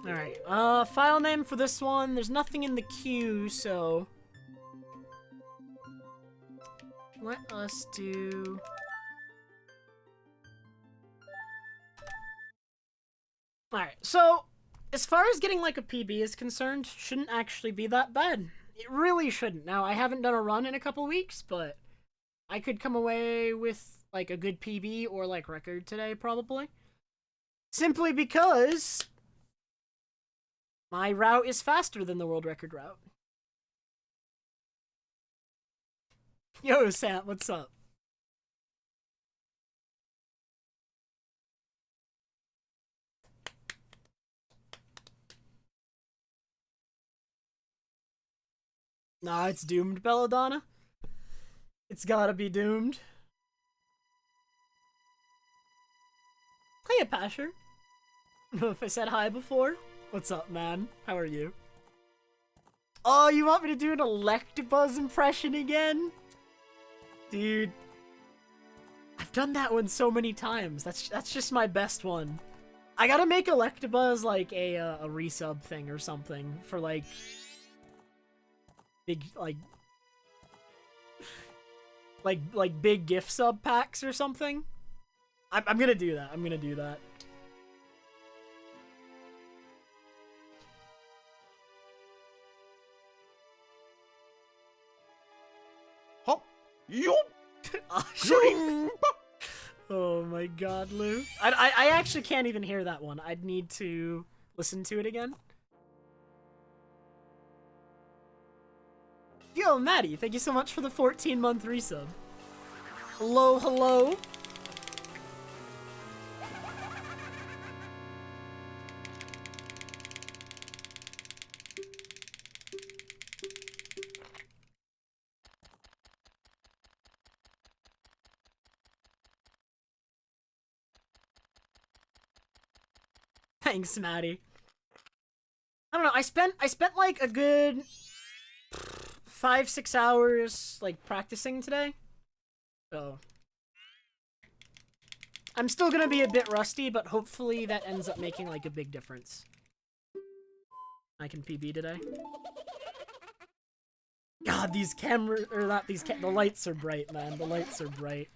Alright, file name for this one. There's nothing in the queue, so... let us do... Alright, so, as far as getting, like, a PB is concerned, shouldn't actually be that bad. It really shouldn't. Now, I haven't done a run in a couple weeks, but I could come away with, like, a good PB or, like, record today, probably. Simply because my route is faster than the world record route. Yo, Sam, what's up? Nah, it's doomed, Belladonna. It's gotta be doomed. Hiya, Pasher. I don't know if I said hi before. What's up, man? How are you? Oh, you want me to do an Electabuzz impression again? Dude. I've done that one so many times. That's just my best one. I gotta make Electabuzz like a resub thing or something for like big like big gift sub packs or something. I'm gonna do that. I'm gonna do that. Hop, yo. Oh my god, Lou. I actually can't even hear that one. I'd need to listen to it again. Yo, Maddie, thank you so much for the 14-month resub. Hello, hello. Thanks, Maddie. I don't know, I spent like a good 5-6 hours like practicing today. So I'm still gonna be a bit rusty, but hopefully that ends up making like a big difference. I can PB today. God, these cameras, or not these the lights are bright, man. The lights are bright.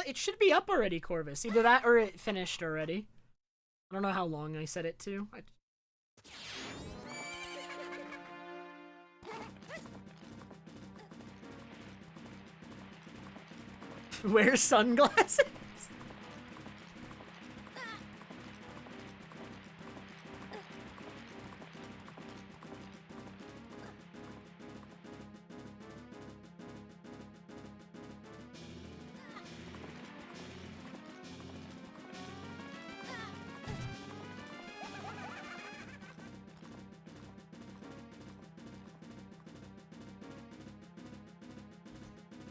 It should be up already, Corvus. Either that or it finished already. I don't know how long I set it to. Wear sunglasses?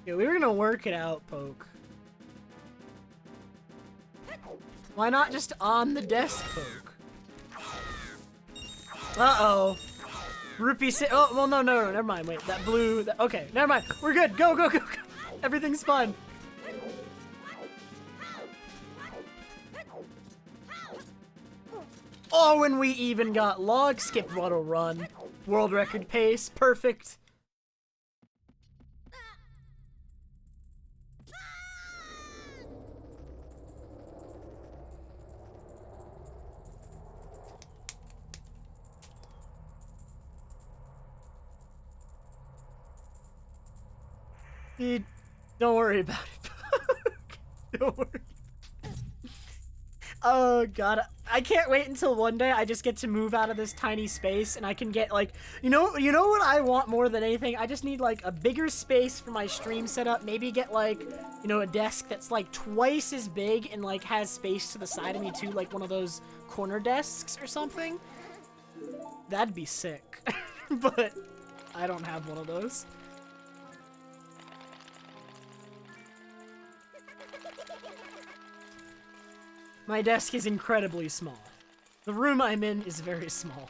Yeah, we were gonna work it out, Poke. Why not just on the desk, Poke? Uh-oh. Rupee oh, well, no, never mind. Wait, that blue... okay, never mind. We're good. Go, go, go, go. Everything's fine. Oh, and we even got log skip auto run. World record pace. Perfect. Dude, don't worry about it. Don't worry. Oh god, I can't wait until one day I just get to move out of this tiny space and I can get like, you know what I want more than anything? I just need like a bigger space for my stream setup. Maybe get like, you know, a desk that's like twice as big and like has space to the side of me too, like one of those corner desks or something. That'd be sick. But I don't have one of those. My desk is incredibly small. The room I'm in is very small.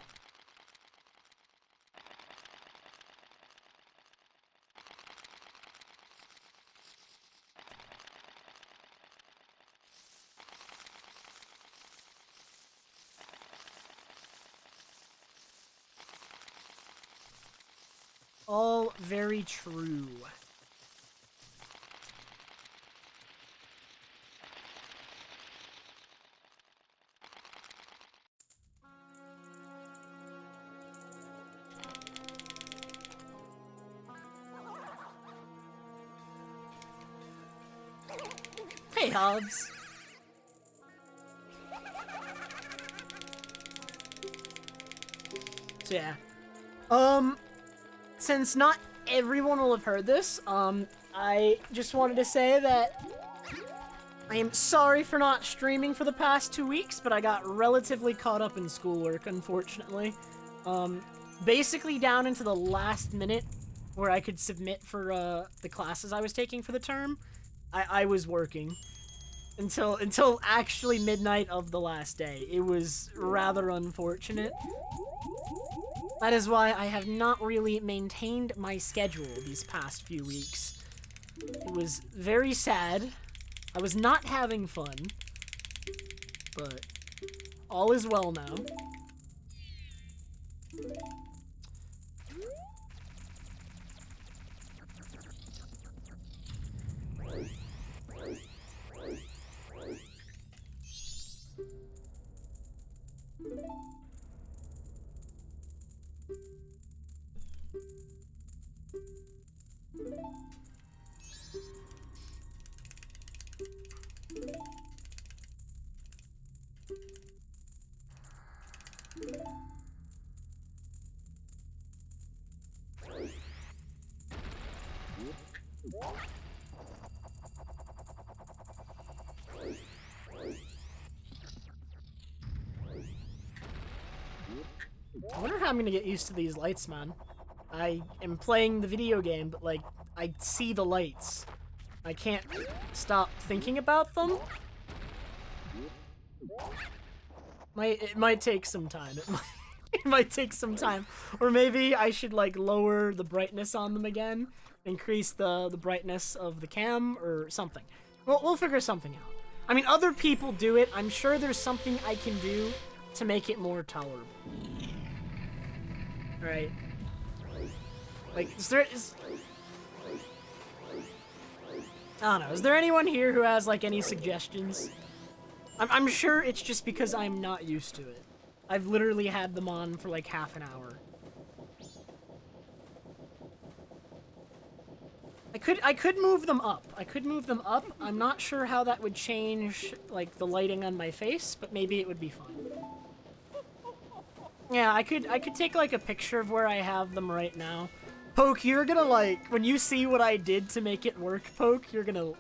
All very true. Hey, Hobbs. So yeah. Since not everyone will have heard this, I just wanted to say that I am sorry for not streaming for the past 2 weeks, but I got relatively caught up in schoolwork, unfortunately. Basically down into the last minute where I could submit for, the classes I was taking for the term, I was working. Until actually midnight of the last day. It was rather unfortunate. That is why I have not really maintained my schedule these past few weeks. It was very sad. I was not having fun. But all is well now. I wonder how I'm gonna get used to these lights, man. I am playing the video game, but, like, I see the lights. I can't stop thinking about them. It might take some time. It might take some time. Or maybe I should, like, lower the brightness on them again. Increase the brightness of the cam, or something. We'll figure something out. I mean, other people do it. I'm sure there's something I can do to make it more tolerable. Right. Like, I don't know, is there anyone here who has, like, any suggestions? I'm sure it's just because I'm not used to it. I've literally had them on for, like, half an hour. I could move them up. I'm not sure how that would change, like, the lighting on my face, but maybe it would be fine. Yeah, I could take, like, a picture of where I have them right now. Poke, you're gonna, like, when you see what I did to make it work, Poke, you're gonna...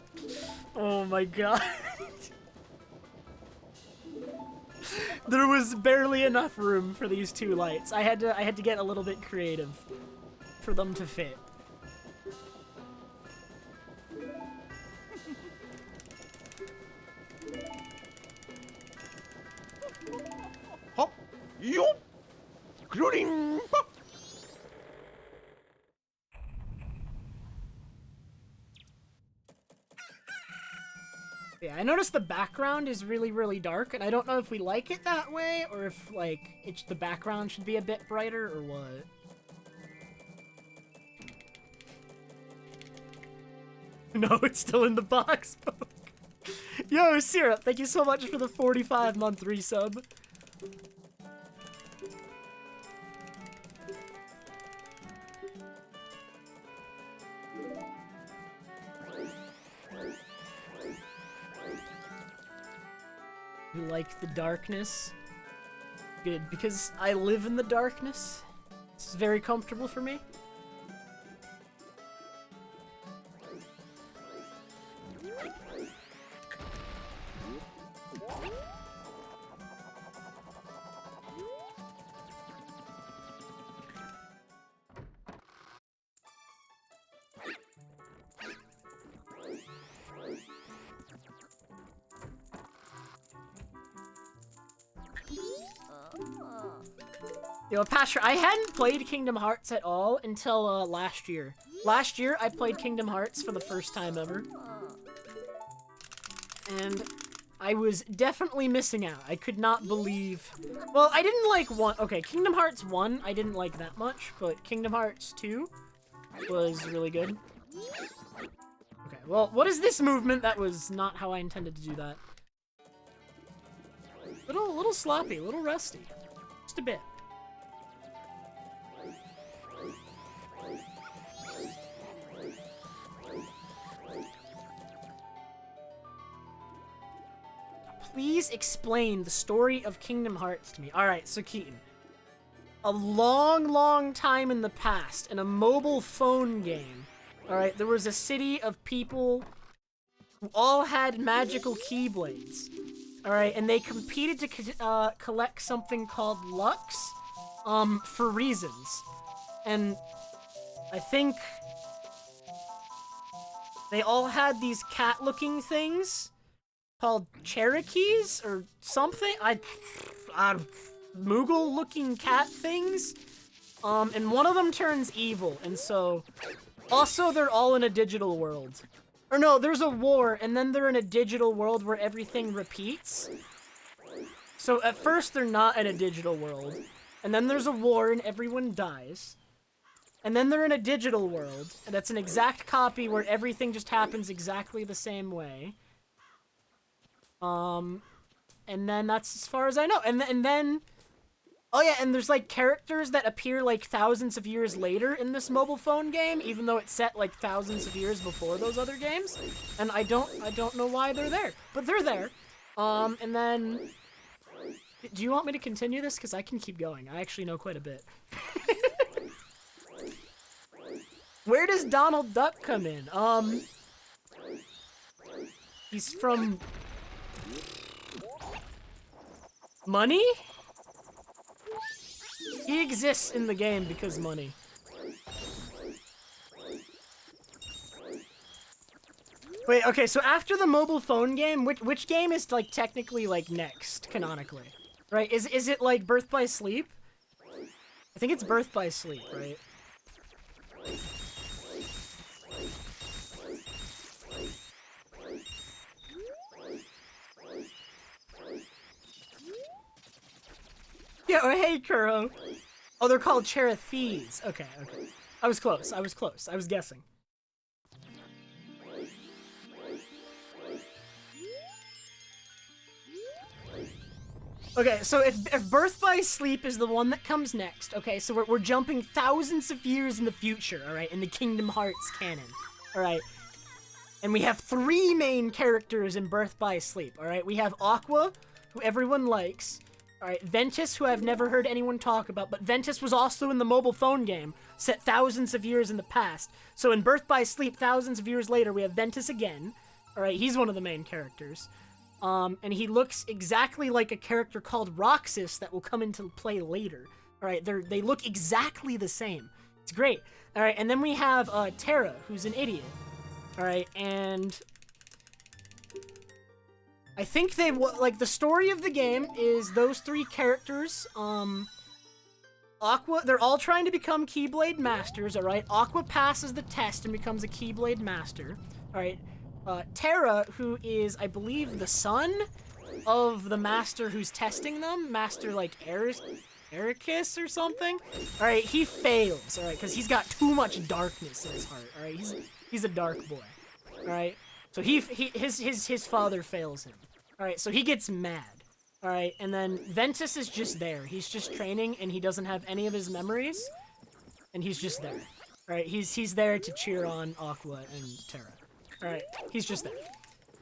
Oh my god. There was barely enough room for these two lights. I had to get a little bit creative for them to fit. Hop, yo, including pop. Yeah, I noticed the background is really, really dark, and I don't know if we like it that way, or if, like, the background should be a bit brighter, or what. No, it's still in the box, Poke. Yo, Syrup, thank you so much for the 45-month resub. You like the darkness? Good, because I live in the darkness. This is very comfortable for me. Yo, Pastor, I hadn't played Kingdom Hearts at all until last year. Last year, I played Kingdom Hearts for the first time ever. And I was definitely missing out. I could not believe... Well, I didn't like 1... Okay, Kingdom Hearts 1, I didn't like that much, but Kingdom Hearts 2, was really good. Okay, well, what is this movement? That was not how I intended to do that. Little sloppy, little rusty. Just a bit. Please explain the story of Kingdom Hearts to me. Alright, so Keaton. A long time in the past, in a mobile phone game, alright, there was a city of people who all had magical keyblades. Alright, and they competed to collect something called Lux, for reasons. And I think they all had these cat-looking things called Cherokees or something. Moogle-looking cat things. And one of them turns evil, and so... Also, they're all in a digital world. Or no, there's a war, and then they're in a digital world where everything repeats. So at first, they're not in a digital world. And then there's a war, and everyone dies. And then they're in a digital world, and that's an exact copy where everything just happens exactly the same way. And then that's as far as I know. And then... Oh yeah, and there's like characters that appear like thousands of years later in this mobile phone game, even though it's set like thousands of years before those other games. And I don't know why they're there, but they're there. And then... Do you want me to continue this? Because I can keep going. I actually know quite a bit. Where does Donald Duck come in? He's from... Money? He exists in the game because money. Wait, okay, so after the mobile phone game, which game is, like, technically, like, next, canonically? Right? Is it, like, Birth by Sleep? I think it's Birth by Sleep, right? Yeah, oh, hey, Kuro. Oh, they're called Cherokees. Okay. I was close. I was guessing. Okay, so if Birth by Sleep is the one that comes next, okay, so we're jumping thousands of years in the future, alright, in the Kingdom Hearts canon, alright? And we have 3 main characters in Birth by Sleep, alright? We have Aqua, who everyone likes. Alright, Ventus, who I've never heard anyone talk about, but Ventus was also in the mobile phone game, set thousands of years in the past. So in Birth by Sleep, thousands of years later, we have Ventus again. Alright, he's one of the main characters. And he looks exactly like a character called Roxas that will come into play later. Alright, they look exactly the same. It's great. Alright, and then we have Terra, who's an idiot. Alright, and... I think they, like, the story of the game is those 3 characters, Aqua, they're all trying to become Keyblade Masters, alright? Aqua passes the test and becomes a Keyblade Master, alright? Terra, who is, I believe, the son of the master who's testing them, Master, like, Ericus or something? Alright, he fails, alright, because he's got too much darkness in his heart, alright? He's a dark boy, alright? So his father fails him. Alright, so he gets mad. Alright, and then Ventus is just there. He's just training, and he doesn't have any of his memories. And he's just there. Alright, he's there to cheer on Aqua and Terra. Alright, he's just there.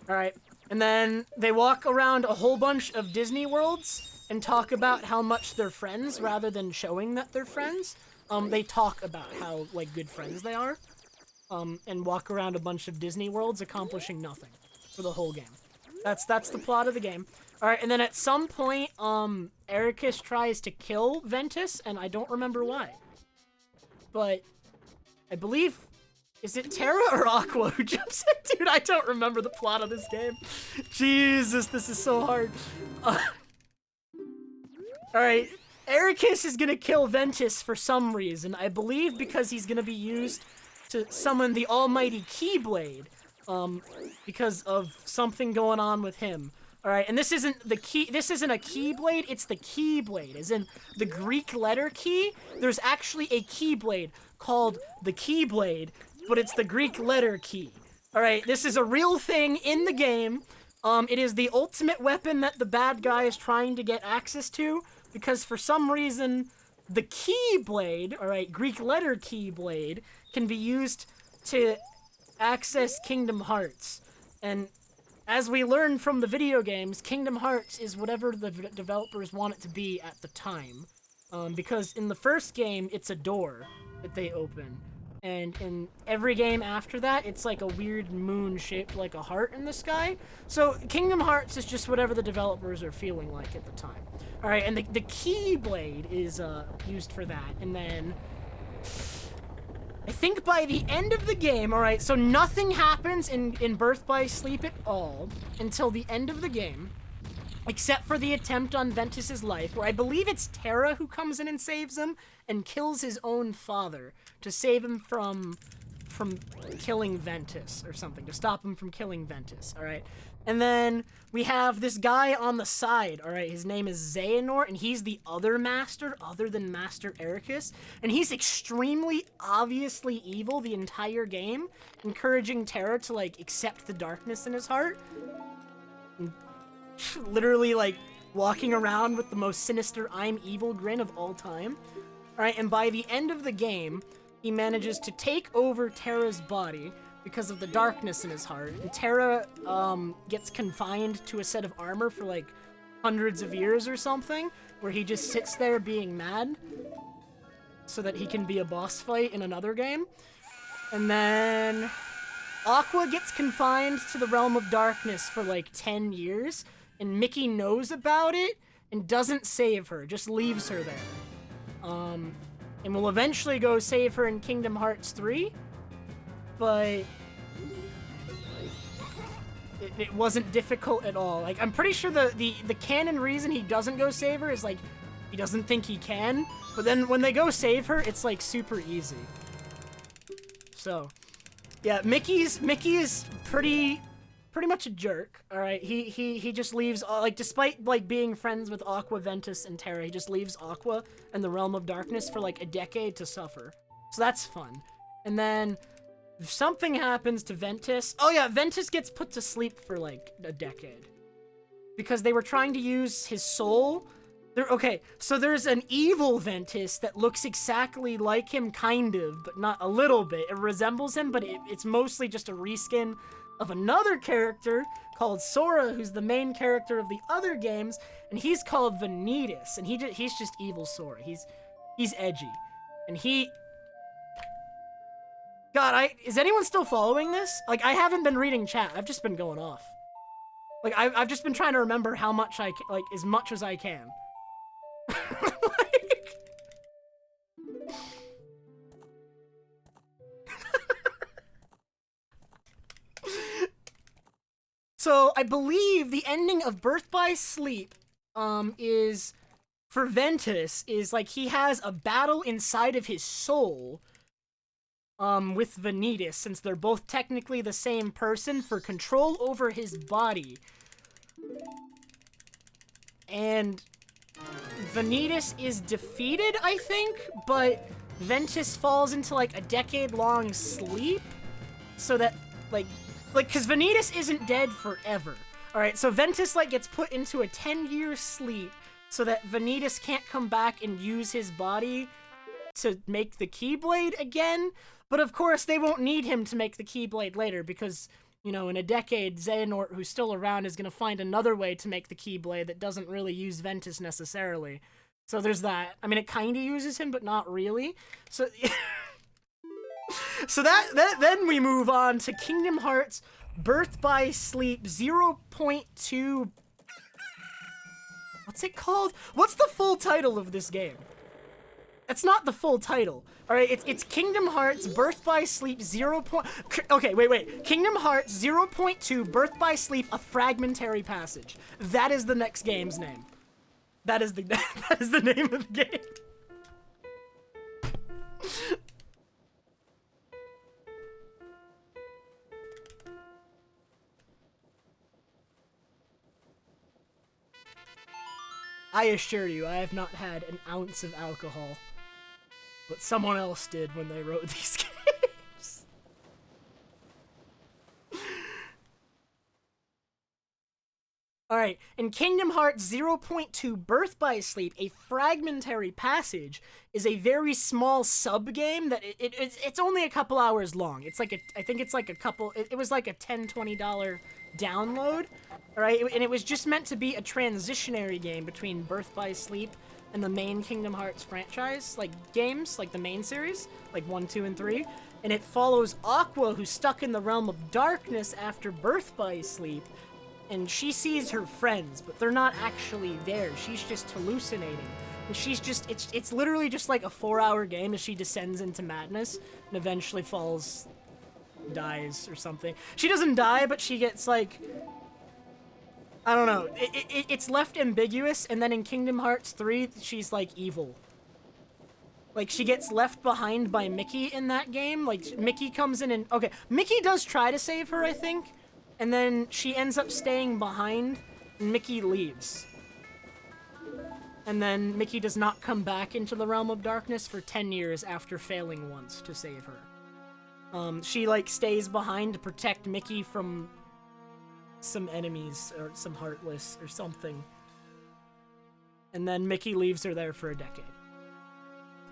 Alright, and then they walk around a whole bunch of Disney worlds and talk about how much they're friends rather than showing that they're friends. They talk about how, like, good friends they are. And walk around a bunch of Disney worlds accomplishing nothing for the whole game. That's the plot of the game. Alright, and then at some point, Ericus tries to kill Ventus, and I don't remember why. But I believe, is it Terra or Aqua who jumps in? Dude, I don't remember the plot of this game. Jesus, this is so hard. Alright, Ericus is gonna kill Ventus for some reason. I believe because he's gonna be used to summon the almighty Keyblade, because of something going on with him. Alright, and this isn't a Keyblade, it's the Keyblade, as in the Greek letter key. There's actually a Keyblade called the Keyblade, but it's the Greek letter key. Alright, this is a real thing in the game. It is the ultimate weapon that the bad guy is trying to get access to, because for some reason, the Keyblade, alright, Greek letter Keyblade, can be used to access Kingdom Hearts. And as we learned from the video games, Kingdom Hearts is whatever the developers want it to be at the time. Because in the first game, it's a door that they open. And in every game after that, it's like a weird moon shaped like a heart in the sky. So Kingdom Hearts is just whatever the developers are feeling like at the time. Alright, and the Keyblade is used for that. And then I think by the end of the game, alright, so nothing happens in Birth by Sleep at all until the end of the game, except for the attempt on Ventus's life, where I believe it's Terra who comes in and saves him and kills his own father to save him from killing Ventus or something, to stop him from killing Ventus, alright? And then we have this guy on the side, alright? His name is Xehanort, and he's the other master, other than Master Ericus. And he's extremely obviously evil the entire game, encouraging Terra to, like, accept the darkness in his heart. And literally, like, walking around with the most sinister I'm evil grin of all time. Alright, and by the end of the game, he manages to take over Terra's body because of the darkness in his heart. And Terra gets confined to a set of armor for like hundreds of years or something, where he just sits there being mad so that he can be a boss fight in another game. And then Aqua gets confined to the realm of darkness for like 10 years, and Mickey knows about it and doesn't save her, just leaves her there. And will eventually go save her in Kingdom Hearts 3, but it wasn't difficult at all. Like, I'm pretty sure the canon reason he doesn't go save her is, like, he doesn't think he can, but then when they go save her, it's, like, super easy. So, yeah, Mickey is pretty much a jerk, alright? He just leaves, like, despite, like, being friends with Aqua, Ventus, and Terra, he just leaves Aqua and the Realm of Darkness for, like, a decade to suffer. So that's fun. And then if something happens to Ventus... Oh yeah, Ventus gets put to sleep for, like, a decade. Because they were trying to use his soul. Okay, so there's an evil Ventus that looks exactly like him, kind of, but not a little bit. It resembles him, but it's mostly just a reskin of another character called Sora, who's the main character of the other games, and he's called Vanitas, and he's just evil Sora. He's edgy. And he... God, is anyone still following this? Like, I haven't been reading chat. I've just been going off. Like, I've just been trying to remember how much like, as much as I can. Like... So, I believe the ending of Birth by Sleep, is... For Ventus, is, like, he has a battle inside of his soul... with Vanitas, since they're both technically the same person, for control over his body. And Vanitas is defeated, I think, but Ventus falls into, like, a decade-long sleep, so that, like, because Vanitas isn't dead forever. Alright, so Ventus, like, gets put into a 10-year sleep, so that Vanitas can't come back and use his body to make the Keyblade again. But of course, they won't need him to make the Keyblade later because, you know, in a decade, Xehanort, who's still around, is going to find another way to make the Keyblade that doesn't really use Ventus necessarily. So there's that. I mean, it kind of uses him, but not really. So, so then we move on to Kingdom Hearts Birth by Sleep 0.2... What's it called? What's the full title of this game? That's not the full title. Alright, it's Kingdom Hearts Birth by Sleep 0. Okay, wait. Kingdom Hearts 0.2 Birth by Sleep, a fragmentary passage. That is the next game's name. That is the name of the game. I assure you, I have not had an ounce of alcohol. But someone else did when they wrote these games. Alright, in Kingdom Hearts 0.2 Birth by Sleep, a fragmentary passage is a very small sub-game that it's only a couple hours long. It's like I think it's like a couple, it was like a $10, $20 download, alright? And it was just meant to be a transitionary game between Birth by Sleep and the main Kingdom Hearts franchise, like games, like the main series, like 1, 2, and 3. And it follows Aqua, who's stuck in the realm of darkness after Birth by Sleep, and she sees her friends, but they're not actually there. She's just hallucinating. And she's just, it's literally just like a 4-hour game as she descends into madness and eventually falls, dies or something. She doesn't die, but she gets like, I don't know. It's left ambiguous, and then in Kingdom Hearts 3, she's like evil. Like, she gets left behind by Mickey in that game. Like, Mickey comes in and, okay, Mickey does try to save her, I think. And then she ends up staying behind, and Mickey leaves. And then Mickey does not come back into the realm of darkness for 10 years after failing once to save her. She, like, stays behind to protect Mickey from some enemies, or some Heartless, or something. And then Mickey leaves her there for a decade.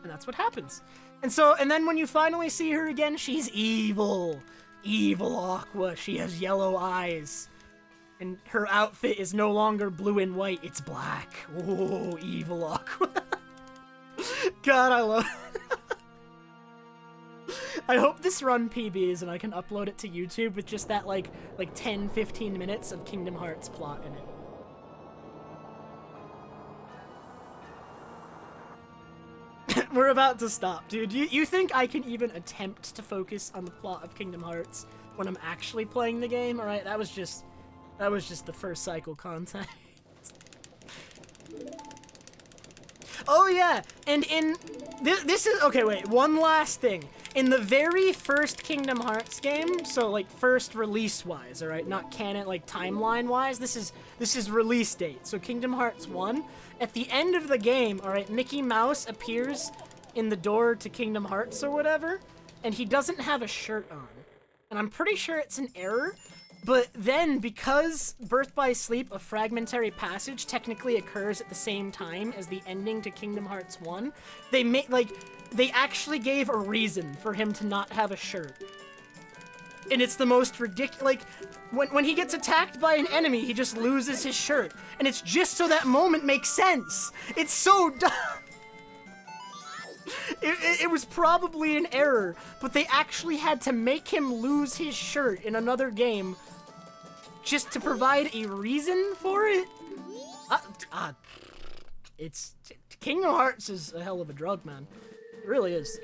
And that's what happens. And then when you finally see her again, she's evil. Evil Aqua. She has yellow eyes. And her outfit is no longer blue and white, it's black. Oh, evil Aqua. God, I love I hope this run PBs and I can upload it to YouTube with just that like 10-15 minutes of Kingdom Hearts plot in it. We're about to stop, dude. You think I can even attempt to focus on the plot of Kingdom Hearts when I'm actually playing the game? All right, that was just the first cycle content. Oh yeah, and in this is okay. Wait, one last thing. In the very first Kingdom Hearts game, so like first release wise, all right, not canon like timeline wise. This is release date. So Kingdom Hearts 1. At the end of the game, all right, Mickey Mouse appears in the door to Kingdom Hearts or whatever, and he doesn't have a shirt on. And I'm pretty sure it's an error, but then because Birth by Sleep, a fragmentary passage, technically occurs at the same time as the ending to Kingdom Hearts 1, they actually gave a reason for him to not have a shirt. And it's the most ridiculous, like, when he gets attacked by an enemy, he just loses his shirt. And it's just so that moment makes sense. It's so dumb. It was probably an error, but they actually had to make him lose his shirt in another game just to provide a reason for it. It's Kingdom Hearts is a hell of a drug, man. It really is.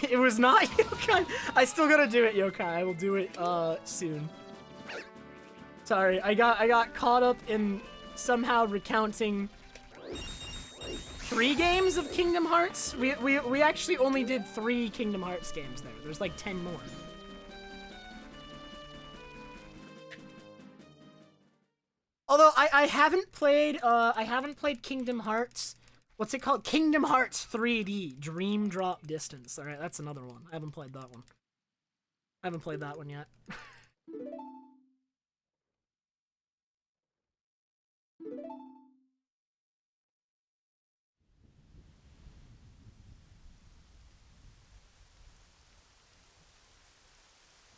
It was not Yokai. I still gotta do it, Yokai. I will do it soon. Sorry, I got caught up in somehow recounting 3 games of Kingdom Hearts. We actually only did 3 Kingdom Hearts games there. There's like 10 more. Although I haven't played Kingdom Hearts. What's it called? Kingdom Hearts 3D, Dream Drop Distance. Alright, that's another one. I haven't played that one. I haven't played that one yet.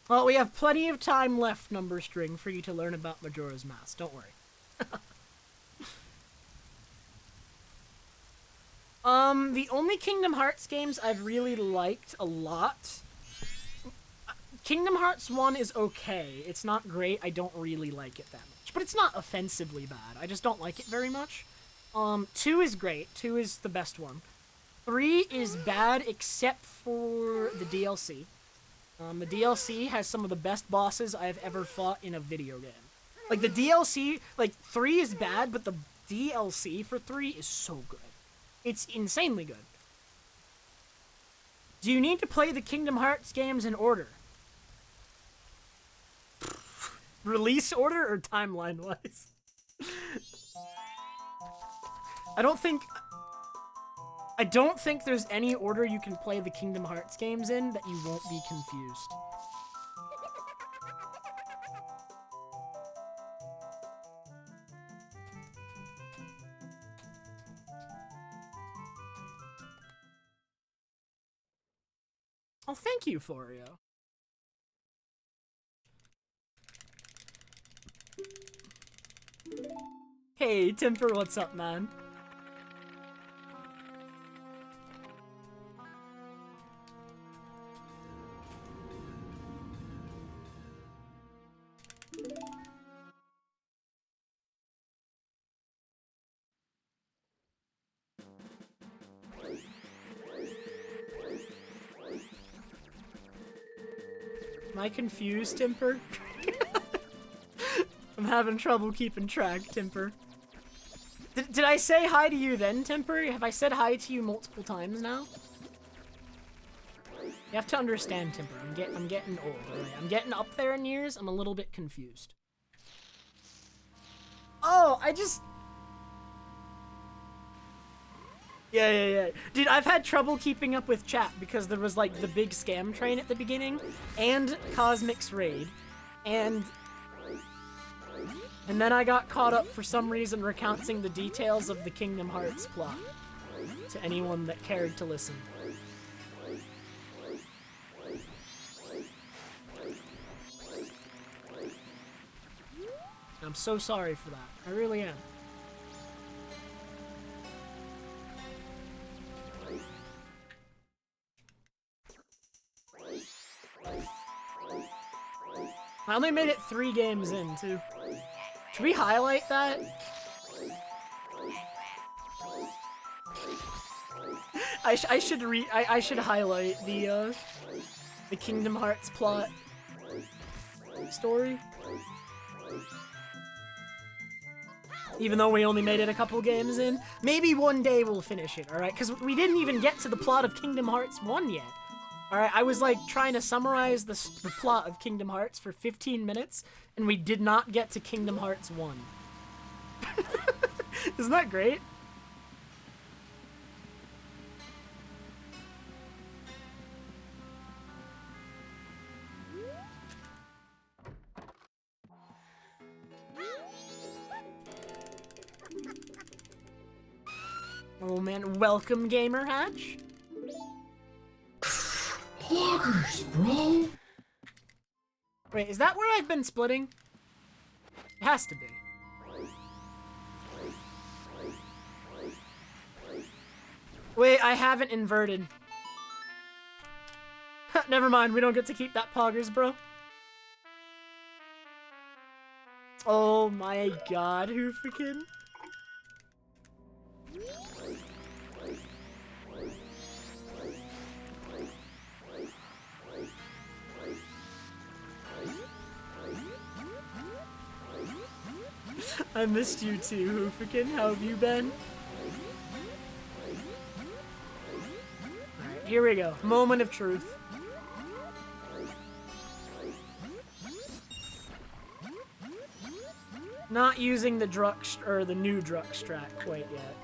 Well, we have plenty of time left, Number String, for you to learn about Majora's Mask. Don't worry. The only Kingdom Hearts games I've really liked a lot... Kingdom Hearts 1 is okay. It's not great. I don't really like it that much. But it's not offensively bad. I just don't like it very much. 2 is great. 2 is the best one. 3 is bad except for the DLC. The DLC has some of the best bosses I've ever fought in a video game. Like, the DLC... Like, 3 is bad, but the DLC for 3 is so good. It's insanely good. Do you need to play the Kingdom Hearts games in order? Release order or timeline-wise? I don't think there's any order you can play the Kingdom Hearts games in that you won't be confused. Oh, thank you, Florio. Hey, Temper, what's up, man? Am I confused, Temper? I'm having trouble keeping track, Temper. Did I say hi to you then, Temper? Have I said hi to you multiple times now? You have to understand, Temper. I'm getting old, alright? I'm getting up there in years. I'm a little bit confused. Oh, I just... Yeah. Dude, I've had trouble keeping up with chat because there was, like, the big scam train at the beginning, and Cosmic's raid, and then I got caught up for some reason recounting the details of the Kingdom Hearts plot to anyone that cared to listen. I'm so sorry for that. I really am. I only made it 3 games in, too. Should we highlight that? I should highlight the Kingdom Hearts plot story. Even though we only made it a couple games in. Maybe one day we'll finish it, alright? Because we didn't even get to the plot of Kingdom Hearts 1 yet. Alright, I was like trying to summarize the plot of Kingdom Hearts for 15 minutes, and we did not get to Kingdom Hearts 1. Isn't that great? Oh man, welcome Gamer Hatch. Poggers, bro! Wait, is that where I've been splitting? It has to be. Wait, I haven't inverted. Never mind, we don't get to keep that poggers, bro. Oh my god, who freaking... I missed you too, Hoofikin. How have you been? Alright, here we go. Moment of truth. Not using the the new Druk strat quite yet.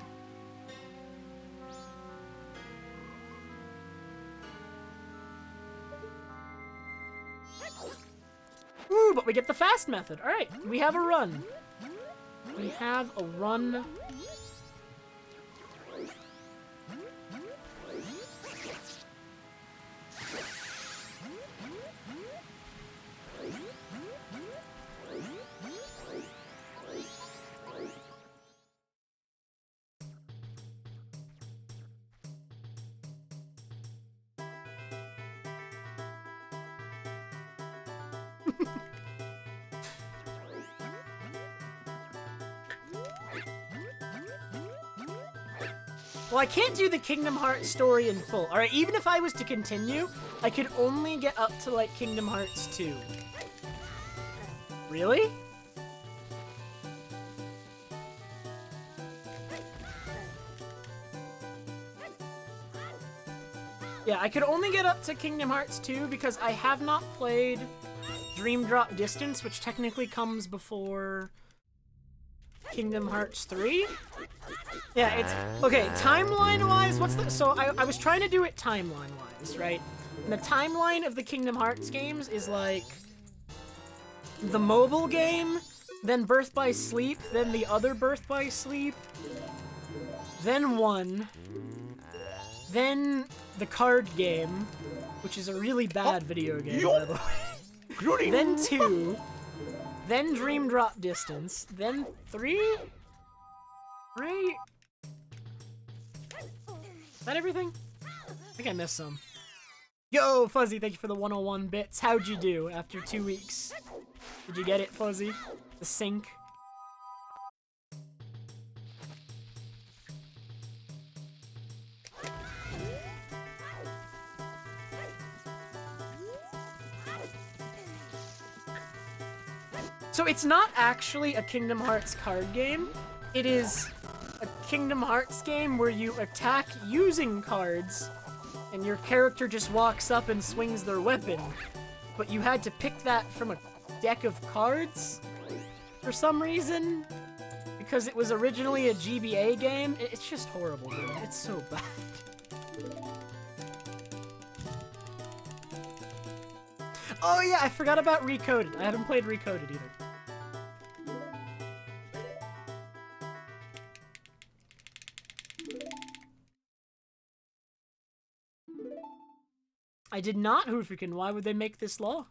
Woo, but we get the fast method. Alright, we have a run. We have a run. Well, I can't do the Kingdom Hearts story in full. Alright, even if I was to continue, I could only get up to, like, Kingdom Hearts 2. Really? Yeah, I could only get up to Kingdom Hearts 2 because I have not played Dream Drop Distance, which technically comes before Kingdom Hearts 3? Yeah, it's... Okay, timeline-wise, what's the... So, I was trying to do it timeline-wise, right? And the timeline of the Kingdom Hearts games is, like... the mobile game, then Birth by Sleep, then the other Birth by Sleep, then 1, then the card game, which is a really bad video game, by the way. Then 2, then Dream Drop Distance, then 3? Right? Is that everything? I think I missed some. Yo, Fuzzy, thank you for the 101 bits. How'd you do after 2 weeks? Did you get it, Fuzzy? The sync? So it's not actually a Kingdom Hearts card game. It is a Kingdom Hearts game where you attack using cards, and your character just walks up and swings their weapon. But you had to pick that from a deck of cards for some reason, because it was originally a GBA game. It's just horrible, dude. It's so bad. Oh yeah, I forgot about Recoded. I haven't played Recoded either. I did not, Hoofikin. Why would they make this law?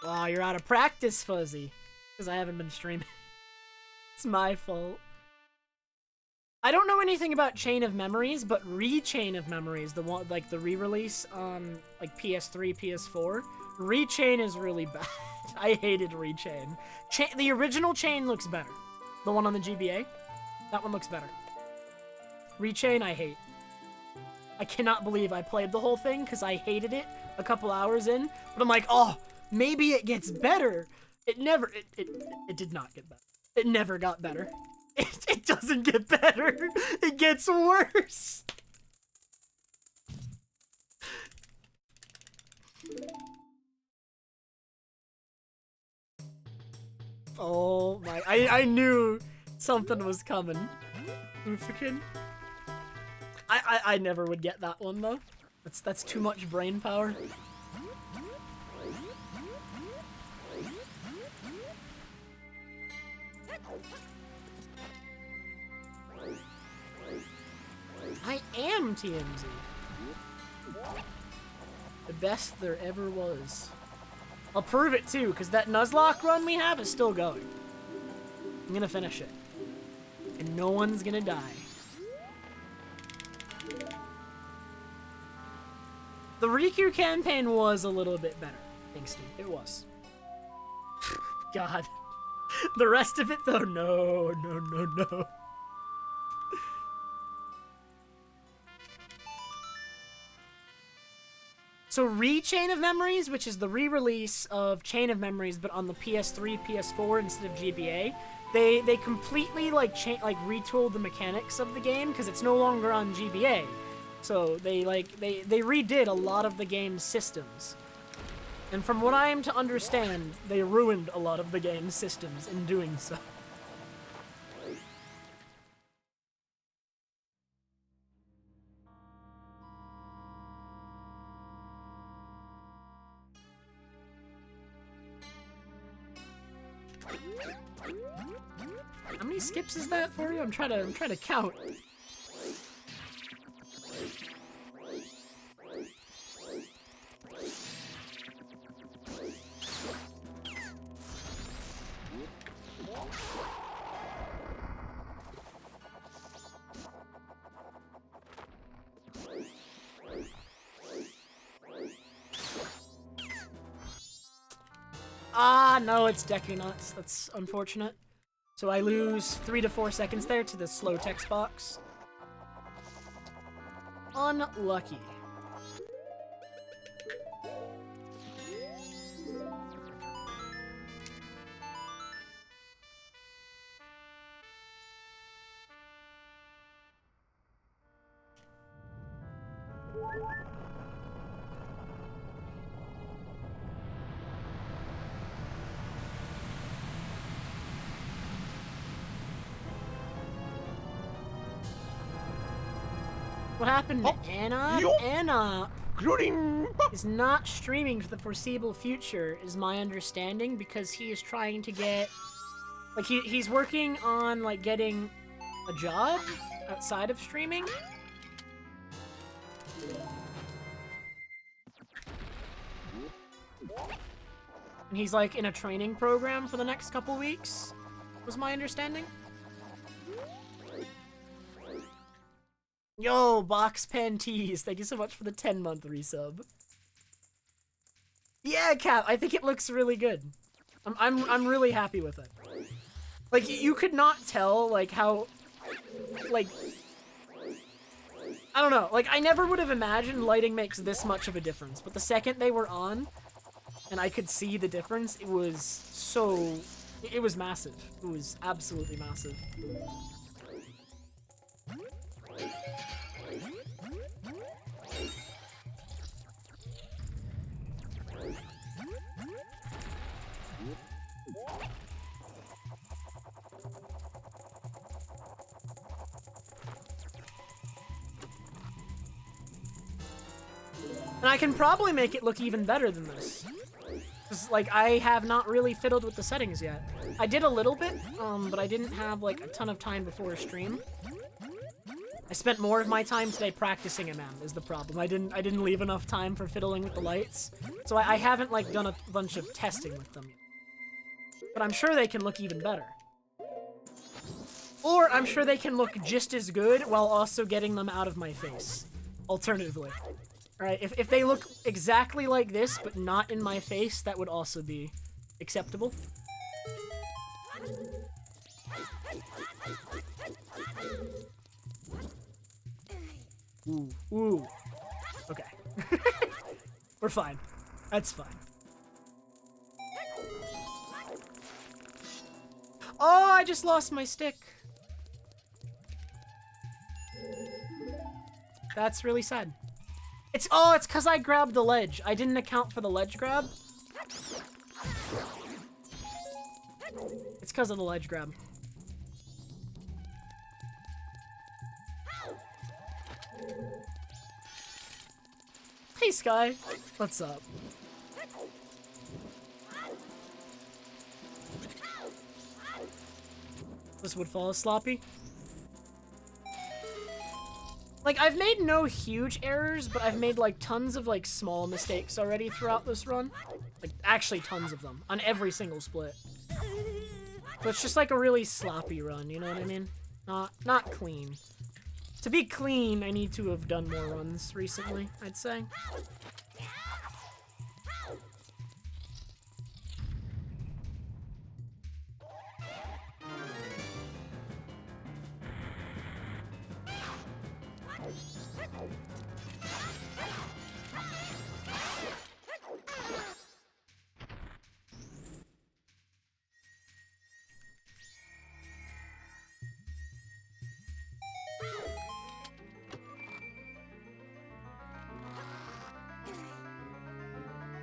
Oh, you're out of practice, Fuzzy. Because I haven't been streaming. It's my fault. I don't know anything about Chain of Memories, but Re-Chain of Memories, the one, like the re-release on like PS3, PS4, Re-Chain is really bad. I hated Re-Chain. The original Chain looks better. The one on the GBA, that one looks better. Re-Chain, I hate. I cannot believe I played the whole thing because I hated it a couple hours in, but I'm like, oh, maybe it gets better. It never, it did not get better. It never got better. It doesn't get better. It gets worse. Oh my, I knew something was coming. Oofikin. I never would get that one though. That's too much brain power. I am TMZ. The best there ever was. I'll prove it too, because that Nuzlocke run we have is still going. I'm gonna finish it. And no one's gonna die. The Riku campaign was a little bit better. Thanks, Steve. It was. God. The rest of it, though, no. So Re-Chain of Memories, which is the re-release of Chain of Memories, but on the PS3, PS4 instead of GBA, they completely retooled the mechanics of the game because it's no longer on GBA. So they redid a lot of the game's systems. And from what I am to understand, they ruined a lot of the game's systems in doing so. How many skips is that for you? I'm trying to count. Ah, no, it's Deku Nuts. That's unfortunate. So I lose 3 to 4 seconds there to the slow text box. Unlucky. What happened to Oh, Anna? yo. Anna Including is not streaming for the foreseeable future, is my understanding, because he is trying to get... Like, he's working on, like, getting a job outside of streaming. And he's, like, in a training program for the next couple weeks, was my understanding. Yo, Box Panties, thank you so much for the 10-month resub. Yeah, Cap, I think it looks really good. I'm really happy with it. Like, you could not tell, like, how, like, I don't know, like, I never would have imagined lighting makes this much of a difference, but the second they were on, and I could see the difference, it was so, it was massive. It was absolutely massive. And I can probably make it look even better than this. 'Cause, like, I have not really fiddled with the settings yet. I did a little bit, but I didn't have, like, a ton of time before a stream. I spent more of my time today practicing MM, is the problem. I didn't leave enough time for fiddling with the lights. So I haven't, like, done a bunch of testing with them yet. But I'm sure they can look even better. Or I'm sure they can look just as good while also getting them out of my face. Alternatively. Alright, if they look exactly like this, but not in my face, that would also be acceptable. Ooh, ooh. Okay. We're fine. That's fine. Oh, I just lost my stick. That's really sad. It's because I grabbed the ledge. I didn't account for the ledge grab. It's because of the ledge grab. Hey, Sky. What's up? This would fall sloppy. Like, I've made no huge errors, but I've made, like, tons of, like, small mistakes already throughout this run. Like, actually tons of them. On every single split. So it's just, like, a really sloppy run, you know what I mean? Not clean. To be clean, I need to have done more runs recently, I'd say.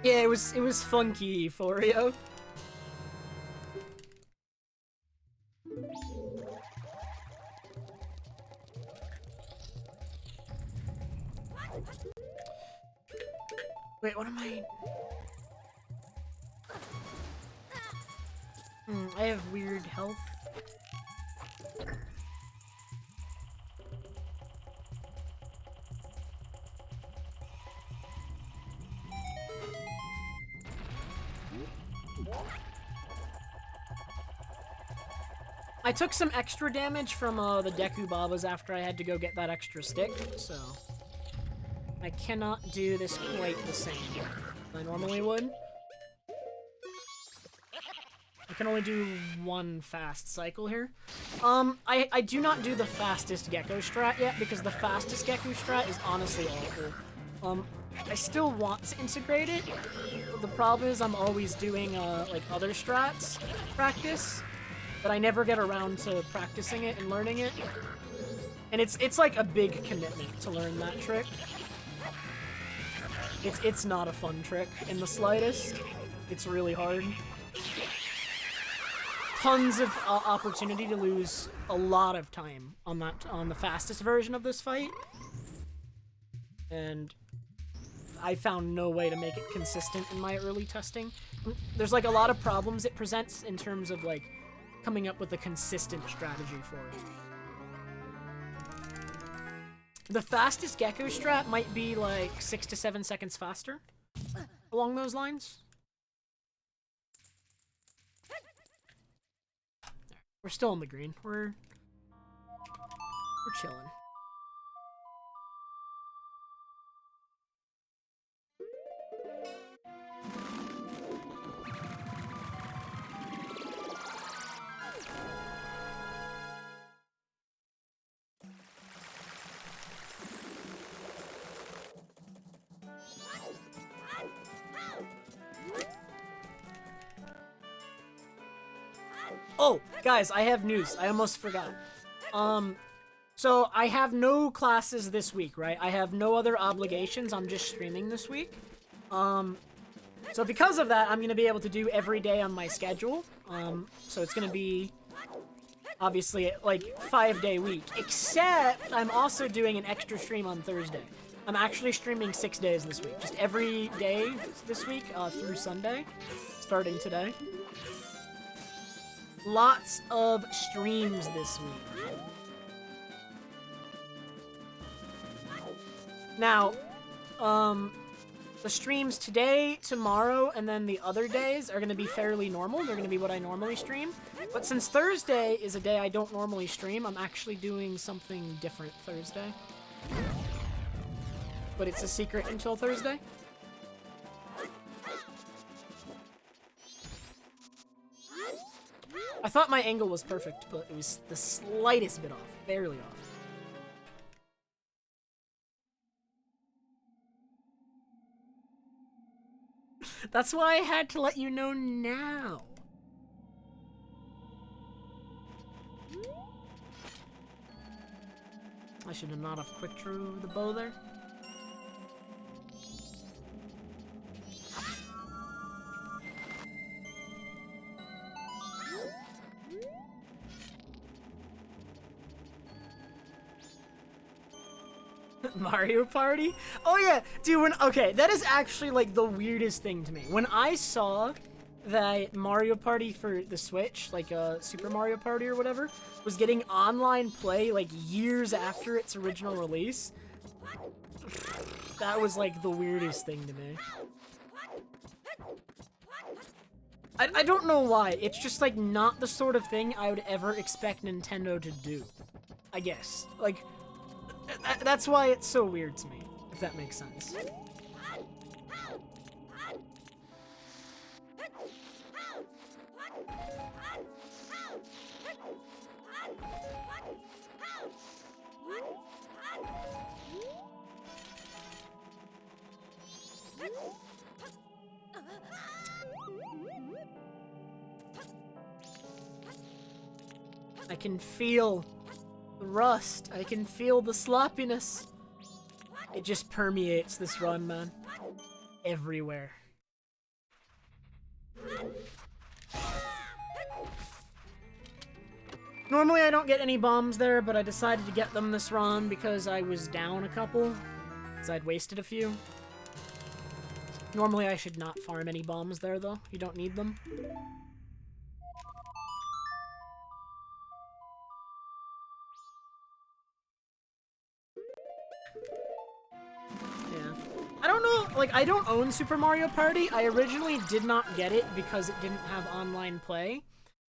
Yeah, it was funky, Forio. Wait, what am I? I have weird health. I took some extra damage from the Deku Babas after I had to go get that extra stick, so I cannot do this quite the same as I normally would. I can only do one fast cycle here. I do not do the fastest Gecko strat yet, because the fastest Gecko strat is honestly awful. I still want to integrate it, but the problem is I'm always doing, like, other strats practice, but I never get around to practicing it and learning it. And it's like a big commitment to learn that trick. It's not a fun trick in the slightest. It's really hard. Tons of opportunity to lose a lot of time on the fastest version of this fight, and I found no way to make it consistent in my early testing. There's like a lot of problems it presents in terms of like coming up with a consistent strategy for it. The fastest Gecko strat might be like 6 to 7 seconds faster, along those lines. We're still in the green. We're chilling. Oh, guys, I have news. I almost forgot. So I have no classes this week, right? I have no other obligations. I'm just streaming this week. So because of that, I'm going to be able to do every day on my schedule. So it's going to be, obviously, like, 5-day week. Except I'm also doing an extra stream on Thursday. I'm actually streaming 6 days this week. Just every day this week through Sunday, starting today. Lots of streams this week. Now, the streams today, tomorrow, and then the other days are going to be fairly normal. They're going to be what I normally stream. But since Thursday is a day I don't normally stream, I'm actually doing something different Thursday. But it's a secret until Thursday. I thought my angle was perfect, but it was the slightest bit off. Barely off. That's why I had to let you know now. I should have not have quick drew the bow there. Mario Party? Oh yeah, dude, okay, that is actually like the weirdest thing to me. When I saw that Mario Party for the Switch, like Super Mario Party or whatever, was getting online play like years after its original release, that was like the weirdest thing to me. I don't know why, it's just like not the sort of thing I would ever expect Nintendo to do, I guess. Like, that's why it's so weird to me, if that makes sense. I can feel the rust. I can feel the sloppiness. It just permeates this run, man. Everywhere. Normally I don't get any bombs there, but I decided to get them this run because I was down a couple. Because I'd wasted a few. Normally I should not farm any bombs there, though. You don't need them. I don't know, like, I don't own Super Mario Party. I originally did not get it because it didn't have online play.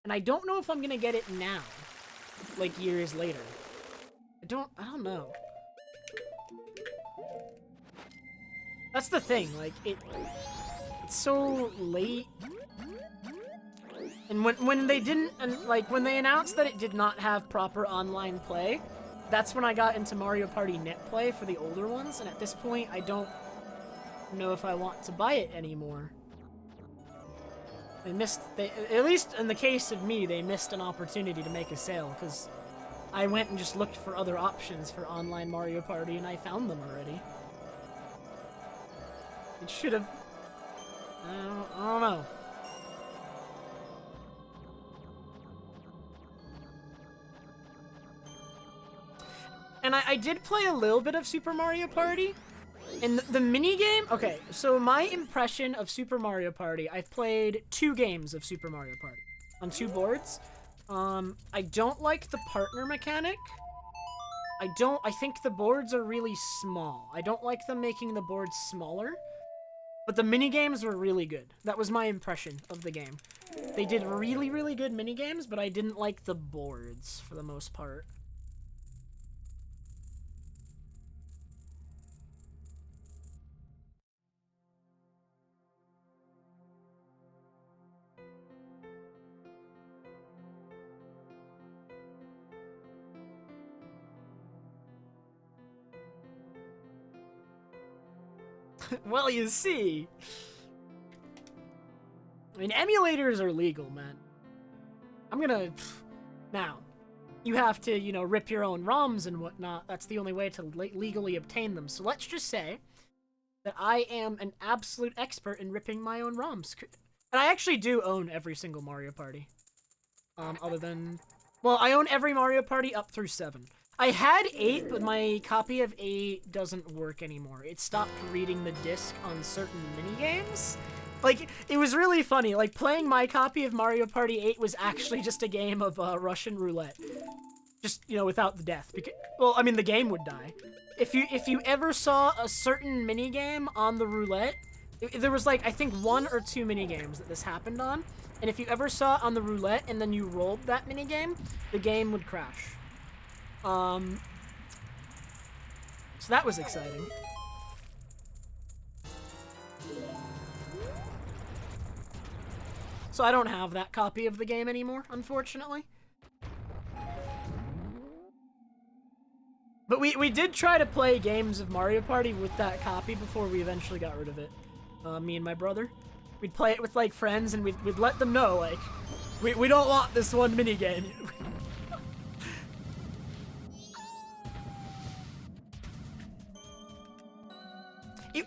And I don't know if I'm gonna get it now, like, years later. I don't know. That's the thing, like, it's so late. And when they didn't, and like, when they announced that it did not have proper online play, that's when I got into Mario Party Net Play for the older ones, and at this point, I don't know if I want to buy it anymore. At least in the case of me, they missed an opportunity to make a sale, because I went and just looked for other options for online Mario Party, and I found them already. It should have... I don't know. And I did play a little bit of Super Mario Party. And the minigame... Okay, so my impression of Super Mario Party, I've played 2 games of Super Mario Party on 2 boards. I don't like the partner mechanic. I think the boards are really small. I don't like them making the boards smaller. But the minigames were really good. That was my impression of the game. They did really, really good minigames, but I didn't like the boards for the most part. Well, you see. I mean, emulators are legal, man. I'm gonna... Now, you have to, you know, rip your own ROMs and whatnot. That's the only way to legally obtain them. So let's just say that I am an absolute expert in ripping my own ROMs. And I actually do own every single Mario Party. Other than... Well, I own every Mario Party up through 7. I had 8, but my copy of 8 doesn't work anymore. It stopped reading the disc on certain minigames. Like, it was really funny. Like, playing my copy of Mario Party 8 was actually just a game of Russian roulette. Just, you know, without the death. Because, well, I mean, the game would die. If you ever saw a certain minigame on the roulette, there was, like, I think 1 or 2 minigames that this happened on. And if you ever saw it on the roulette and then you rolled that minigame, the game would crash. So that was exciting. So I don't have that copy of the game anymore, unfortunately. But we did try to play games of Mario Party with that copy before we eventually got rid of it. Me and my brother. We'd play it with, like, friends, and we'd let them know, like, we don't want this one minigame.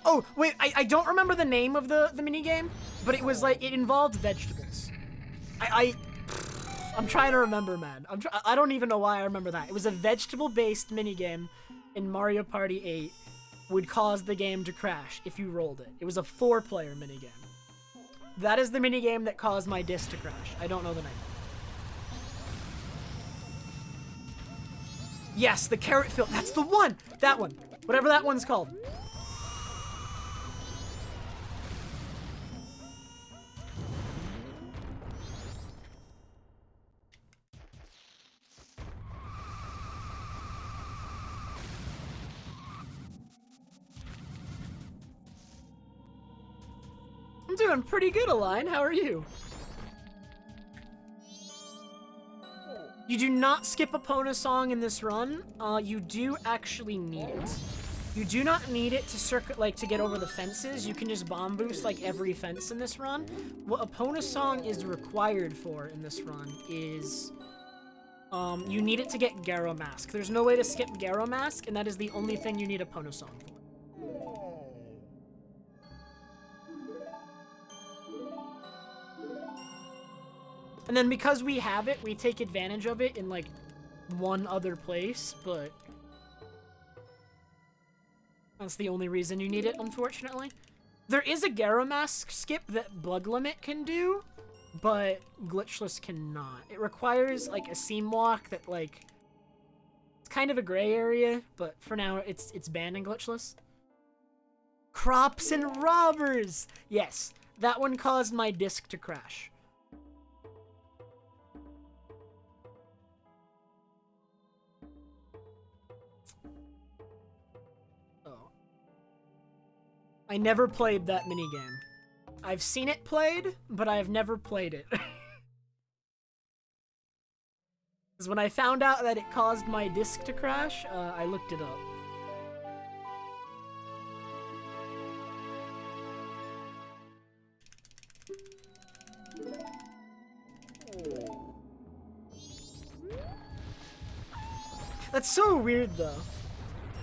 Oh, wait, I don't remember the name of the minigame, but it was like, it involved vegetables. I'm trying to remember, man. I don't even know why I remember that. It was a vegetable-based minigame in Mario Party 8 would cause the game to crash if you rolled it. It was a 4-player minigame. That is the minigame that caused my disc to crash. I don't know the name. Yes, the carrot field. That's the one! That one. Whatever that one's called. I'm doing pretty good, Align. How are you? You do not skip a Pona song in this run. You do actually need it. You do not need it to get over the fences. You can just bomb boost like every fence in this run. What a Pona song is required for in this run is you need it to get Garo Mask. There's no way to skip Garo Mask, and that is the only thing you need a Pona song for. And then because we have it, we take advantage of it in, like, one other place, but that's the only reason you need it, unfortunately. There is a Garo Mask skip that Bug Limit can do, but Glitchless cannot. It requires, like, a seam walk that, like, it's kind of a gray area, but for now, it's banned in Glitchless. Crops and robbers! Yes, that one caused my disc to crash. I never played that minigame. I've seen it played, but I've never played it. Because when I found out that it caused my disc to crash, I looked it up. That's so weird, though.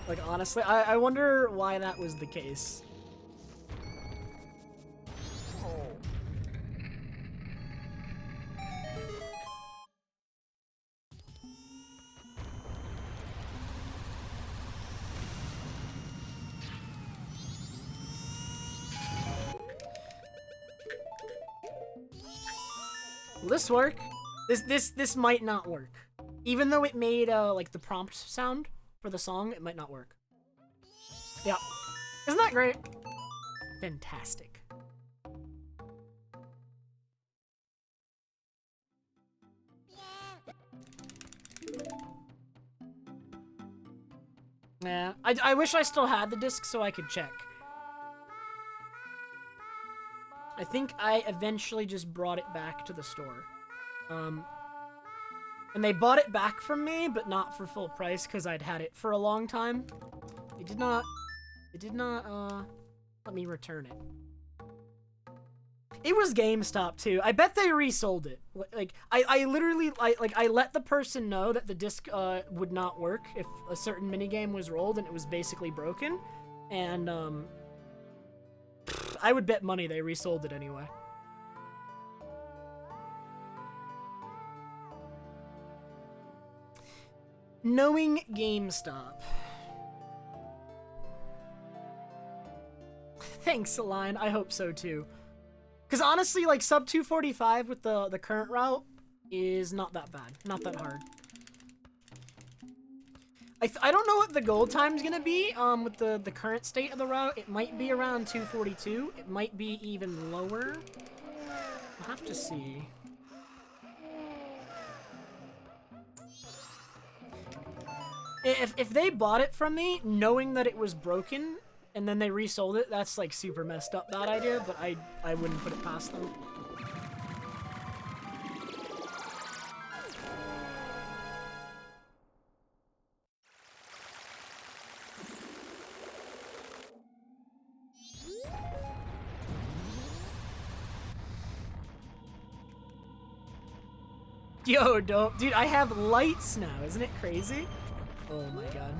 Like, honestly, I wonder why that was the case. Will this work? This might not work. Even though it made like the prompt sound for the song, it might not work. Yeah. Isn't that great? Fantastic. Yeah, I wish I still had the disc so I could check. I think I eventually just brought it back to the store. And they bought it back from me, but not for full price because I'd had it for a long time. They did not let me return it. It was GameStop too. I bet they resold it. Like I literally I let the person know that the disc would not work if a certain minigame was rolled and it was basically broken, and I would bet money they resold it anyway. Knowing GameStop. Thanks, Align. I hope so too. Because honestly, like sub 245 with the current route is not that bad, not that hard. I don't know what the gold time's gonna be with the current state of the route. It might be around 242. It might be even lower. I'll have to see. If they bought it from me knowing that it was broken and then they resold it, that's like super messed up, bad idea, but I wouldn't put it past them. Yo, dope. Dude, I have lights now. Isn't it crazy? Oh my god.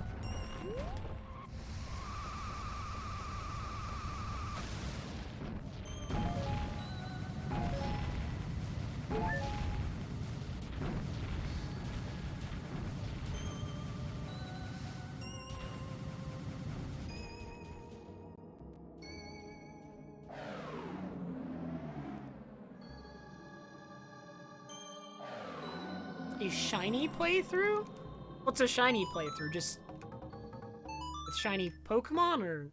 A shiny playthrough? What's a shiny playthrough? Just with shiny Pokemon or?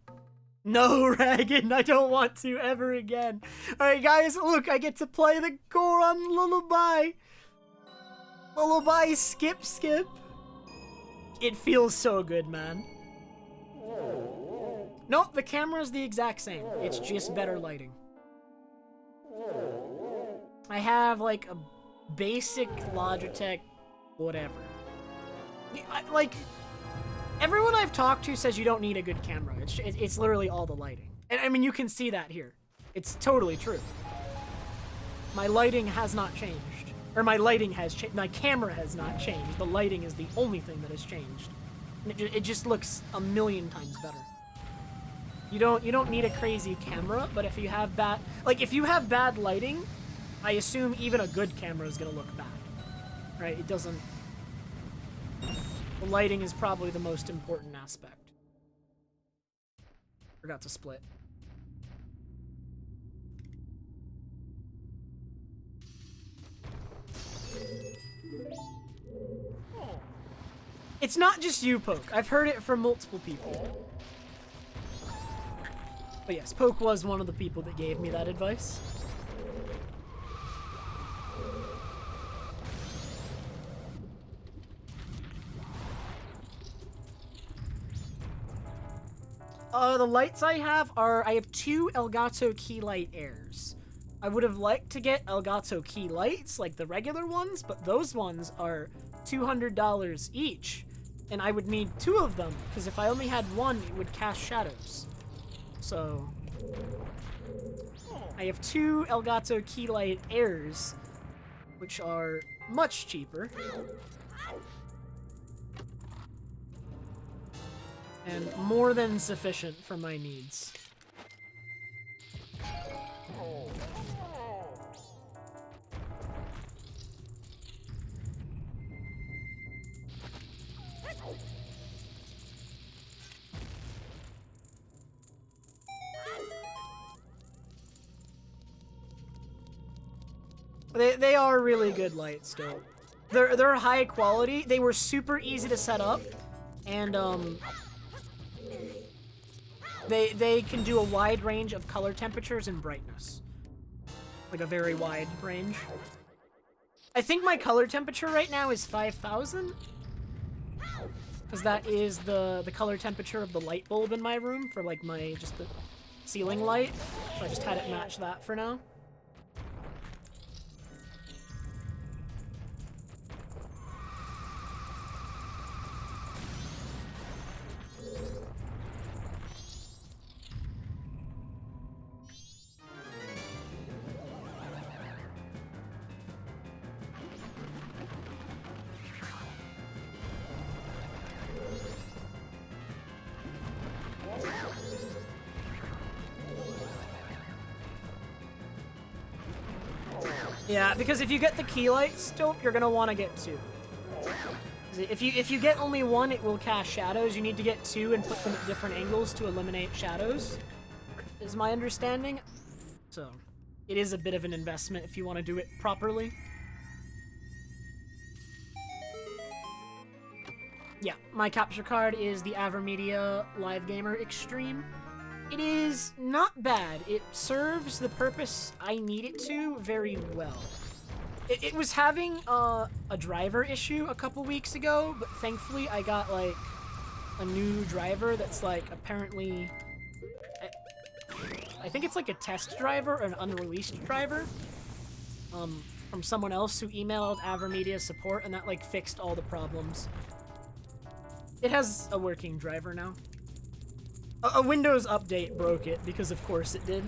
No, Ragged, I don't want to ever again. Alright guys, look, I get to play the Goron Lullaby. Lullaby Skip. It feels so good, man. Nope, the camera's the exact same. It's just better lighting. I have like a basic Logitech, whatever. Like, everyone I've talked to says you don't need a good camera. It's literally all the lighting. And I mean, you can see that here. It's totally true. My lighting has not changed. Or my lighting has changed. My camera has not changed. The lighting is the only thing that has changed. And it just looks a million times better. You don't need a crazy camera, but if you have bad, like if you have bad lighting, I assume even a good camera is gonna look bad, right? It doesn't. The lighting is probably the most important aspect. Forgot to split. It's not just you, Poke. I've heard it from multiple people. But yes, Poke was one of the people that gave me that advice. The lights I have I have two Elgato Key Light Airs. I would have liked to get Elgato Key Lights, like the regular ones, but those ones are $200 each. And I would need two of them, because if I only had one, it would cast shadows. So I have two Elgato Key Light Airs, which are much cheaper. And more than sufficient for my needs. They are really good lights still. They're high quality. They were super easy to set up, and they can do a wide range of color temperatures and brightness, like a very wide range. I think my color temperature right now is 5,000, because that is the color temperature of the light bulb in my room for like my just the ceiling light. So I just had it match that for now. Yeah, because if you get the key light scope, you're gonna want to get 2. If you get only 1, it will cast shadows. You need to get 2 and put them at different angles to eliminate shadows, is my understanding. So, it is a bit of an investment if you want to do it properly. Yeah, my capture card is the Avermedia Live Gamer Extreme. It is not bad. It serves the purpose I need it to very well. It was having a driver issue a couple weeks ago, but thankfully I got like a new driver that's like apparently... I think it's like a test driver or an unreleased driver from someone else who emailed Avermedia support, and that like fixed all the problems. It has a working driver now. A Windows update broke it, because of course it did.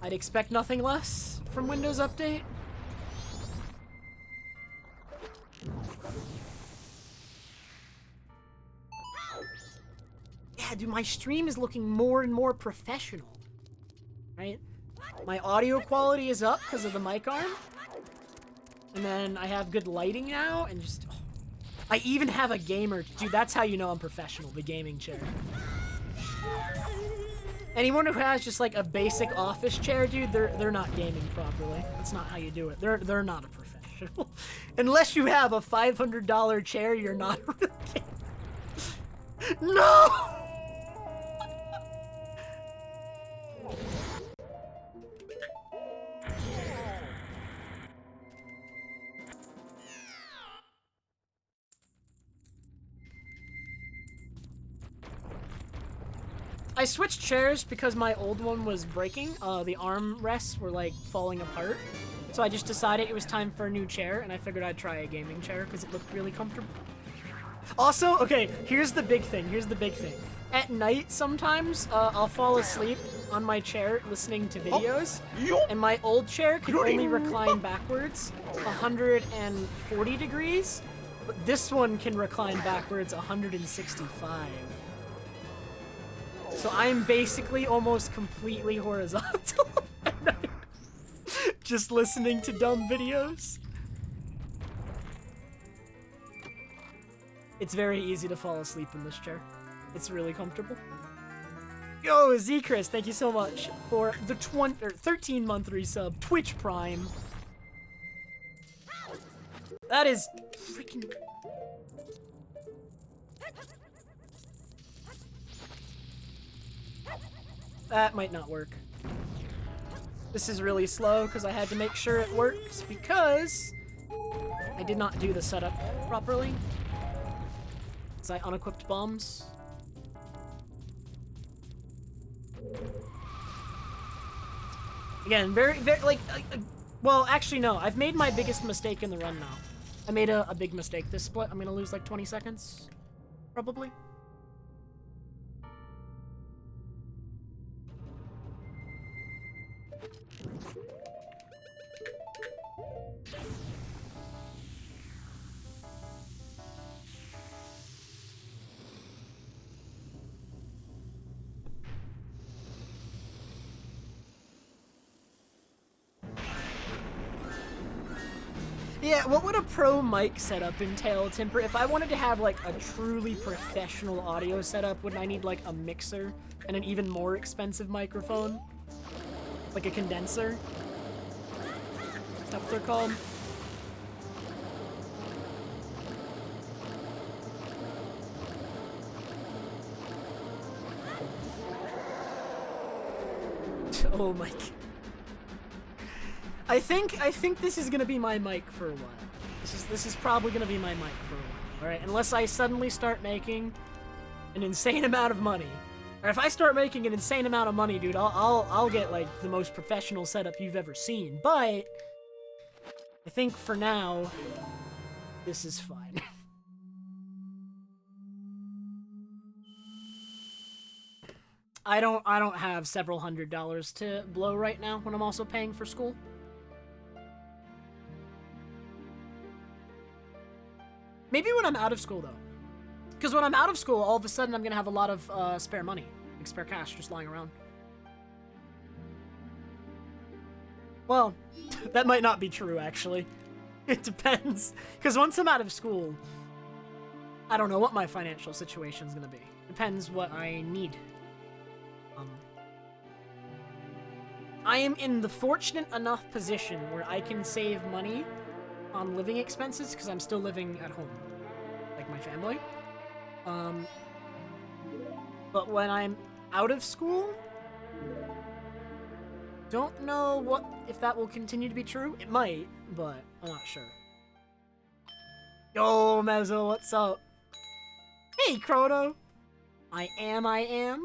I'd expect nothing less from Windows Update. Yeah, dude, my stream is looking more and more professional, right? My audio quality is up because of the mic arm. And then I have good lighting now, and just... Oh, I even have a gamer... Dude, that's how you know I'm professional, the gaming chair. Anyone who has just like a basic office chair, dude, they're not gaming properly. That's not how you do it. They're not a professional. Unless you have a $500 chair, you're not a real gamer. No! I switched chairs because my old one was breaking. The arm rests were like falling apart. So I just decided it was time for a new chair, and I figured I'd try a gaming chair because it looked really comfortable. Also, okay, here's the big thing. At night, sometimes, I'll fall asleep on my chair listening to videos, and my old chair can only recline backwards 140 degrees, but this one can recline backwards 165. So I'm basically almost completely horizontal at night, just listening to dumb videos. It's very easy to fall asleep in this chair. It's really comfortable. Yo, Z-Chris, thank you so much for the 13-month resub. Twitch Prime. That is freaking... That might not work. This is really slow because I had to make sure it works because I did not do the setup properly. Because I unequipped bombs. Again, very, like, well, actually, no. I've made my biggest mistake in the run now. I made a big mistake this split. I'm gonna lose like 20 seconds, probably. Yeah, what would a pro mic setup entail, Timper? If I wanted to have like a truly professional audio setup, wouldn't I need like a mixer and an even more expensive microphone? Like a condenser? what they're called. Oh my god. I think this is gonna be my mic for a while. This is probably gonna be my mic for a while. Alright, unless I suddenly start making an insane amount of money. Or if I start making an insane amount of money, dude, I'll get like the most professional setup you've ever seen. But I think for now, this is fine. I don't have several $100s to blow right now when I'm also paying for school. Maybe when I'm out of school though. Because when I'm out of school, all of a sudden I'm gonna have a lot of spare money, like spare cash just lying around. Well, that might not be true actually. It depends. Because once I'm out of school, I don't know what my financial situation's gonna be. Depends what I need. I am in the fortunate enough position where I can save money on living expenses because I'm still living at home, like my family. But when I'm out of school, don't know if that will continue to be true. It might, but I'm not sure. Yo, Mezzo, what's up? Hey, Chrono. I am. I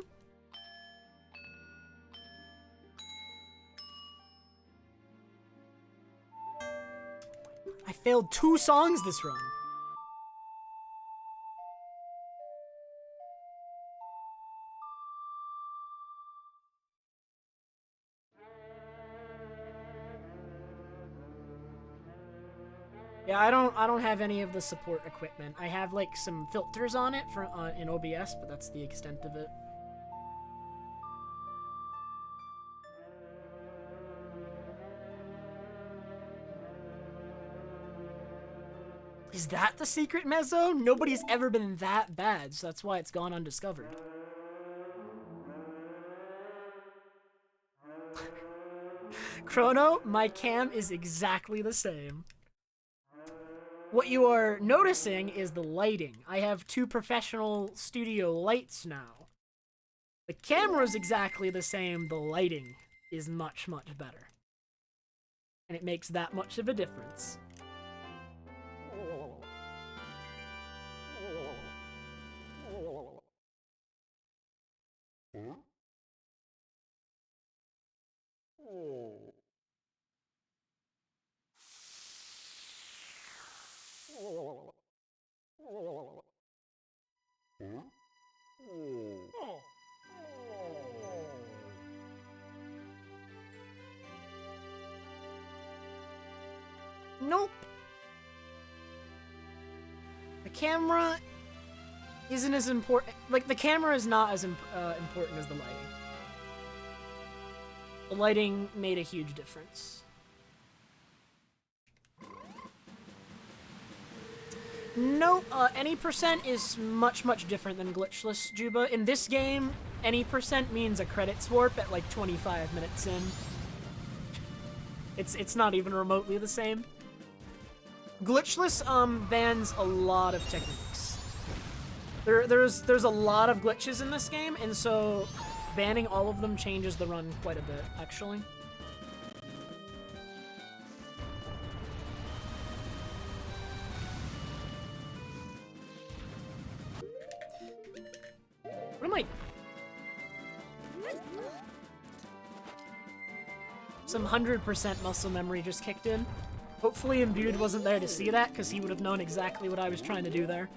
failed 2 songs this run. Yeah, I don't have any of the support equipment. I have like some filters on it for in OBS, but that's the extent of it. Is that the secret, Mezzo? Nobody's ever been that bad, so that's why it's gone undiscovered. Chrono, my cam is exactly the same. What you are noticing is the lighting. I have 2 professional studio lights now. The camera's exactly the same, the lighting is much, much better. And it makes that much of a difference. Nope. The camera isn't as important. Like, the camera is not as important as the lighting. The lighting made a huge difference. No, any percent is much, much different than Glitchless, Juba. In this game, any percent means a credits warp at like 25 minutes in. It's not even remotely the same. Glitchless bans a lot of techniques. There's a lot of glitches in this game, and so banning all of them changes the run quite a bit, actually. What am I... Some 100% muscle memory just kicked in. Hopefully Imbued wasn't there to see that, because he would have known exactly what I was trying to do there.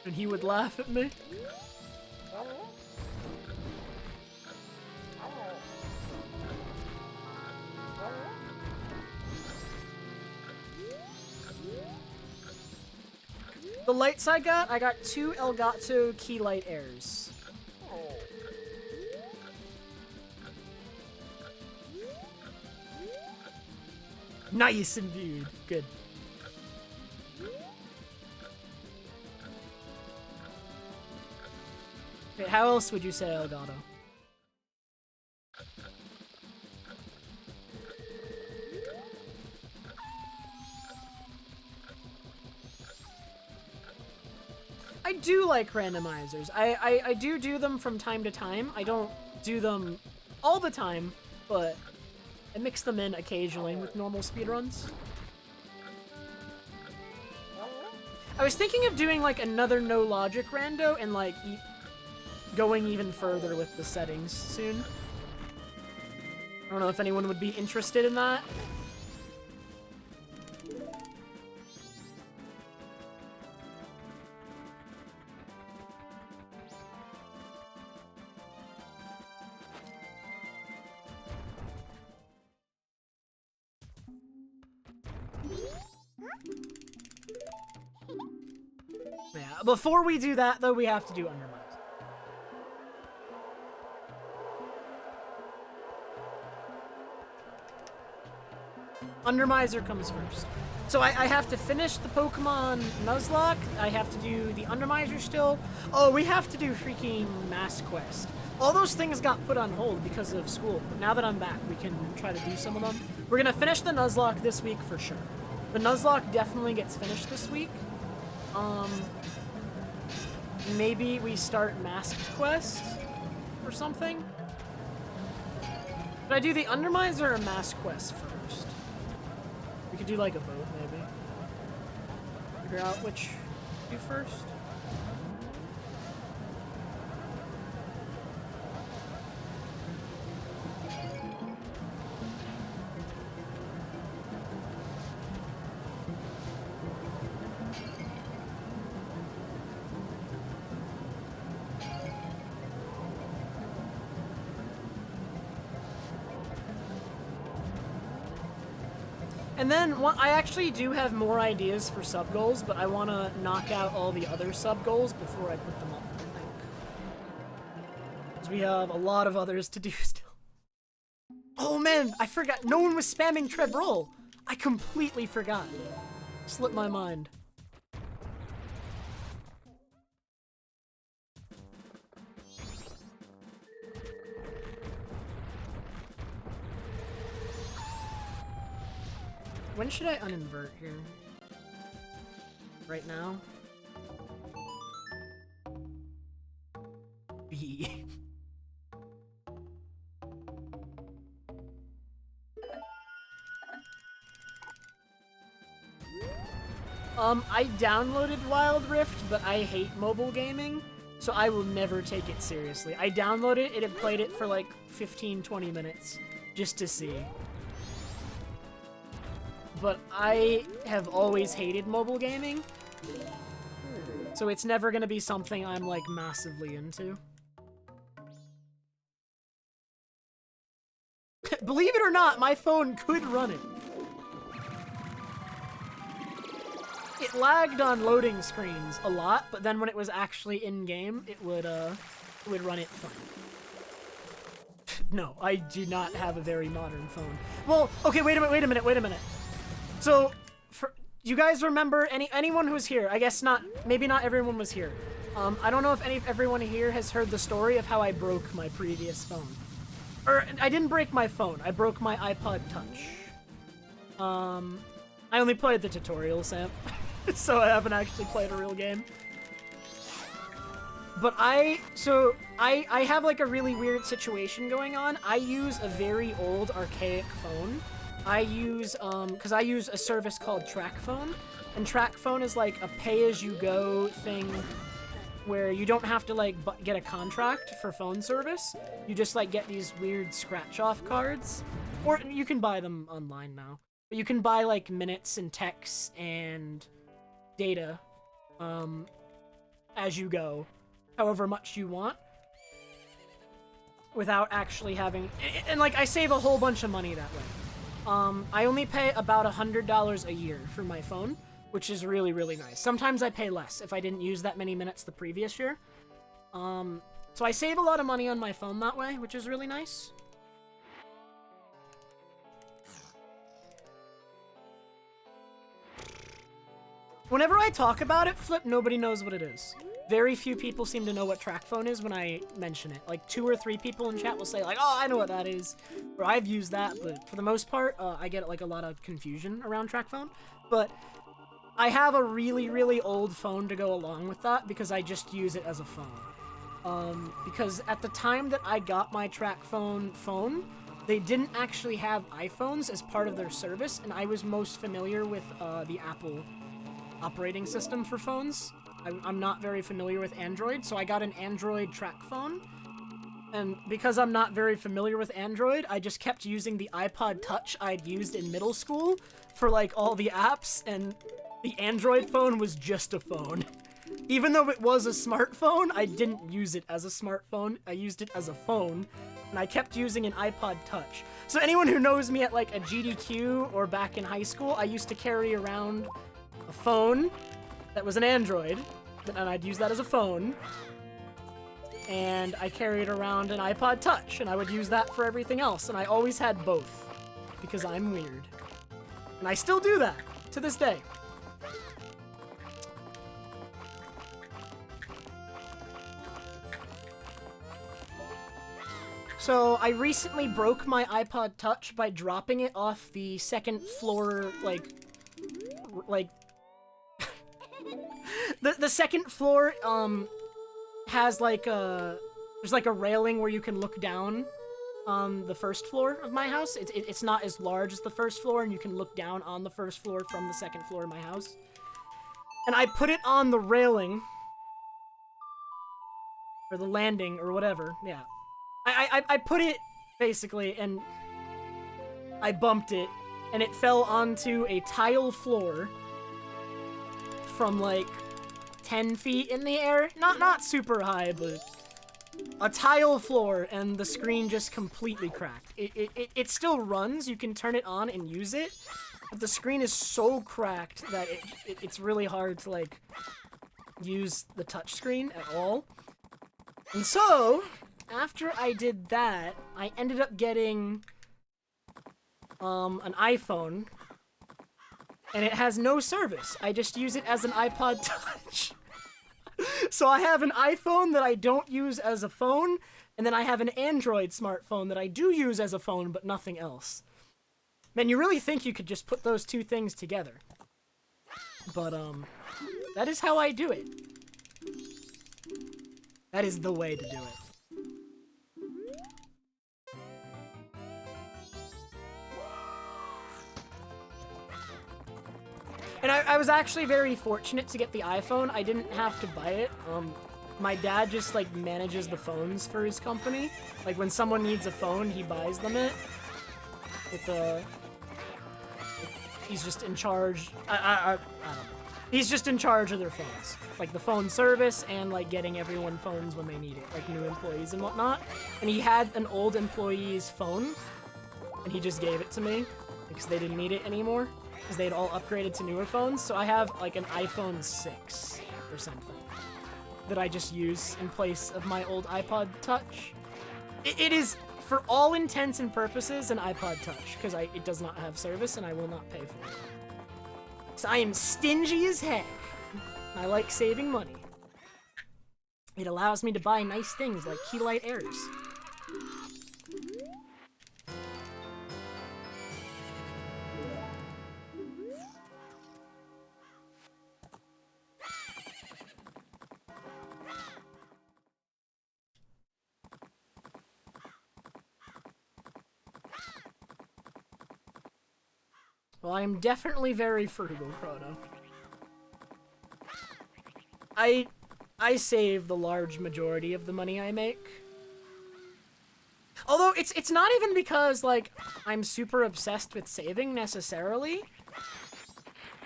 And he would laugh at me. The lights I got 2 Elgato key light airs. Nice, Imbued. Good. Okay, how else would you say Elgato? I do like randomizers. I do them from time to time. I don't do them all the time, but I mix them in occasionally with normal speedruns. I was thinking of doing like another no logic rando and like going even further with the settings soon. I don't know if anyone would be interested in that. Yeah, before we do that, though, we have to do Undermines. Undermiser comes first. So I have to finish the Pokemon Nuzlocke. I have to do the Undermiser still. Oh, we have to do freaking Mass Quest. All those things got put on hold because of school. But now that I'm back, we can try to do some of them. We're gonna finish the Nuzlocke this week for sure. The Nuzlocke definitely gets finished this week. Maybe we start Masked Quest or something. Should I do the Undermiser or Masked Quest first? We could do like a vote, maybe. Figure out which to do first. And then, I actually do have more ideas for sub-goals, but I want to knock out all the other sub-goals before I put them up, I think. Because we have a lot of others to do still. Oh man, I forgot. No one was spamming TrevPerson. I completely forgot. Slipped my mind. When should I uninvert here? Right now? B. I downloaded Wild Rift, but I hate mobile gaming, so I will never take it seriously. I downloaded it and played it for like 15-20 minutes, just to see. But I have always hated mobile gaming, so it's never gonna be something I'm like massively into. Believe it or not, my phone could run it. It lagged on loading screens a lot, but then when it was actually in-game, it would run it fine. No, I do not have a very modern phone. Well, okay, wait a minute. So, you guys remember anyone who's here? I guess not. Maybe not everyone was here. I don't know if everyone here has heard the story of how I broke my previous phone. Or I didn't break my phone. I broke my iPod Touch. I only played the tutorial, Sam, so I haven't actually played a real game. But I have like a really weird situation going on. I use a very old, archaic phone. I use, because I use a service called TrackPhone, and TrackPhone is like a pay-as-you-go thing where you don't have to like get a contract for phone service. You just like get these weird scratch-off cards, or you can buy them online now. But you can buy like minutes and texts and data, as you go, however much you want, without actually having, and like I save a whole bunch of money that way. I only pay about $100 a year for my phone, which is really, really nice. Sometimes I pay less if I didn't use that many minutes the previous year. So I save a lot of money on my phone that way, which is really nice. Whenever I talk about it, Flip, nobody knows what it is. Very few people seem to know what TrackPhone is when I mention it. Like 2 or 3 people in chat will say like, oh, I know what that is, or I've used that, but for the most part, I get like a lot of confusion around TrackPhone. But I have a really, really old phone to go along with that because I just use it as a phone. Because at the time that I got my TrevPerson phone, they didn't actually have iPhones as part of their service, and I was most familiar with the Apple operating system for phones. I'm not very familiar with Android, so I got an Android TrevPerson. And because I'm not very familiar with Android, I just kept using the iPod Touch I'd used in middle school for, like, all the apps, and the Android phone was just a phone. Even though it was a smartphone, I didn't use it as a smartphone. I used it as a phone, and I kept using an iPod Touch. So anyone who knows me at, like, a GDQ or back in high school, I used to carry around a phone that was an Android, and I'd use that as a phone. And I carried around an iPod Touch, and I would use that for everything else, and I always had both, because I'm weird. And I still do that, to this day. So, I recently broke my iPod Touch by dropping it off the second floor, like... the second floor, has like there's like a railing where you can look down on the first floor of my house. It's not as large as the first floor, and you can look down on the first floor from the second floor of my house. And I put it on the railing, or the landing, or whatever, yeah. I put it, basically, and I bumped it, and it fell onto a tile floor from, like, 10 feet in the air. Not super high, but a tile floor, and the screen just completely cracked. It still runs, you can turn it on and use it, but the screen is so cracked that it's really hard to, like, use the touchscreen at all. And so, after I did that, I ended up getting an iPhone, and it has no service. I just use it as an iPod Touch. So I have an iPhone that I don't use as a phone, and then I have an Android smartphone that I do use as a phone, but nothing else. Man, you really think you could just put those two things together. But, that is how I do it. That is the way to do it. And I was actually very fortunate to get the iPhone. I didn't have to buy it. My dad just, like, manages the phones for his company. Like, when someone needs a phone, he buys them it. He's just in charge. I don't know. He's just in charge of their phones. Like, the phone service and, like, getting everyone phones when they need it. Like, new employees and whatnot. And he had an old employee's phone, and he just gave it to me because they didn't need it anymore. Because they'd all upgraded to newer phones, so I have, like, an iPhone 6 or something that I just use in place of my old iPod Touch. It is, for all intents and purposes, an iPod Touch, because it does not have service, and I will not pay for it. So I am stingy as heck. I like saving money. It allows me to buy nice things like key light airs. Well, I am definitely very frugal, Chrono. I save the large majority of the money I make. Although, it's not even because, like, I'm super obsessed with saving, necessarily.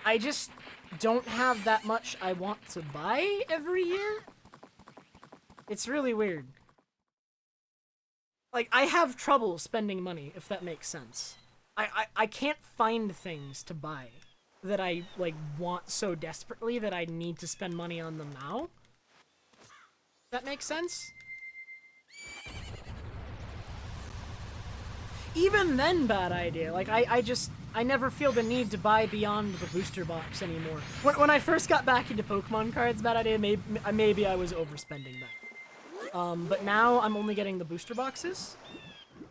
I just don't have that much I want to buy every year. It's really weird. Like, I have trouble spending money, if that makes sense. I can't find things to buy that I, like, want so desperately that I need to spend money on them now. That makes sense? Even then, bad idea. Like, I never feel the need to buy beyond the booster box anymore. When I first got back into Pokemon cards, bad idea, maybe I was overspending that. But now I'm only getting the booster boxes.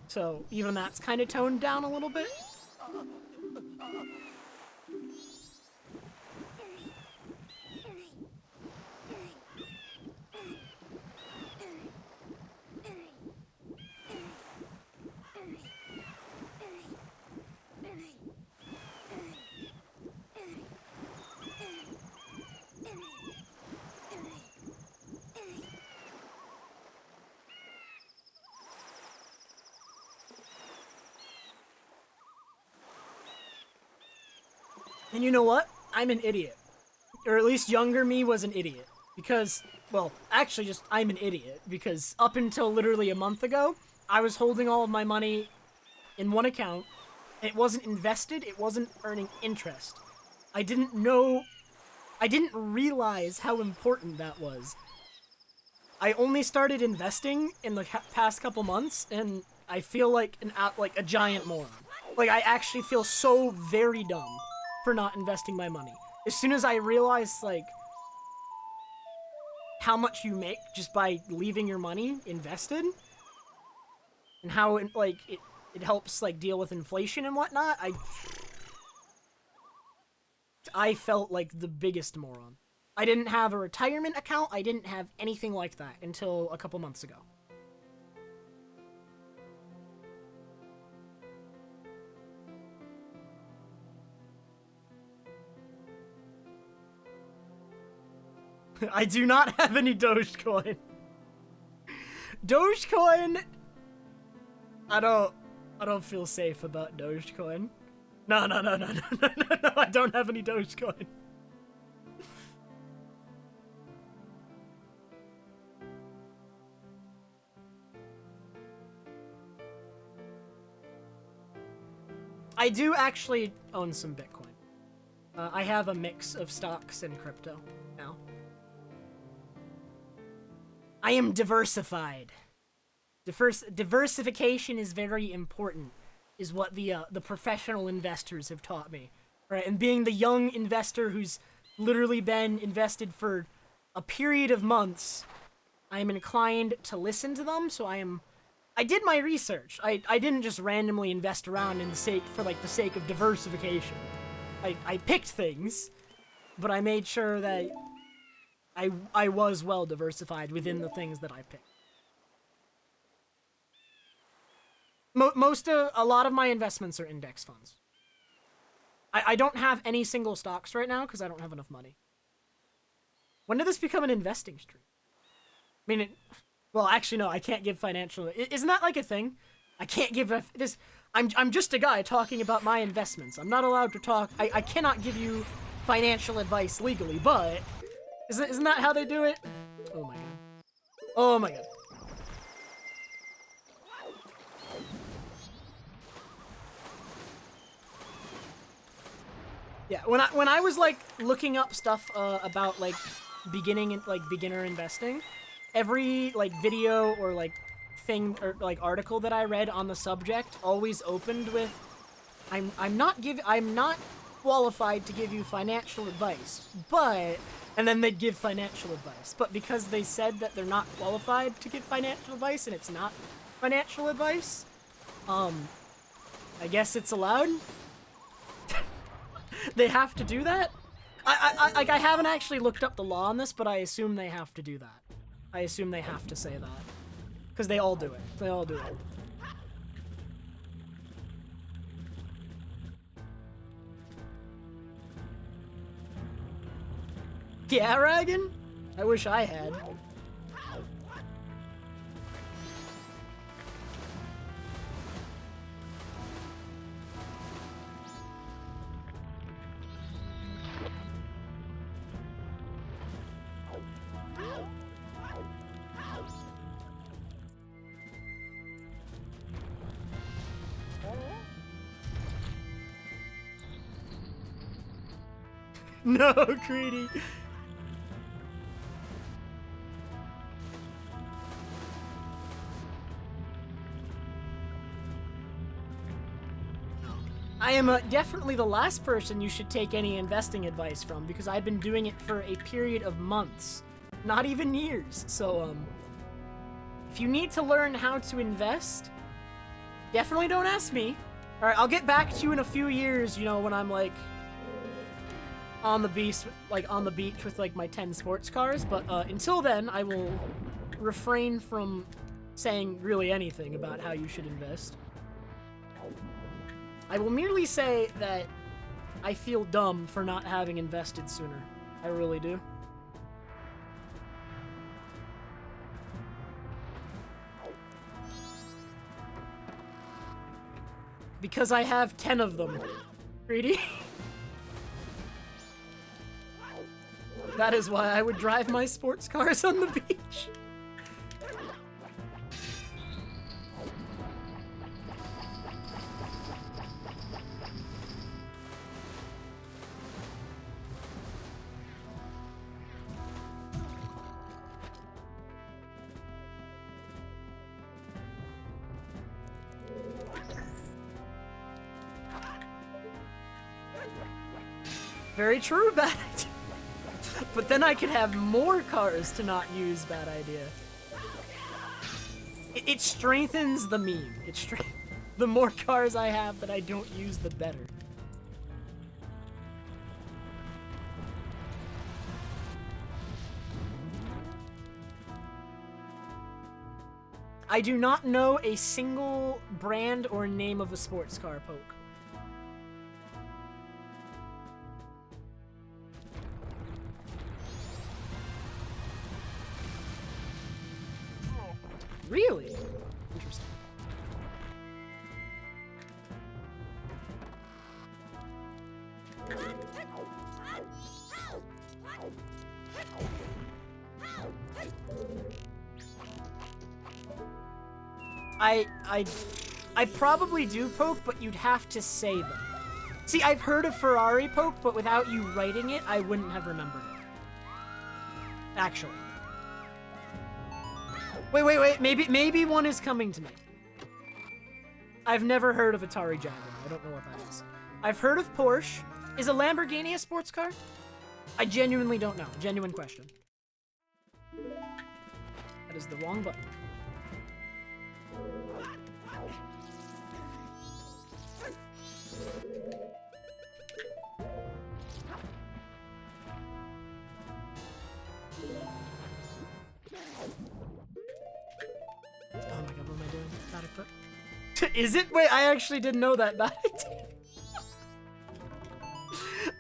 So, even that's kind of toned down a little bit. And you know what? I'm an idiot. Or at least younger me was an idiot. Because, well, actually just, I'm an idiot. Because up until literally a month ago, I was holding all of my money in one account. It wasn't invested, it wasn't earning interest. I didn't realize how important that was. I only started investing in the past couple months, and I feel like a giant moron. Like, I actually feel so very dumb for not investing my money. As soon as I realized, like, how much you make just by leaving your money invested, and how, like, it helps, like, deal with inflation and whatnot, I felt like the biggest moron. I didn't have a retirement account, I didn't have anything like that until a couple months ago. I do not have any Dogecoin. Dogecoin, I don't feel safe about Dogecoin. No, I don't have any Dogecoin. I do actually own some Bitcoin. I have a mix of stocks and crypto now. I am diversified. Diversification is very important, is what the professional investors have taught me. Right, and being the young investor who's literally been invested for a period of months, I am inclined to listen to them, so I did my research. I didn't just randomly invest around for the sake of diversification. I picked things, but I made sure that I was well diversified within the things that I picked. A lot of my investments are index funds. I don't have any single stocks right now because I don't have enough money. When did this become an investing stream? I mean, well, actually, no, I can't give financial... Isn't that like a thing? I can't give this... I'm just a guy talking about my investments. I'm not allowed to talk... I cannot give you financial advice legally, but... Isn't that how they do it? Oh my god. Oh my god. Yeah, when I was like looking up stuff about like beginner investing, every like video or like thing or like article that I read on the subject always opened with I'm not qualified to give you financial advice, but and then they'd give financial advice. But because they said that they're not qualified to give financial advice and it's not financial advice, I guess it's allowed. They have to do that? I haven't actually looked up the law on this, but I assume they have to do that. I assume they have to say that. Because they all do it. They all do it. Yeah, Ragan? I wish I had. No, Greedy. I am definitely the last person you should take any investing advice from because I've been doing it for a period of months, not even years. So, if you need to learn how to invest, definitely don't ask me. All right, I'll get back to you in a few years, you know, when I'm like on the beach with like my 10 sports cars, but until then, I will refrain from saying really anything about how you should invest. I will merely say that I feel dumb for not having invested sooner. I really do. Because I have 10 of them. Greedy? That is why I would drive my sports cars on the beach. Very true, bad idea. But then I could have more cars to not use, bad idea. It strengthens the meme. The more cars I have that I don't use, the better. I do not know a single brand or name of a sports car, Poke. Really? Interesting. I probably do, Poke, but you'd have to say them. See, I've heard of Ferrari, Poke, but without you writing it, I wouldn't have remembered it. Actually. Wait, maybe one is coming to me. I've never heard of Atari Jaguar. I don't know what that is. I've heard of Porsche. Is a Lamborghini a sports car? I genuinely don't know. Genuine question. That is the wrong button. Oh my god, what am I doing? Bad equip. Is it? Wait, I actually didn't know that. Bad idea.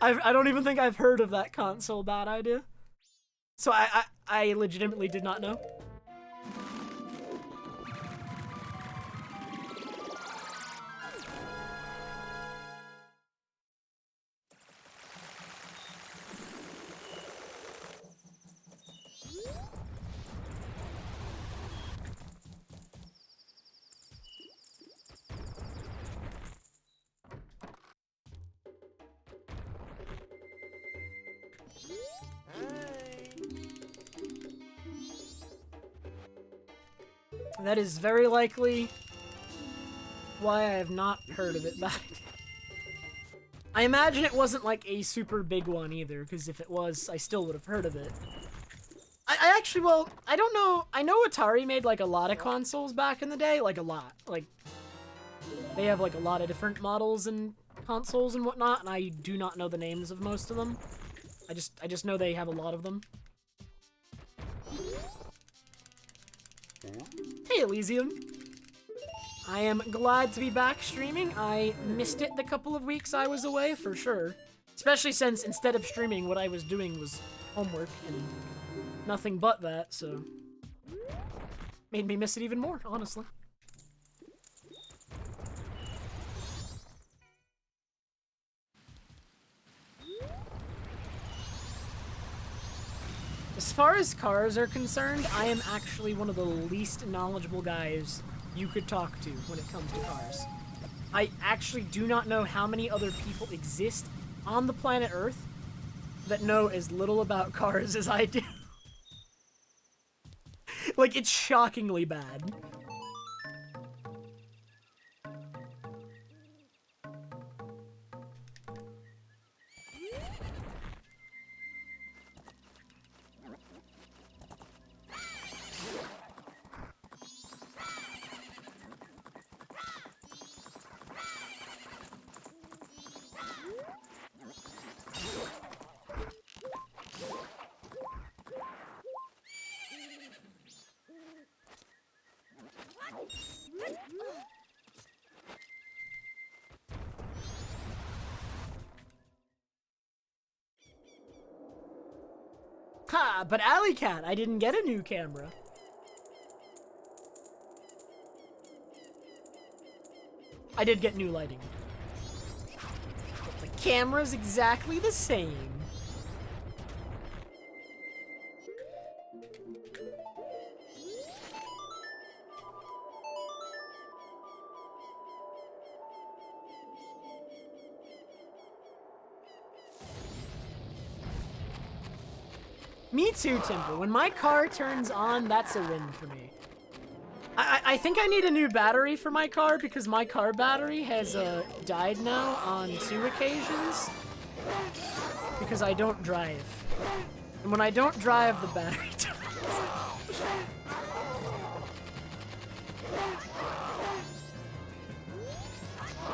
I don't even think I've heard of that console, bad idea. So I legitimately did not know. That is very likely why I have not heard of it back. I imagine it wasn't like a super big one either, because if it was, I still would have heard of it. I actually, well, I don't know. I know Atari made like a lot of consoles back in the day, like a lot. Like, they have like a lot of different models and consoles and whatnot, and I do not know the names of most of them. I just know they have a lot of them. Hey, Elysium. I am glad to be back streaming. I missed it the couple of weeks I was away, for sure. Especially since instead of streaming, what I was doing was homework and nothing but that, so... made me miss it even more, honestly. As far as cars are concerned, I am actually one of the least knowledgeable guys you could talk to when it comes to cars. I actually do not know how many other people exist on the planet Earth that know as little about cars as I do. Like, it's shockingly bad. Ha, but Alley Cat, I didn't get a new camera. I did get new lighting. But the camera's exactly the same. Me too, Timber. When my car turns on, that's a win for me. I think I need a new battery for my car because my car battery has died now on 2 occasions because I don't drive. And when I don't drive, the battery dies.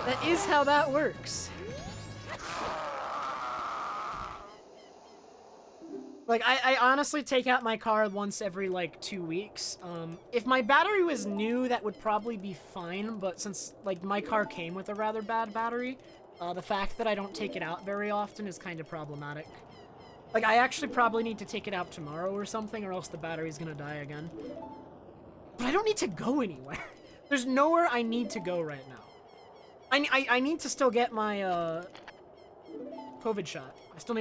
That is how that works. Like, I honestly take out my car once every, like, 2 weeks. If my battery was new, that would probably be fine, but since, like, my car came with a rather bad battery, the fact that I don't take it out very often is kind of problematic. Like, I actually probably need to take it out tomorrow or something, or else the battery's gonna die again. But I don't need to go anywhere. There's nowhere I need to go right now. I need to still get my, COVID shot.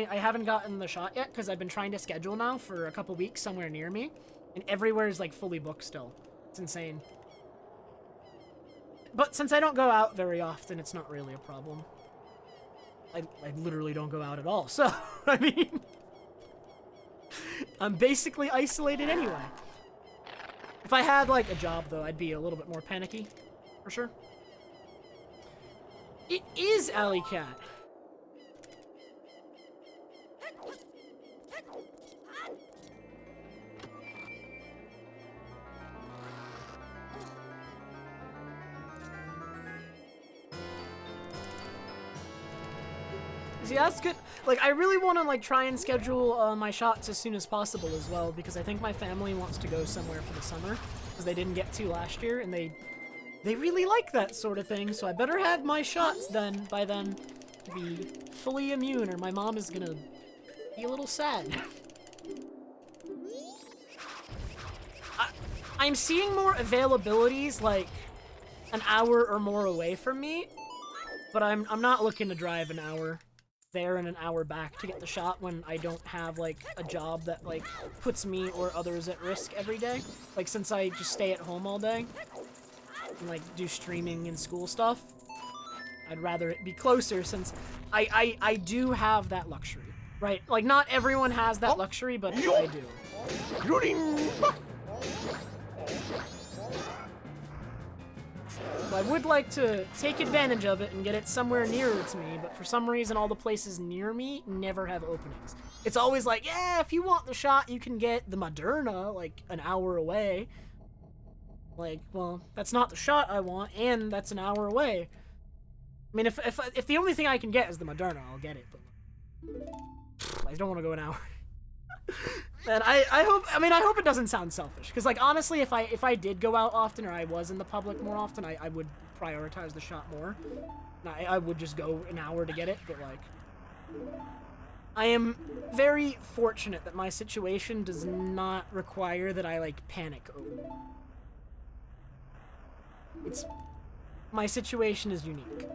I haven't gotten the shot yet because I've been trying to schedule now for a couple weeks somewhere near me, and everywhere is like fully booked still. It's insane. But since I don't go out very often, it's not really a problem. I literally don't go out at all, so, I mean, I'm basically isolated anyway. If I had like a job though, I'd be a little bit more panicky, for sure. It is Alley Cat. See, that's good. Like, I really want to, like, try and schedule my shots as soon as possible as well, because I think my family wants to go somewhere for the summer, because they didn't get to last year, and they really like that sort of thing, so I better have my shots by then to be fully immune, or my mom is gonna be a little sad. I'm seeing more availabilities, like, an hour or more away from me, but I'm not looking to drive an hour there and an hour back to get the shot when I don't have, like, a job that, like, puts me or others at risk every day. Like, since I just stay at home all day and, like, do streaming and school stuff, I'd rather it be closer since I do have that luxury, right? Like, not everyone has that luxury, but I do. So I would like to take advantage of it and get it somewhere nearer to me, but for some reason all the places near me never have openings. It's always like, yeah, if you want the shot, you can get the Moderna, like, an hour away. Like, well, that's not the shot I want, and that's an hour away. I mean, if the only thing I can get is the Moderna, I'll get it, but I don't want to go an hour. And I hope it doesn't sound selfish, because, like, honestly, if I did go out often, or I was in the public more often, I would prioritize the shot more. I would just go an hour to get it, but, like, I am very fortunate that my situation does not require that I, like, panic over. My situation is unique.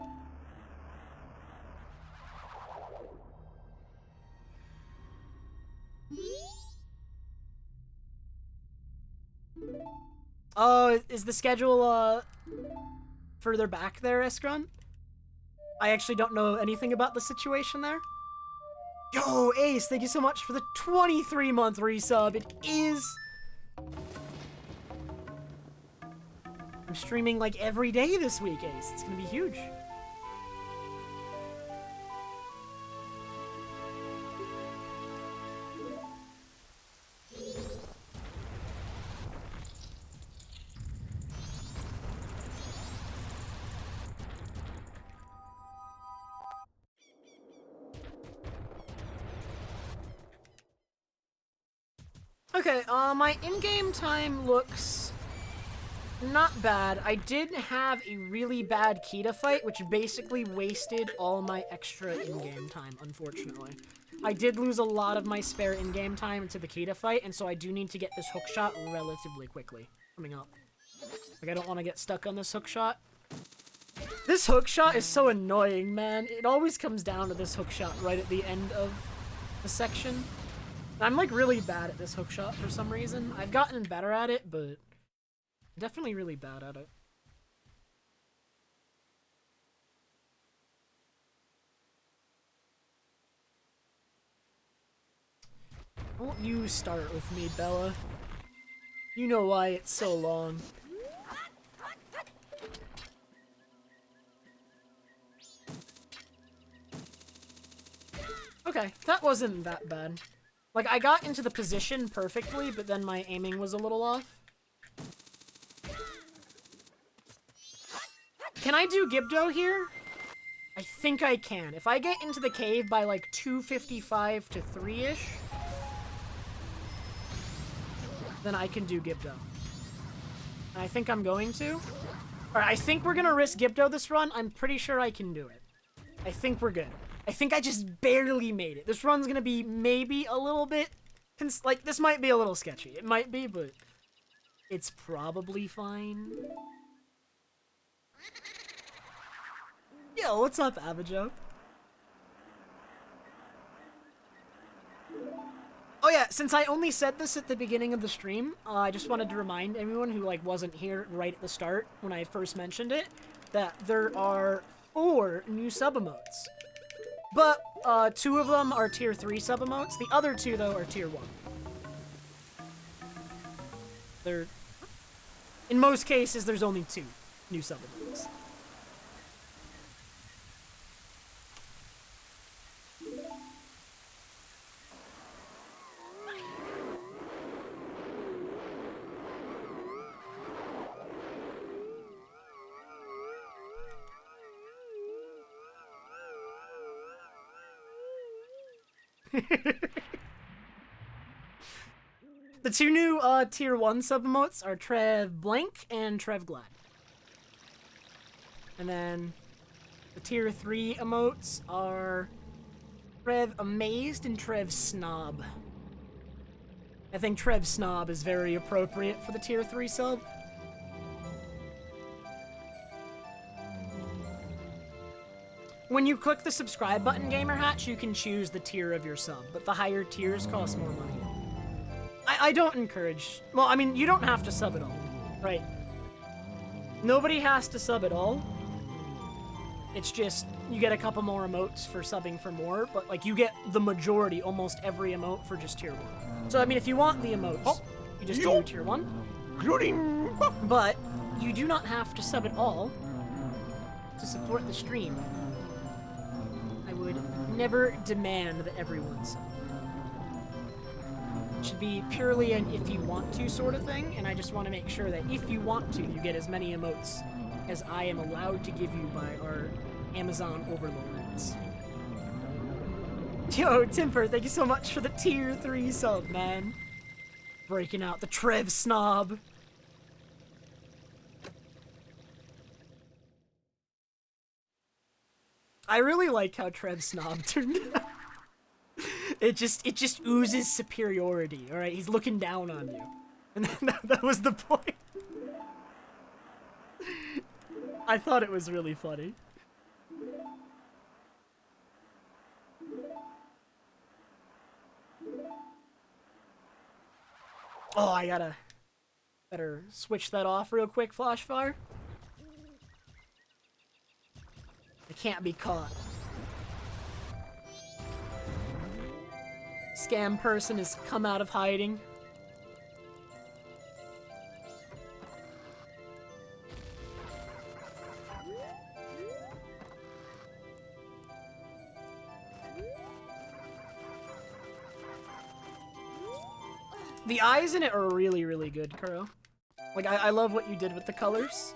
Oh, is the schedule, further back there, Eskrun? I actually don't know anything about the situation there. Yo, Ace, thank you so much for the 23-month resub. It is... I'm streaming, like, every day this week, Ace. It's gonna be huge. Okay, my in-game time looks not bad. I did have a really bad Kita fight, which basically wasted all my extra in-game time, unfortunately. I did lose a lot of my spare in-game time into the Kita fight, and so I do need to get this hook shot relatively quickly coming up. Like, I don't want to get stuck on this hook shot. This hook shot is so annoying, man. It always comes down to this hook shot right at the end of the section. I'm, like, really bad at this hook shot for some reason. I've gotten better at it, but I'm definitely really bad at it. Won't you start with me, Bella? You know why it's so long. Okay, that wasn't that bad. Like, I got into the position perfectly, but then my aiming was a little off. Can I do Gibdo here? I think I can. If I get into the cave by like 2:55 to 3-ish, then I can do Gibdo. And I think I'm going to. Alright, I think we're gonna risk Gibdo this run. I'm pretty sure I can do it. I think we're good. I think I just barely made it. This run's gonna be maybe a little bit... like, this might be a little sketchy. It might be, but... it's probably fine. Yo, what's up, Abijo? Oh yeah, since I only said this at the beginning of the stream, I just wanted to remind everyone who like wasn't here right at the start when I first mentioned it, that there are 4 new sub-emotes. But 2 of them are tier 3 sub-emotes. The other 2, though, are tier 1. They're... in most cases, there's only 2 new sub-emotes. The 2 new tier 1 sub-emotes are Trev Blank and Trev Glad. And then the tier 3 emotes are Trev Amazed and Trev Snob. I think Trev Snob is very appropriate for the tier 3 sub. When you click the subscribe button, Gamer Hatch, you can choose the tier of your sub, but the higher tiers cost more money. I don't encourage... well, I mean, you don't have to sub at all, right? Nobody has to sub at all. It's just, you get a couple more emotes for subbing for more, but, like, you get the majority, almost every emote for just tier 1. So, I mean, if you want the emotes, you just do tier 1. But you do not have to sub at all to support the stream. I would never demand that everyone sub. It should be purely an if you want to sort of thing, and I just want to make sure that if you want to, you get as many emotes as I am allowed to give you by our Amazon overlords. Yo, Timper, thank you so much for the tier 3 sub, man. Breaking out the Trev Snob. I really like how Trev Snob turned out. It just oozes superiority, alright? He's looking down on you. And that was the point. I thought it was really funny. Oh, I gotta... better switch that off real quick, Flashfire. I can't be caught. Scam person has come out of hiding. The eyes in it are really, really good, Kuro. Like, I love what you did with the colors.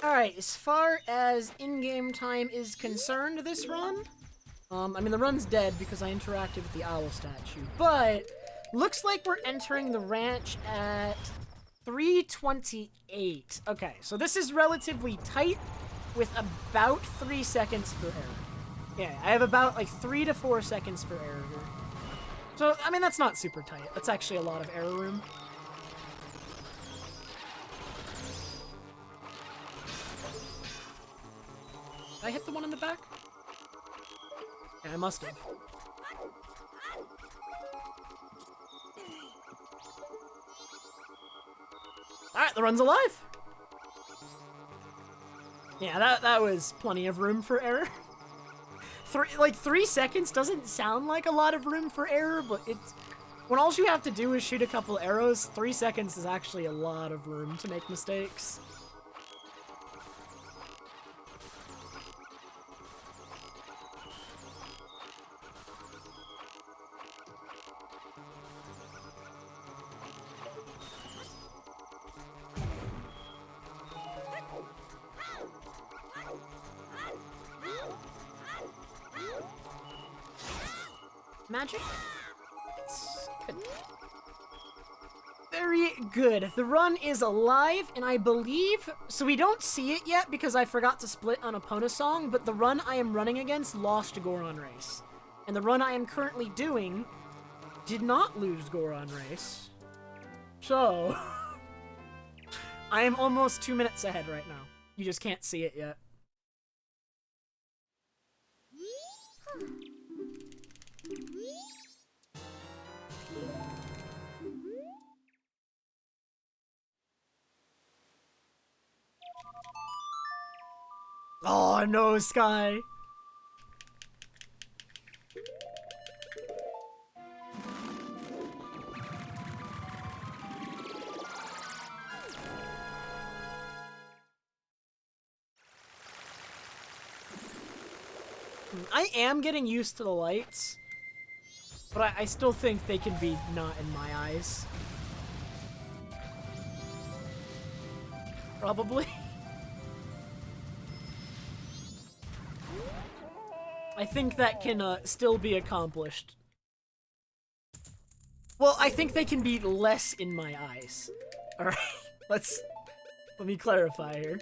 Alright, as far as in-game time is concerned this run, I mean, the run's dead because I interacted with the owl statue, but looks like we're entering the ranch at 3:28. Okay, so this is relatively tight with about 3 seconds for error. Yeah, I have about like 3 to 4 seconds for error here. So, I mean, that's not super tight. That's actually a lot of error room. Did I hit the one in the back? Yeah, I must have. Alright, the run's alive! Yeah, that was plenty of room for error. 3 seconds doesn't sound like a lot of room for error, but it's... When all you have to do is shoot a couple arrows, 3 seconds is actually a lot of room to make mistakes. Magic? It's good. Very good. The run is alive, and I believe... So we don't see it yet because I forgot to split on Epona song, but the run I am running against lost Goron Race. And the run I am currently doing did not lose Goron Race. So... I am almost 2 minutes ahead right now. You just can't see it yet. Oh no, Sky! I am getting used to the lights, but I still think they can be not in my eyes. Probably. I think that can still be accomplished. Well, I think they can be less in my eyes. Alright, let me clarify here.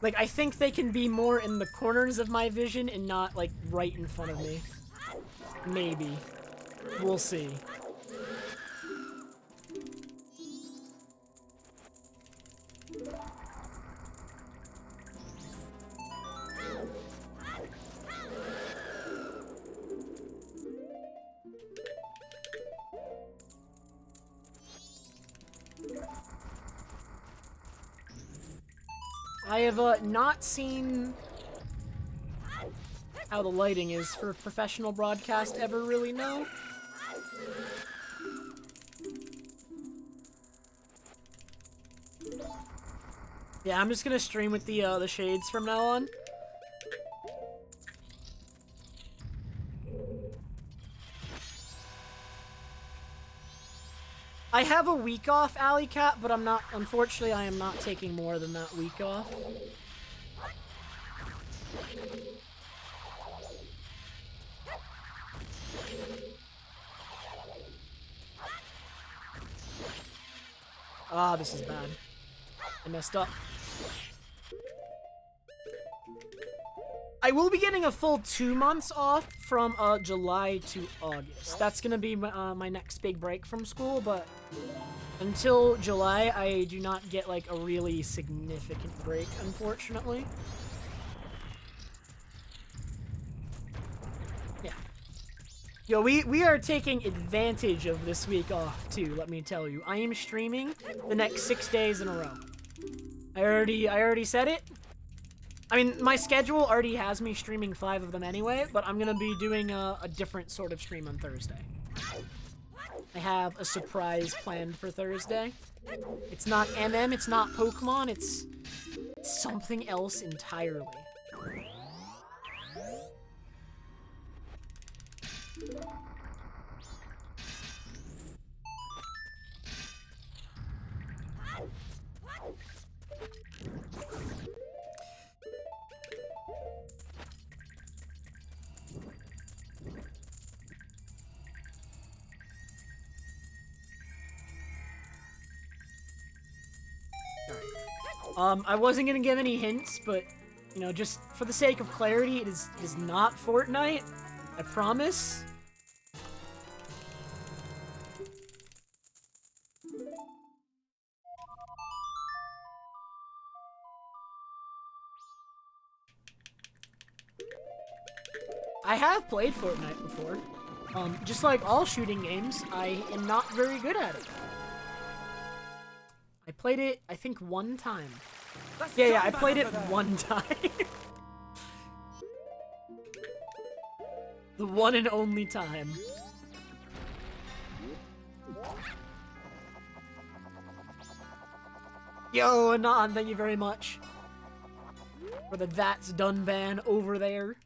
Like, I think they can be more in the corners of my vision and not, like, right in front of me. Maybe. We'll see. I have not seen how the lighting is for professional broadcast ever really know. Yeah, I'm just gonna stream with the shades from now on. I have a week off, Alley Cat, but unfortunately, I am not taking more than that week off. Ah, this is bad. I messed up. I will be getting a full 2 months off from July to August. That's gonna be my next big break from school, but until July, I do not get like a really significant break, unfortunately. Yeah. Yo, we are taking advantage of this week off too, let me tell you. I am streaming the next 6 days in a row. I already said it. I mean, my schedule already has me streaming 5 of them anyway, but I'm gonna be doing a different sort of stream on Thursday. I have a surprise planned for Thursday. It's not MM, it's not Pokemon, it's something else entirely. I wasn't gonna give any hints, but, you know, just for the sake of clarity, it is not Fortnite. I promise. I have played Fortnite before. Just like all shooting games, I am not very good at it. I played it, I think, one time. Yeah, I played it one time. The one and only time. Yo, Anon, thank you very much for the That's Done ban over there.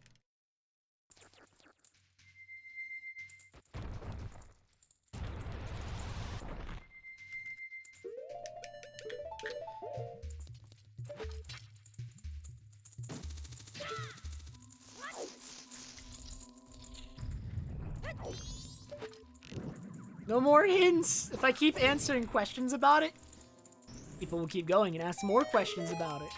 No more hints! If I keep answering questions about it, people will keep going and ask more questions about it.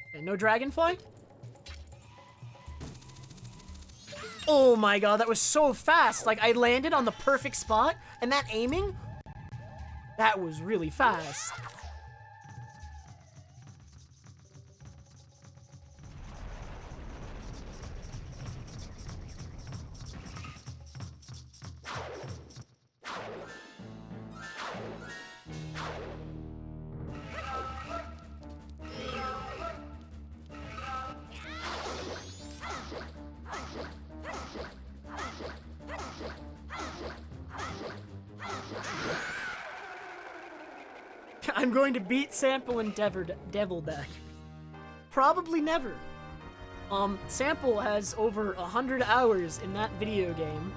Okay, no dragonfly? Oh my god, that was so fast! Like, I landed on the perfect spot, and that aiming? That was really fast. I'm going to beat Sample and Devil Deck. Probably never. Sample has over 100 hours in that video game.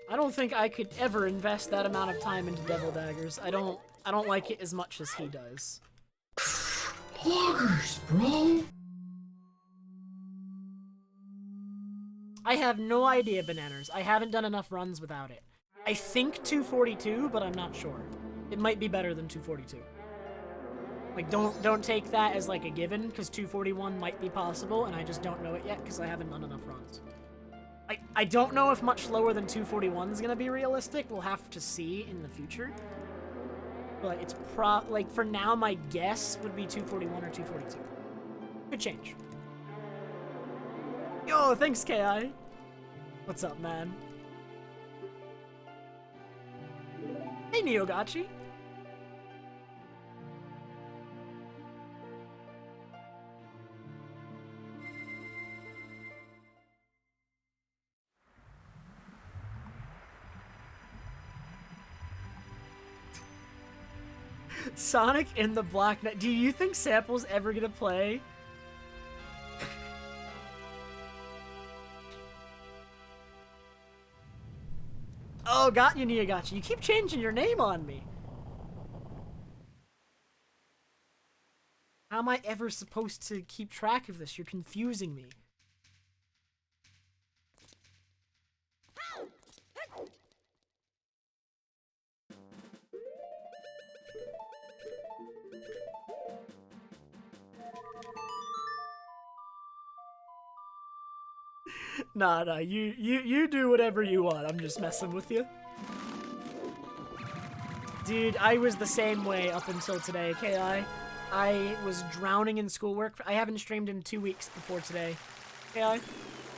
I don't think I could ever invest that amount of time into Devil Daggers. I don't like it as much as he does. Loggers, bro. I have no idea, Bananas. I haven't done enough runs without it. I think 242, but I'm not sure. It might be better than 242. Like, don't take that as like a given, because 241 might be possible, and I just don't know it yet because I haven't done enough runs. I don't know if much lower than 241 is gonna be realistic. We'll have to see in the future. But it's like for now, my guess would be 241 or 242. Could change. Yo, thanks, Ki. What's up, man? Hey, Neogachi. Sonic in the Black Knight. Do you think Sample's ever gonna play? Oh, got you, Neogachi. You keep changing your name on me. How am I ever supposed to keep track of this? You're confusing me. Nah, you do whatever you want. I'm just messing with you. Dude, I was the same way up until today, KI. I was drowning in schoolwork. I haven't streamed in 2 weeks before today, KI.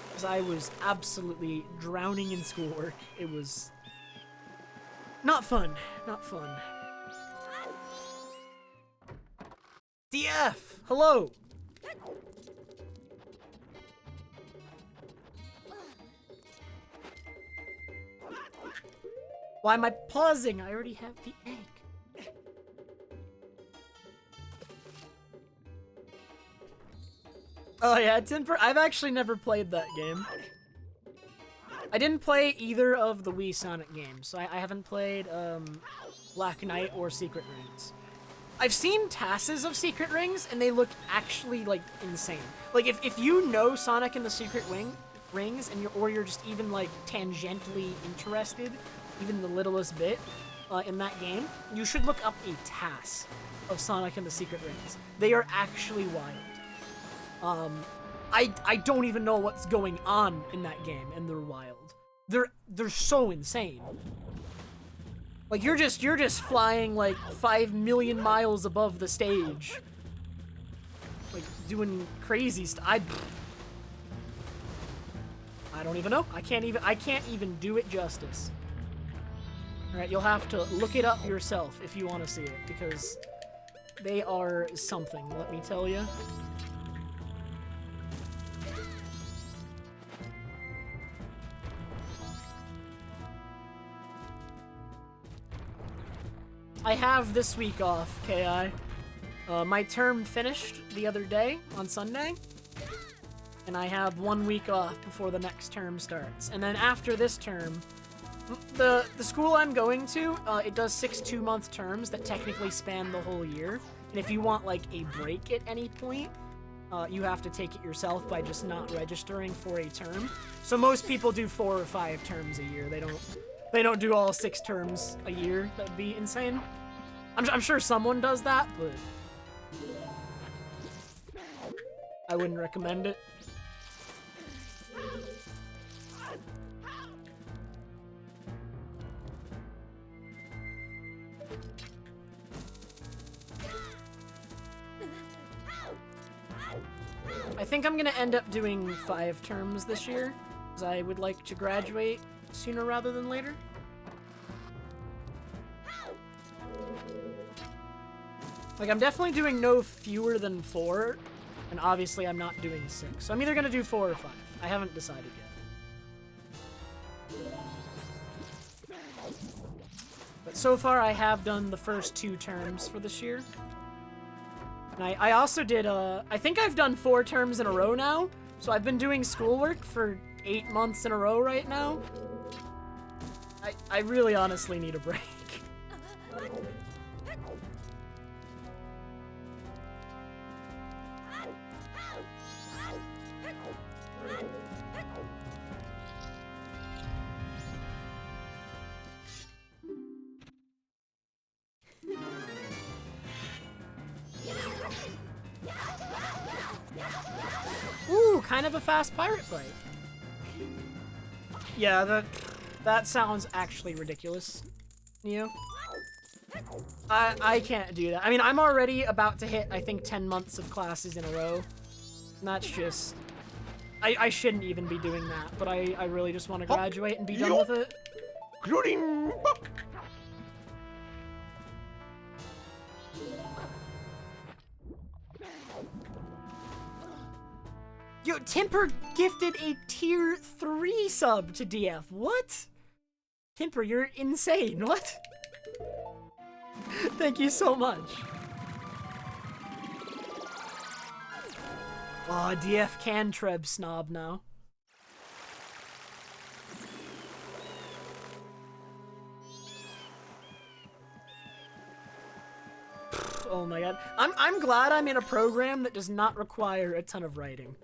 Because I was absolutely drowning in schoolwork. It was not fun. Not fun. DF! Hello! Why am I pausing? I already have the egg. Oh yeah, I've actually never played that game. I didn't play either of the Wii Sonic games, so I haven't played Black Knight or Secret Rings. I've seen TASes of secret rings, and they look actually, like, insane. Like, if you know Sonic and the Secret Rings, and you're just even, like, tangentially interested, even the littlest bit, in that game, you should look up a TAS of Sonic and the Secret Rings. They are actually wild. I don't even know what's going on in that game, and they're wild. They're so insane. Like, you're just flying, like, 5 million miles above the stage. Like, doing crazy stuff. I don't even know. I can't even do it justice. Alright, you'll have to look it up yourself if you want to see it, because they are something, let me tell you. I have this week off, KI. My term finished the other day, on Sunday. And I have 1 week off before the next term starts. And then after this term, the school I'm going to, it does 6 2-month terms that technically span the whole year. And if you want, like, a break at any point, you have to take it yourself by just not registering for a term. So most people do 4 or 5 terms a year. They don't do all 6 terms a year. That would be insane. I'm sure someone does that, but I wouldn't recommend it. I think I'm gonna end up doing 5 terms this year, because I would like to graduate sooner rather than later. Like, I'm definitely doing no fewer than 4, and obviously I'm not doing 6. So I'm either gonna do 4 or 5. I haven't decided yet. But so far I have done the first 2 terms for this year. And I also did, I think I've done 4 terms in a row now, so I've been doing schoolwork for 8 months in a row right now. I really honestly need a break. Ooh, kind of a fast pirate fight. Yeah, that sounds actually ridiculous, Neo. I can't do that. I mean, I'm already about to hit, I think, 10 months of classes in a row. And that's just... I shouldn't even be doing that, but I really just want to graduate and be done with it. Yo, Timper gifted a tier 3 sub to DF. What? Timper, you're insane. What? Thank you so much. Aw, DF can Treb snob now. Oh my god. I'm glad I'm in a program that does not require a ton of writing.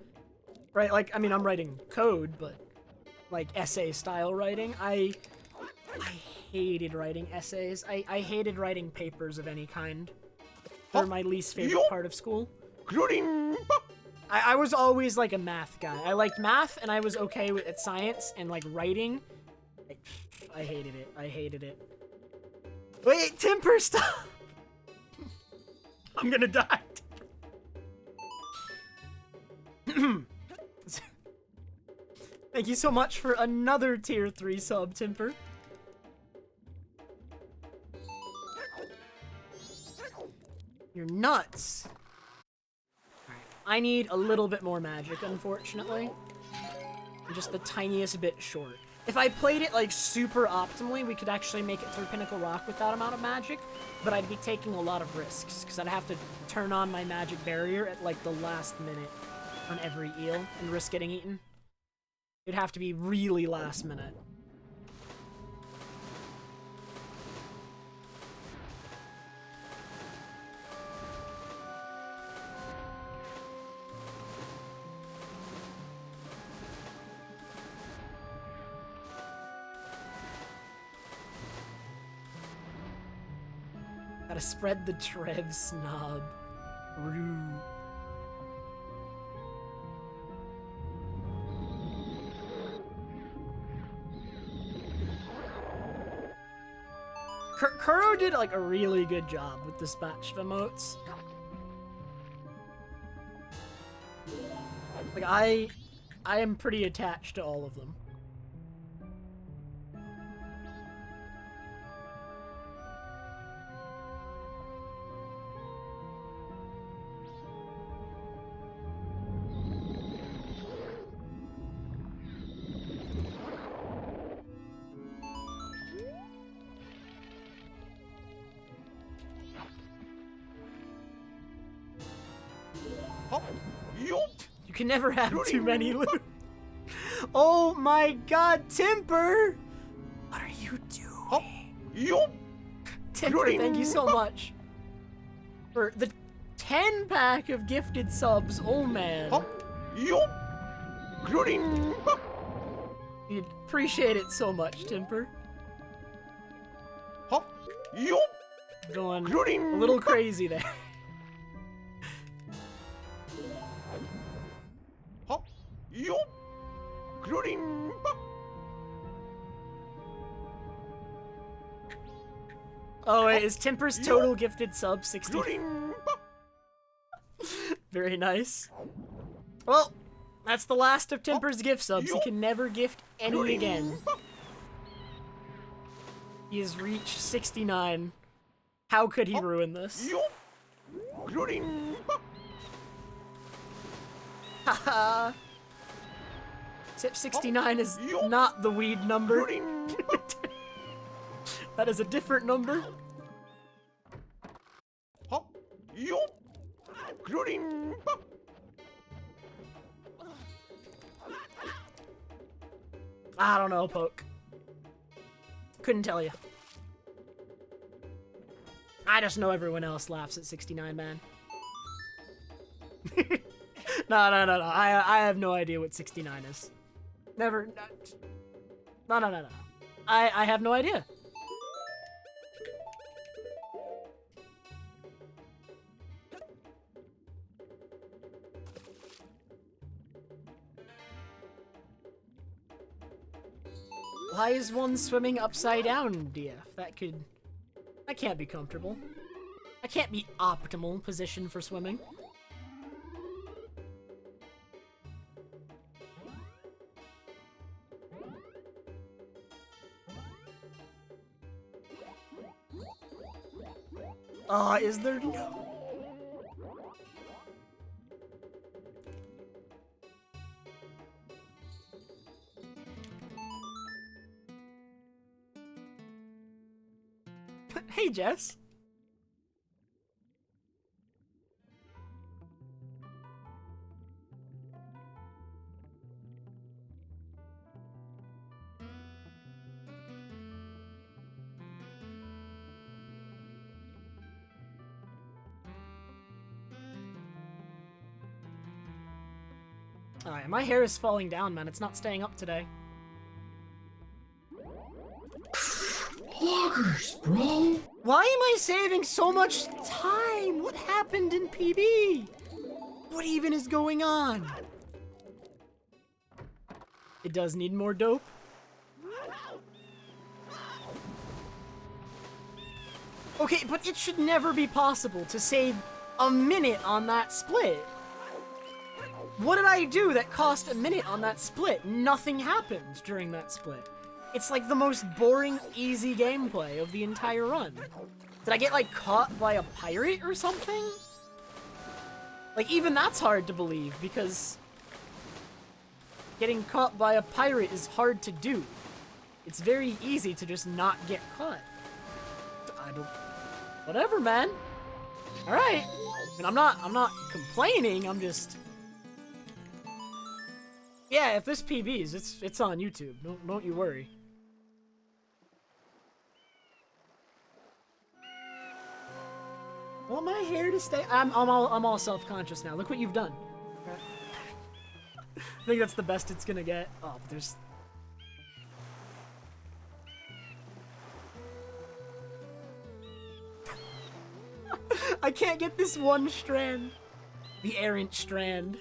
Right, like, I mean, I'm writing code, but, like, essay-style writing. I hated writing essays. I hated writing papers of any kind. They're my least favorite part of school. I was always, like, a math guy. I liked math, and I was okay with it, science, and, like, writing. I hated it. I hated it. Wait, Timper, stop! I'm gonna die. Thank you so much for another tier 3 sub, Timper. You're nuts. Alright, I need a little bit more magic, unfortunately. I'm just the tiniest bit short. If I played it, like, super optimally, we could actually make it through Pinnacle Rock with that amount of magic, but I'd be taking a lot of risks, because I'd have to turn on my magic barrier at, like, the last minute on every eel and risk getting eaten. It'd have to be really last minute. Gotta spread the Trev snub. Rude. Kuro did like a really good job with this batch of emotes. Like I am pretty attached to all of them. You can never have too many loot. Oh my god, Timper! What are you doing? Timper, thank you so much for the 10-pack of gifted subs. Oh man. We appreciate it so much, Timper. Going a little crazy there. Oh wait, is Timper's total gifted sub 60? Very nice. Well, that's the last of Timper's gift subs. He can never gift any again. He has reached 69. How could he ruin this? Haha. Except 69 is not the weed number. That is a different number. I don't know, Poke. Couldn't tell you. I just know everyone else laughs at 69, man. No. I have no idea what 69 is. Never. No. I have no idea. Why is one swimming upside down, DF? That can't be comfortable. That can't be optimal position for swimming. Is there no? Hey, Jess. Alright, my hair is falling down, man. It's not staying up today. Loggers, bro. Why am I saving so much time? What happened in PB? What even is going on? It does need more dope. Okay, but it should never be possible to save a minute on that split. What did I do that cost a minute on that split? Nothing happened during that split. It's like the most boring, easy gameplay of the entire run. Did I get, like, caught by a pirate or something? Like, even that's hard to believe, because getting caught by a pirate is hard to do. It's very easy to just not get caught. I don't... Whatever, man. Alright. I mean, I'm not complaining, I'm just... Yeah, if this PBs, it's on YouTube. Don't you worry. Want my hair to stay? I'm all self-conscious now. Look what you've done. I think that's the best it's gonna get. Oh, there's... can't get this one strand. The errant strand.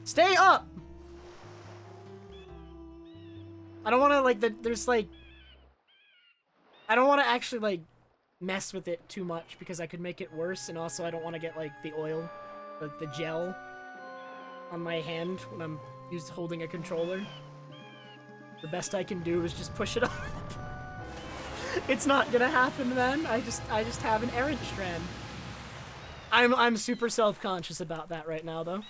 Stay up! I don't want to, like, there's, like... I don't want to actually, like, mess with it too much because I could make it worse, and also I don't want to get, like, the oil, the gel on my hand when I'm holding a controller. The best I can do is just push it up. It's not gonna happen, man. I just have an errant strand. I'm super self-conscious about that right now, though.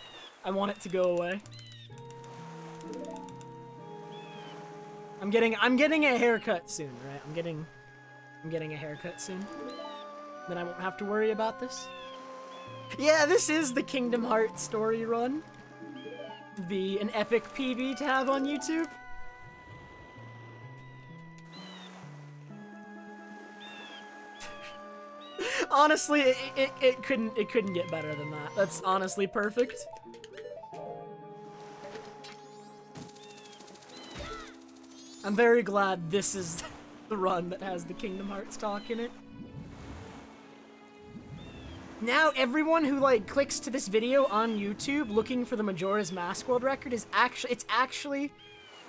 I want it to go away. I'm getting a haircut soon, right? I'm getting a haircut soon. Then I won't have to worry about this. Yeah, this is the Kingdom Hearts story run. Be an epic PB to have on YouTube. Honestly, it couldn't get better than that. That's honestly perfect. I'm very glad this is the run that has the Kingdom Hearts talk in it. Now everyone who like clicks to this video on YouTube looking for the Majora's Mask World record is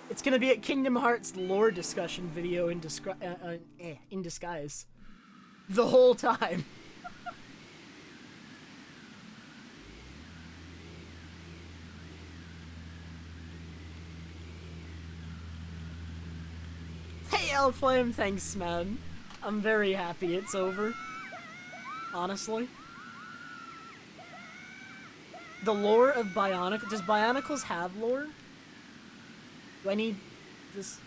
it's gonna be a Kingdom Hearts lore discussion video in disguise. The whole time. Hey, Elflame, thanks, man. I'm very happy it's over. Honestly. The lore of Bionicle. Does Bionicles have lore? Do I need this?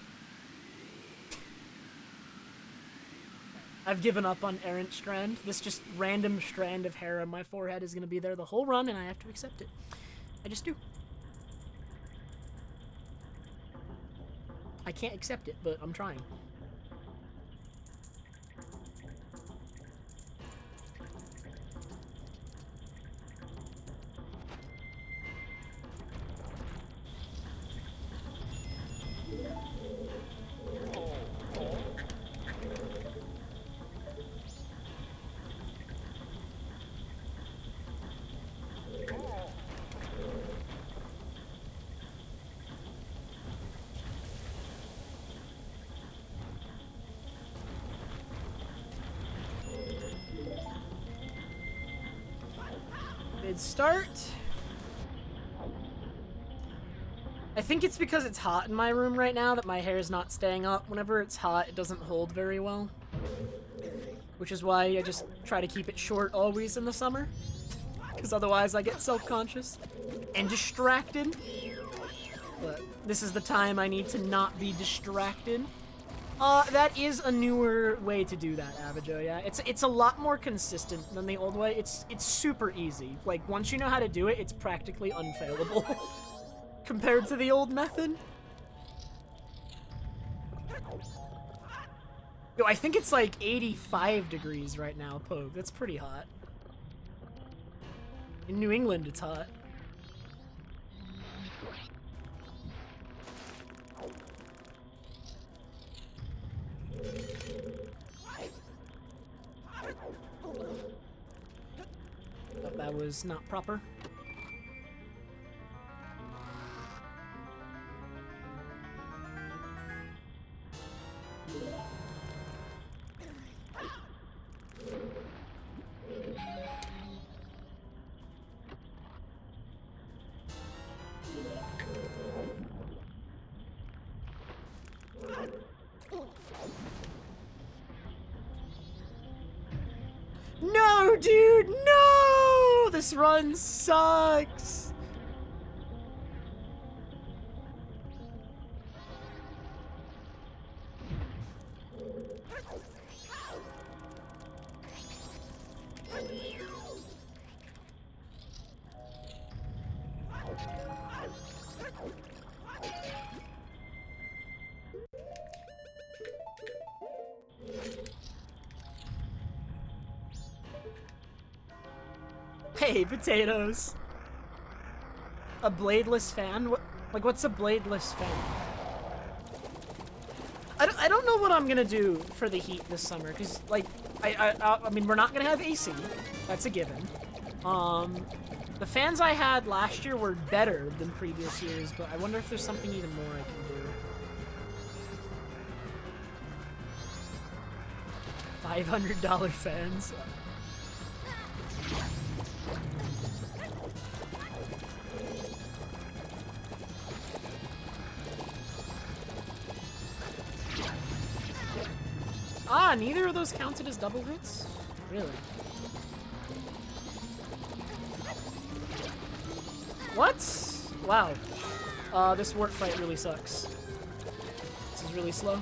I've given up on errant strand. This just random strand of hair on my forehead is gonna be there the whole run, and I have to accept it. I just do. I can't accept it, but I'm trying. Start. I think it's because it's hot in my room right now that my hair is not staying up. Whenever it's hot, it doesn't hold very well. Which is why I just try to keep it short always in the summer. Because otherwise I get self-conscious and distracted. But this is the time I need to not be distracted. That is a newer way to do that, Abijo, yeah. It's a lot more consistent than the old way. It's super easy. Like, once you know how to do it, it's practically unfailable compared to the old method. Yo, I think it's like 85 degrees right now, Pogue. That's pretty hot. In New England, it's hot. That was not proper. No, dude, no! This run sucks. Hey, potatoes. A bladeless fan? What's a bladeless fan? I don't know what I'm gonna do for the heat this summer, because, like, I mean, we're not gonna have AC. That's a given. The fans I had last year were better than previous years, but I wonder if there's something even more I can do. $500 fans. Ah, neither of those counted as double hits? Really? What? Wow. This wart fight really sucks. This is really slow.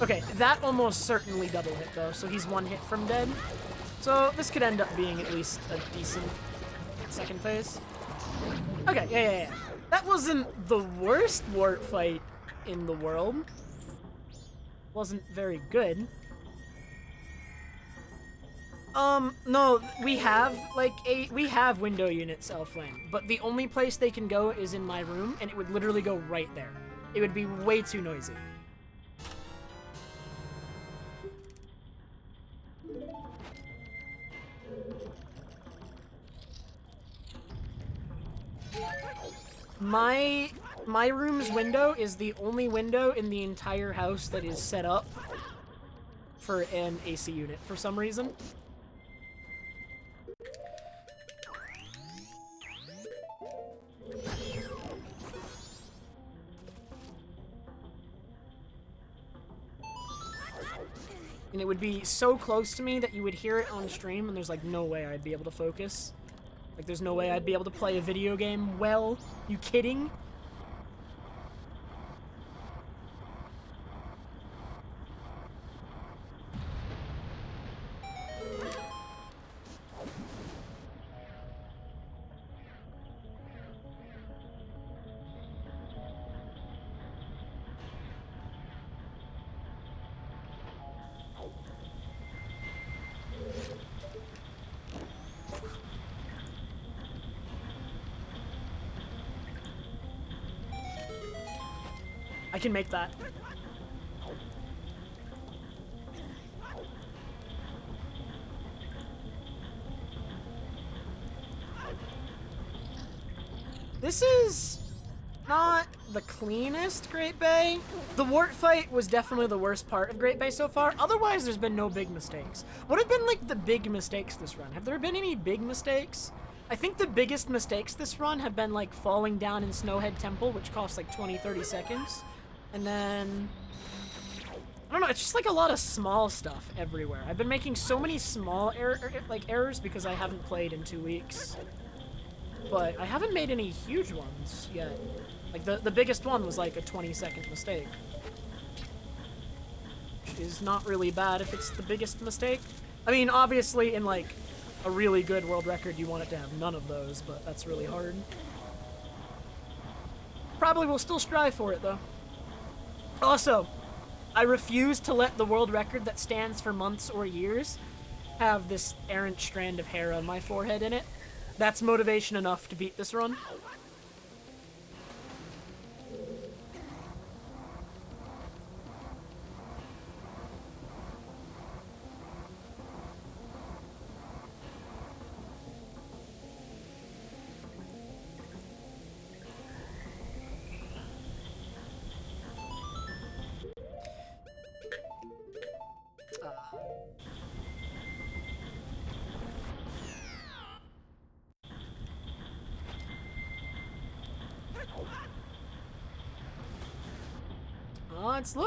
Okay, that almost certainly double hit though, so he's one hit from dead. So this could end up being at least a decent second phase. Okay, yeah. That wasn't the worst wart fight in the world. Wasn't very good. No, we have, like, we have window units Elflane, but the only place they can go is in my room, and it would literally go right there. It would be way too noisy. My room's window is the only window in the entire house that is set up for an AC unit for some reason. And it would be so close to me that you would hear it on stream, and there's like no way I'd be able to focus. Like, there's no way I'd be able to play a video game well. You kidding? I can make that. This is not the cleanest Great Bay. The wart fight was definitely the worst part of Great Bay so far. Otherwise, there's been no big mistakes. What have been, like, the big mistakes this run? Have there been any big mistakes? I think the biggest mistakes this run have been, like, falling down in Snowhead Temple, which costs, like, 20-30 seconds. And then, I don't know, it's just like a lot of small stuff everywhere. I've been making so many small errors because I haven't played in 2 weeks. But I haven't made any huge ones yet. Like, the biggest one was like a 20-second mistake. Which is not really bad if it's the biggest mistake. I mean, obviously in like a really good world record you want it to have none of those, but that's really hard. Probably will still strive for it though. Also, I refuse to let the world record that stands for months or years have this errant strand of hair on my forehead in it. That's motivation enough to beat this run.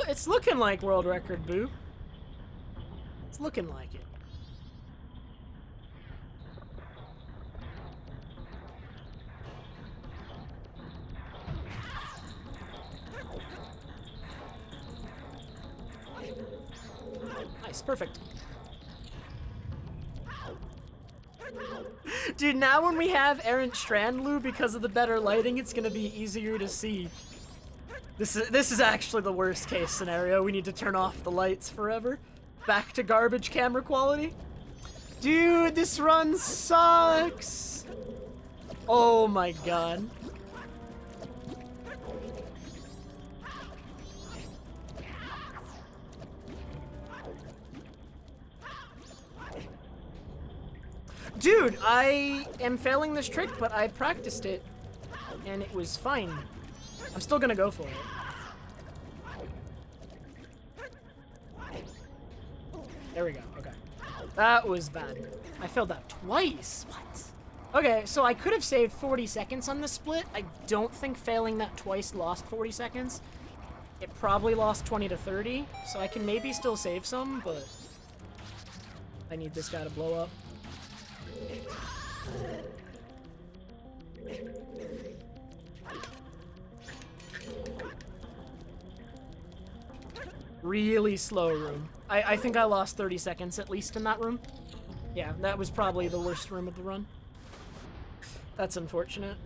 It's looking like world record, boo. It's looking like it. Nice, perfect. Dude, now when we have Errant Strandlu, because of the better lighting, it's gonna be easier to see. This is actually the worst case scenario. We need to turn off the lights forever. Back to garbage camera quality. Dude, this run sucks. Oh my god. Dude, I am failing this trick, but I practiced it, and it was fine. I'm still gonna go for it. There we go, okay. That was bad. I failed that twice, what? Okay, so I could have saved 40 seconds on the split. I don't think failing that twice lost 40 seconds. It probably lost 20 to 30, so I can maybe still save some, but I need this guy to blow up. Really slow room. I think I lost 30 seconds at least in that room. Yeah, that was probably the worst room of the run. That's unfortunate.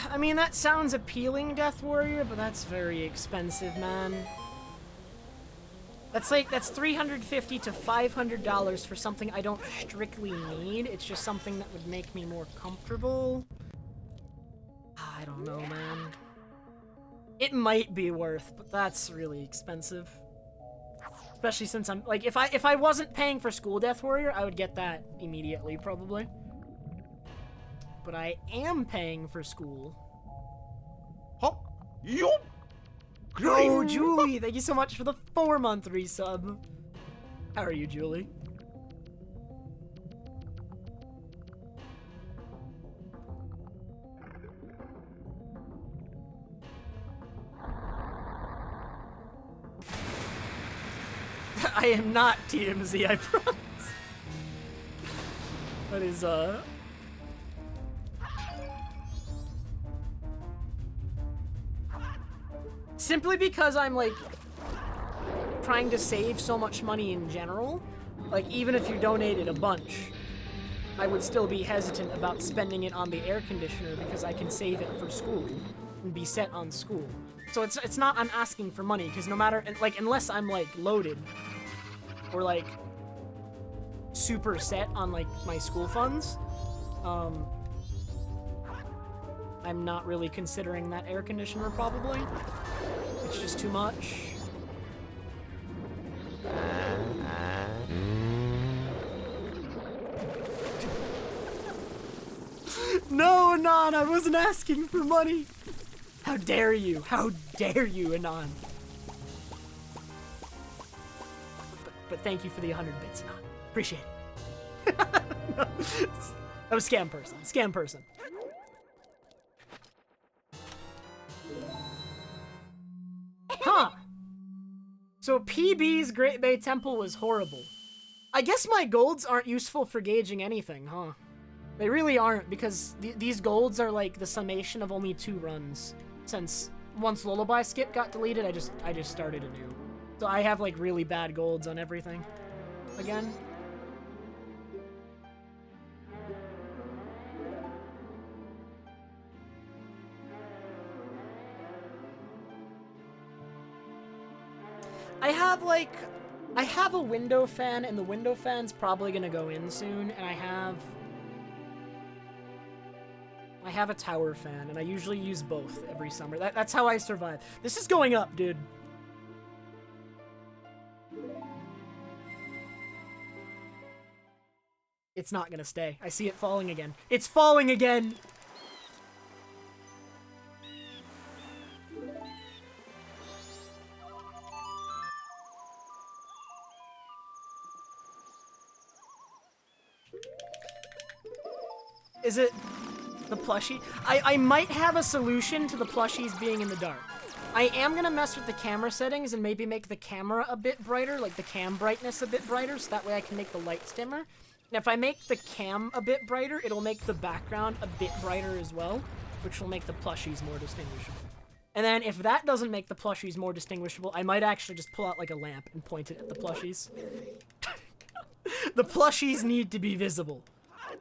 I mean, that sounds appealing, Death Warrior, but that's very expensive, man. That's $350 to $500 for something I don't strictly need. It's just something that would make me more comfortable. I don't know, man. It might be worth, but that's really expensive. Especially since I'm, like, if I wasn't paying for school, Death Warrior, I would get that immediately, probably. But I am paying for school. Hop, yop. Oh, Julie, thank you so much for the 4-month resub. How are you, Julie? I am not TMZ, I promise. That is, simply because I'm, like, trying to save so much money in general. Like, even if you donated a bunch, I would still be hesitant about spending it on the air conditioner because I can save it for school and be set on school. So it's not I'm asking for money, because no matter, like, unless I'm, like, loaded or, like, super set on, like, my school funds, I'm not really considering that air conditioner, probably. It's just too much. No, Anon, I wasn't asking for money. How dare you? How dare you, Anon? But thank you for the 100 bits, Anon. Appreciate it. No, that was Scam Person. Scam Person. Huh. So PB's Great Bay Temple was horrible. I guess my golds aren't useful for gauging anything, huh? They really aren't, because these golds are like the summation of only 2 runs. Since once Lullaby Skip got deleted, I just started anew. So I have like really bad golds on everything. Again. I have a window fan, and the window fan's probably gonna go in soon, and I have a tower fan, and I usually use both every summer. That's how I survive. This is going up, dude. It's not gonna stay. I see it falling again. It's falling again! Is it the plushie? I might have a solution to the plushies being in the dark. I am gonna mess with the camera settings and maybe make the camera a bit brighter, like the cam brightness a bit brighter, so that way I can make the lights dimmer. And if I make the cam a bit brighter, it'll make the background a bit brighter as well, which will make the plushies more distinguishable. And then if that doesn't make the plushies more distinguishable, I might actually just pull out like a lamp and point it at the plushies. The plushies need to be visible.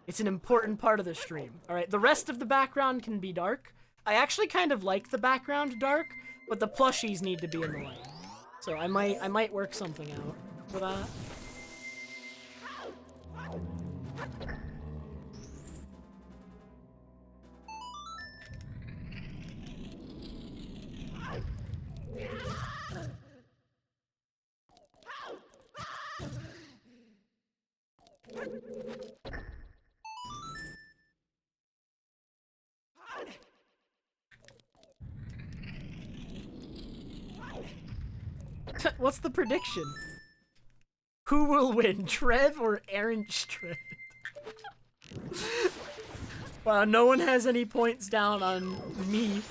It's an important part of the stream. Alright, the rest of the background can be dark. I actually kind of like the background dark, but the plushies need to be in the light. So I might work something out for that. What's the prediction? Who will win, Trev or Aaron Strand? Wow, no one has any points down on me.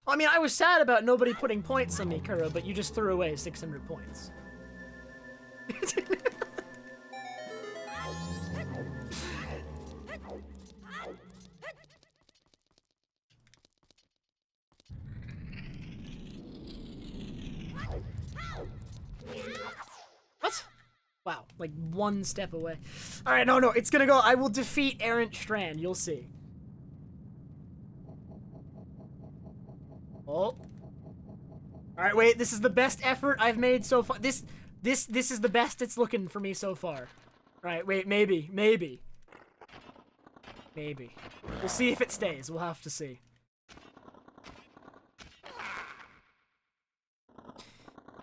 I mean, I was sad about nobody putting points on me, Kuro, but you just threw away 600 points. What? Wow, like one step away. Alright, no, it's gonna go. I will defeat Errant Strand, you'll see. Oh. Alright, wait, this is the best effort I've made so far. This is the best it's looking for me so far. Alright, wait, maybe. We'll see if it stays. We'll have to see.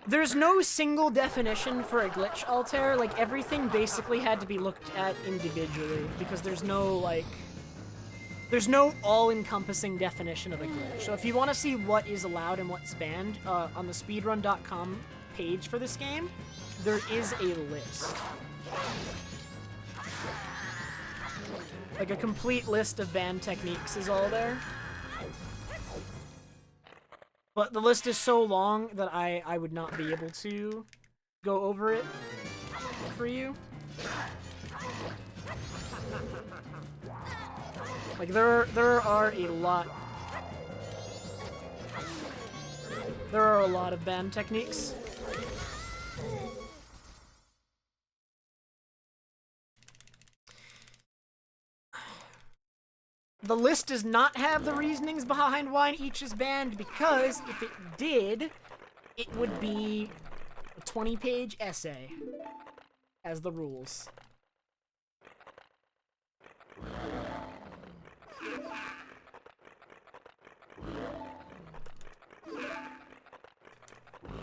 There's no single definition for a glitch altair. Like, everything basically had to be looked at individually, because there's no, like... There's no all-encompassing definition of a glitch. So if you want to see what is allowed and what's banned, on the speedrun.com page for this game, there is a list. Like, a complete list of banned techniques is all there. But the list is so long that I would not be able to go over it for you. Like, there are a lot... There are a lot of banned techniques. The list does not have the reasonings behind why each is banned, because if it did, it would be a 20-page essay as the rules.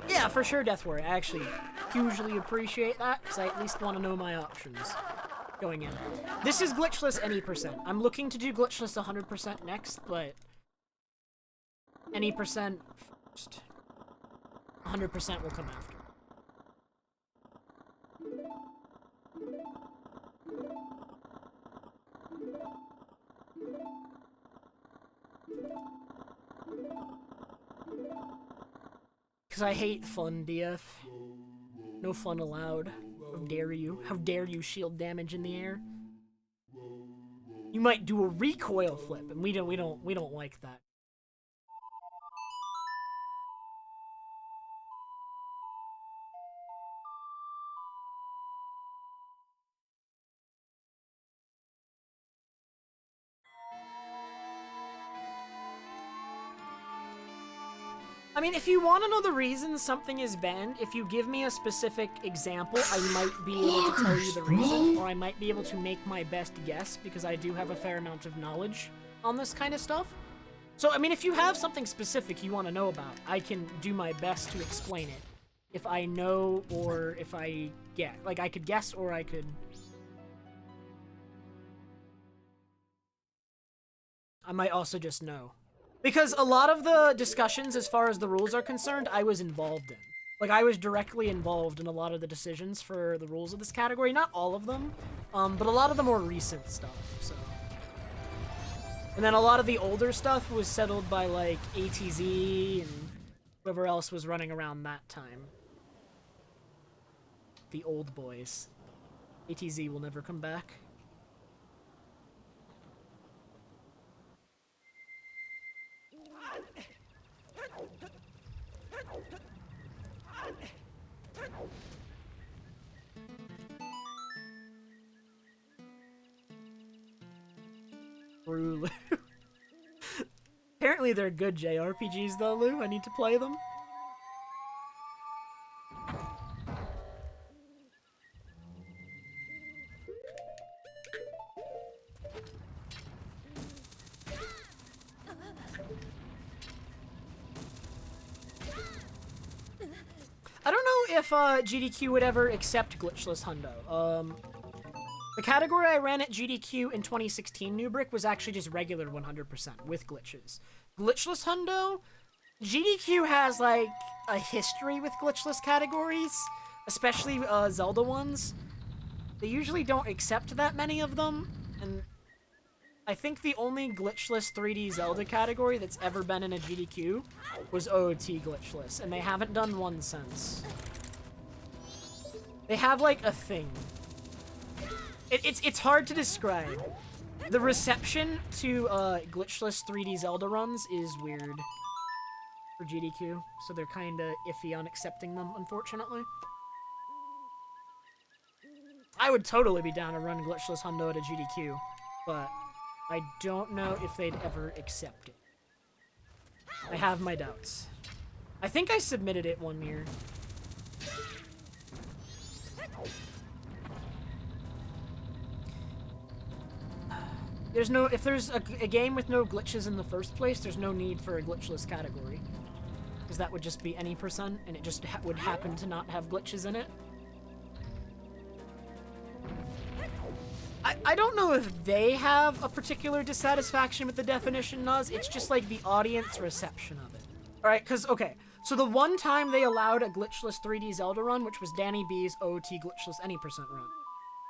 Yeah, for sure, Death Warrior. I actually hugely appreciate that, because I at least want to know my options going in. This is glitchless any percent. I'm looking to do glitchless 100% next, but any percent first. 100% will come after. Because I hate fun, DF. No fun allowed. How dare you? How dare you shield damage in the air? You might do a recoil flip, and we don't like that. I mean, if you want to know the reason something is banned, if you give me a specific example, I might be able to tell you the reason, or I might be able to make my best guess, because I do have a fair amount of knowledge on this kind of stuff. So, I mean, if you have something specific you want to know about, I can do my best to explain it. If I know, or if I get, like, I could guess, or I could... I might also just know. Because a lot of the discussions as far as the rules are concerned, I was involved in. Like, I was directly involved in a lot of the decisions for the rules of this category. Not all of them, but a lot of the more recent stuff, so... And then a lot of the older stuff was settled by, like, ATZ and whoever else was running around that time. The old boys. ATZ will never come back. Lou. Apparently they're good JRPGs though, Lou. I need to play them. I don't know if GDQ would ever accept Glitchless Hundo. The category I ran at GDQ in 2016 New Brick was actually just regular 100% with glitches. Glitchless Hundo, GDQ has like a history with glitchless categories, especially Zelda ones. They usually don't accept that many of them, and I think the only glitchless 3D Zelda category that's ever been in a GDQ was OOT Glitchless, and they haven't done one since. They have like a thing. It's hard to describe. The reception to glitchless 3D Zelda runs is weird for GDQ, so they're kinda iffy on accepting them, unfortunately. I would totally be down to run glitchless Hundo at a GDQ, but I don't know if they'd ever accept it. I have my doubts. I think I submitted it one year. If there's a game with no glitches in the first place, there's no need for a glitchless category. Because that would just be any percent, and it just would happen to not have glitches in it. I don't know if they have a particular dissatisfaction with the definition, Nuz. It's just like the audience reception of it. Alright, because, okay. So the one time they allowed a glitchless 3D Zelda run, which was Danny B's OOT glitchless any percent run,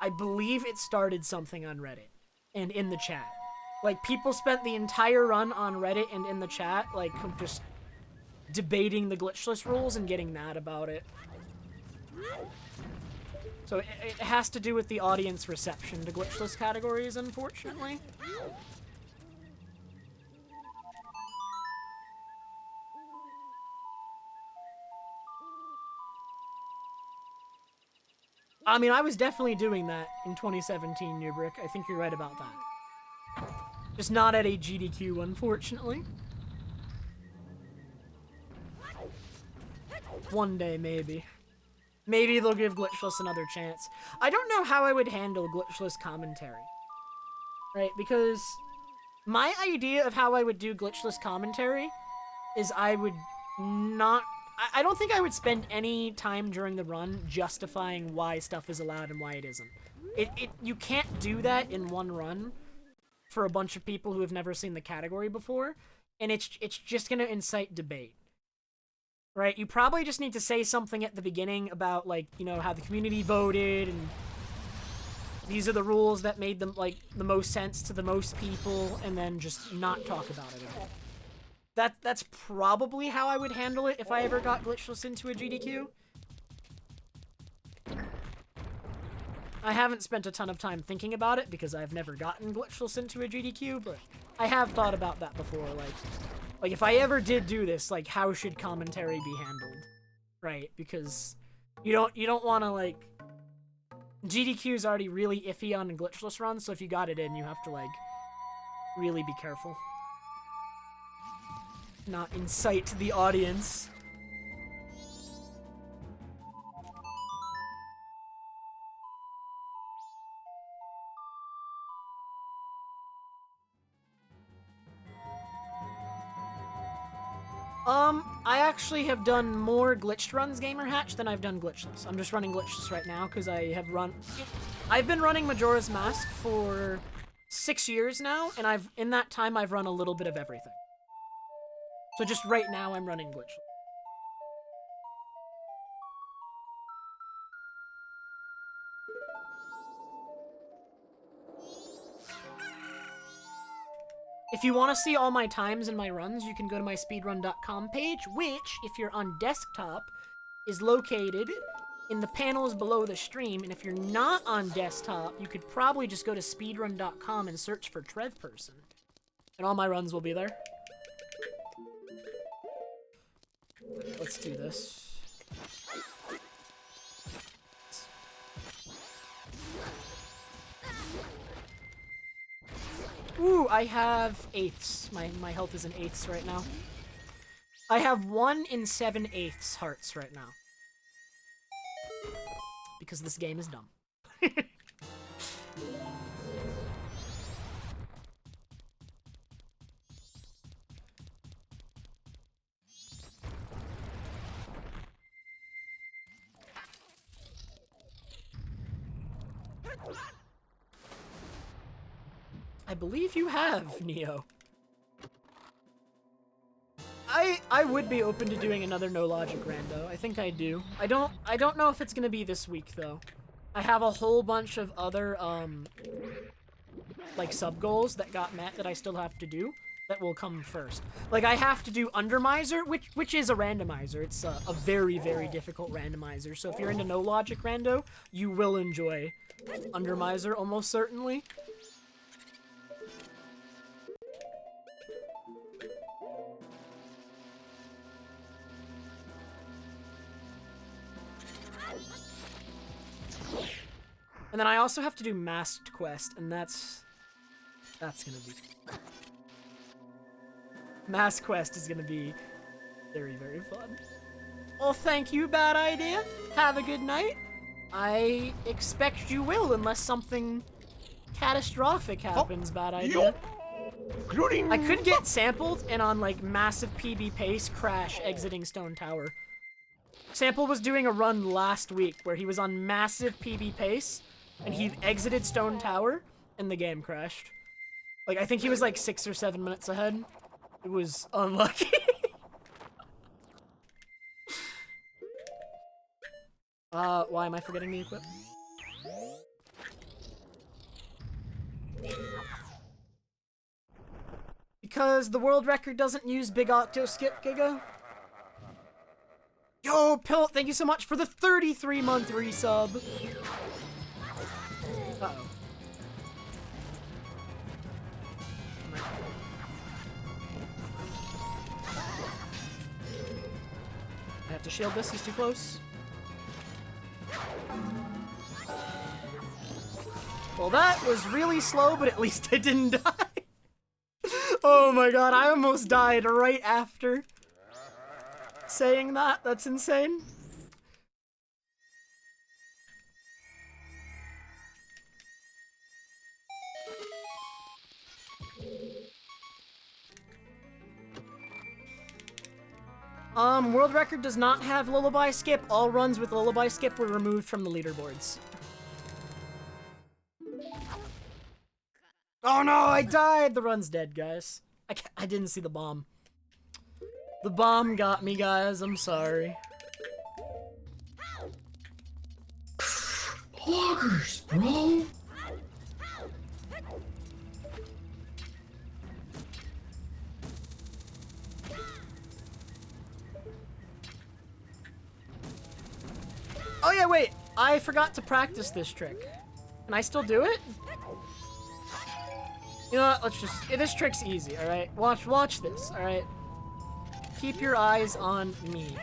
I believe it started something on Reddit. And in the chat. Like, people spent the entire run on Reddit and in the chat, like, just debating the glitchless rules and getting mad about it. So it has to do with the audience reception to glitchless categories, unfortunately. I mean, I was definitely doing that in 2017, New Brick. I think you're right about that. Just not at a GDQ, unfortunately. One day, maybe. Maybe they'll give Glitchless another chance. I don't know how I would handle Glitchless commentary. Right, because my idea of how I would do Glitchless commentary is I would not... I don't think I would spend any time during the run justifying why stuff is allowed and why it isn't. You can't do that in one run for a bunch of people who have never seen the category before, and it's just going to incite debate. Right? You probably just need to say something at the beginning about, like, you know, how the community voted, and these are the rules that made them, like, the most sense to the most people, and then just not talk about it at all. That's probably how I would handle it if I ever got Glitchless into a GDQ. I haven't spent a ton of time thinking about it because I've never gotten Glitchless into a GDQ, but I have thought about that before. Like if I ever did do this, like, how should commentary be handled? Right? Because you don't want to, like... GDQ is already really iffy on a Glitchless run, so if you got it in, you have to, like, really be careful. Not incite the audience. I actually have done more glitched runs, Gamer Hatch, than I've done glitchless. I'm just running glitchless right now because I've been running Majora's Mask for 6 years now, and in that time I've run a little bit of everything. So just right now I'm running glitchless. If you want to see all my times and my runs, you can go to my speedrun.com page, which, if you're on desktop, is located in the panels below the stream. And if you're not on desktop, you could probably just go to speedrun.com and search for TrevPerson. And all my runs will be there. Let's do this. Ooh, I have 8ths. My health is in 8ths right now. I have 1 in 7/8 hearts right now. Because this game is dumb. I believe you have, Neo. I would be open to doing another No Logic rando. I think I do. I don't know if it's gonna be this week though. I have a whole bunch of other like sub goals that got met that I still have to do that will come first. Like I have to do Undermizer, which is a randomizer. It's a very, very difficult randomizer. So if you're into No Logic rando, you will enjoy Undermizer almost certainly. And then I also have to do Masked Quest, and that's gonna be... Masked Quest is gonna be very, very fun. Well, thank you, Bad Idea. Have a good night. I expect you will, unless something catastrophic happens, Bad Idea. I could get sampled and on, like, massive PB pace crash exiting Stone Tower. Sample was doing a run last week where he was on massive PB pace, and he exited Stone Tower, and the game crashed. Like, I think he was like 6 or 7 minutes ahead. It was unlucky. Why am I forgetting the equip? Because the world record doesn't use Big Octo Skip, Giga. Yo, Pilt, thank you so much for the 33-month resub. Uh-oh. I have to shield this, he's too close. Well, that was really slow, but at least I didn't die. Oh my god, I almost died right after saying that. That's insane. World record does not have Lullaby Skip. All runs with Lullaby Skip were removed from the leaderboards. Oh no, I died! The run's dead, guys. I didn't see the bomb. The bomb got me, guys. I'm sorry. Loggers, bro! Oh yeah, wait. I forgot to practice this trick. Can I still do it? You know what? Let's just... this trick's easy, alright? Watch this, alright? Keep your eyes on me.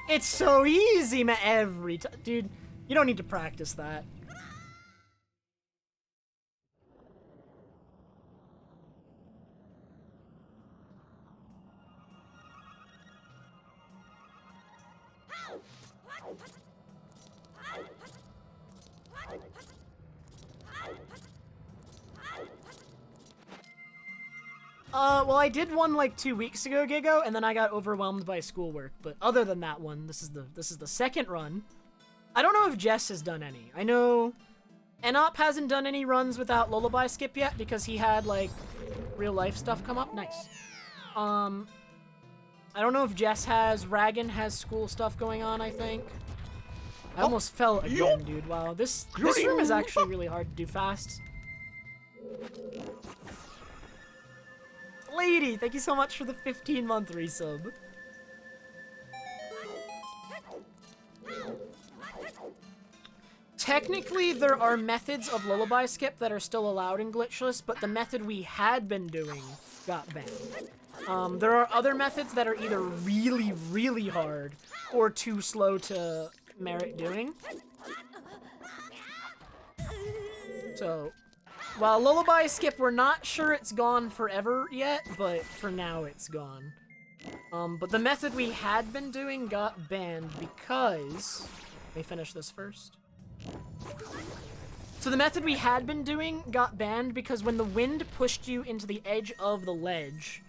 It's so easy, man. Every time. Dude, you don't need to practice that. Well, I did one like 2 weeks ago, Gigo, and then I got overwhelmed by schoolwork. But other than that one, this is the second run. I don't know if Jess has done any. I know Enop hasn't done any runs without Lullaby Skip yet because he had like real life stuff come up. Nice. I don't know if Jess has. Ragan has school stuff going on, I think. I almost fell again, dude. Wow, this room is actually really hard to do fast. Lady, thank you so much for the 15-month resub. Technically, there are methods of Lullaby Skip that are still allowed in Glitchless, but the method we had been doing got banned. There are other methods that are either really, really hard or too slow to merit doing. So, while Lullaby Skip, we're not sure it's gone forever yet, but for now it's gone. But the method we had been doing got banned because... Let me finish this first. So the method we had been doing got banned because when the wind pushed you into the edge of the ledge,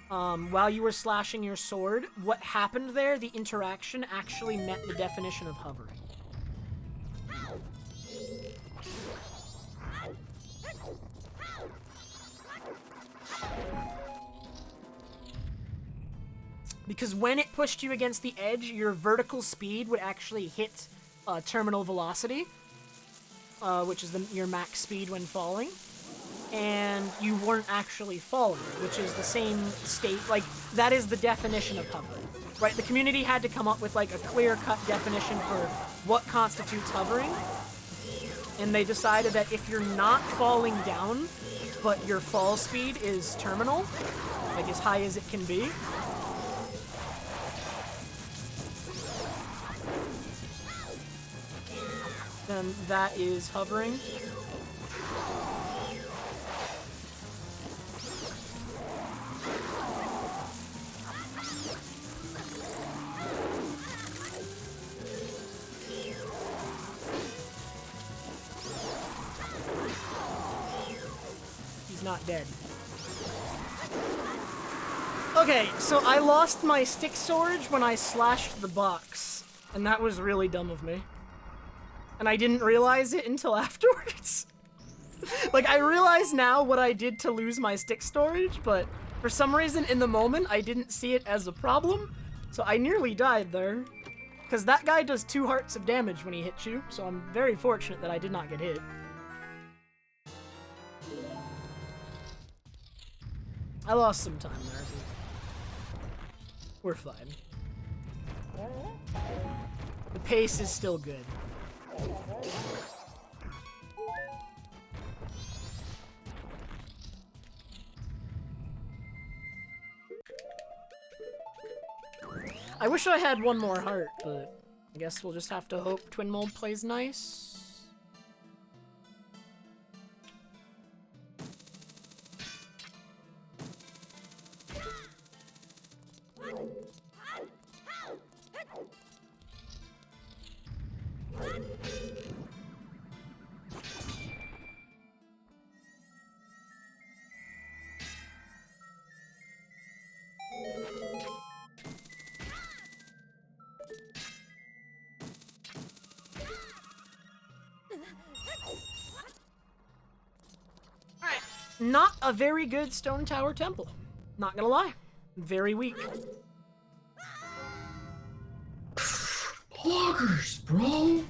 while you were slashing your sword, what happened there, the interaction actually met the definition of hovering. Because when it pushed you against the edge, your vertical speed would actually hit terminal velocity, which is your max speed when falling, and you weren't actually falling, which is the same state, like, that is the definition of hovering, right? The community had to come up with, like, a clear-cut definition for what constitutes hovering, and they decided that if you're not falling down, but your fall speed is terminal, like as high as it can be, then that is hovering. He's not dead. Okay, so I lost my stick sword when I slashed the box, and that was really dumb of me. And I didn't realize it until afterwards. Like, I realize now what I did to lose my stick storage, but for some reason in the moment, I didn't see it as a problem, so I nearly died there. Because that guy does 2 hearts of damage when he hits you, so I'm very fortunate that I did not get hit. I lost some time there, but we're fine. The pace is still good. I wish I had one more heart, but I guess we'll just have to hope Twin Mold plays nice. Not a very good Stone Tower Temple. Not gonna lie. Very weak. Bloggers, bro.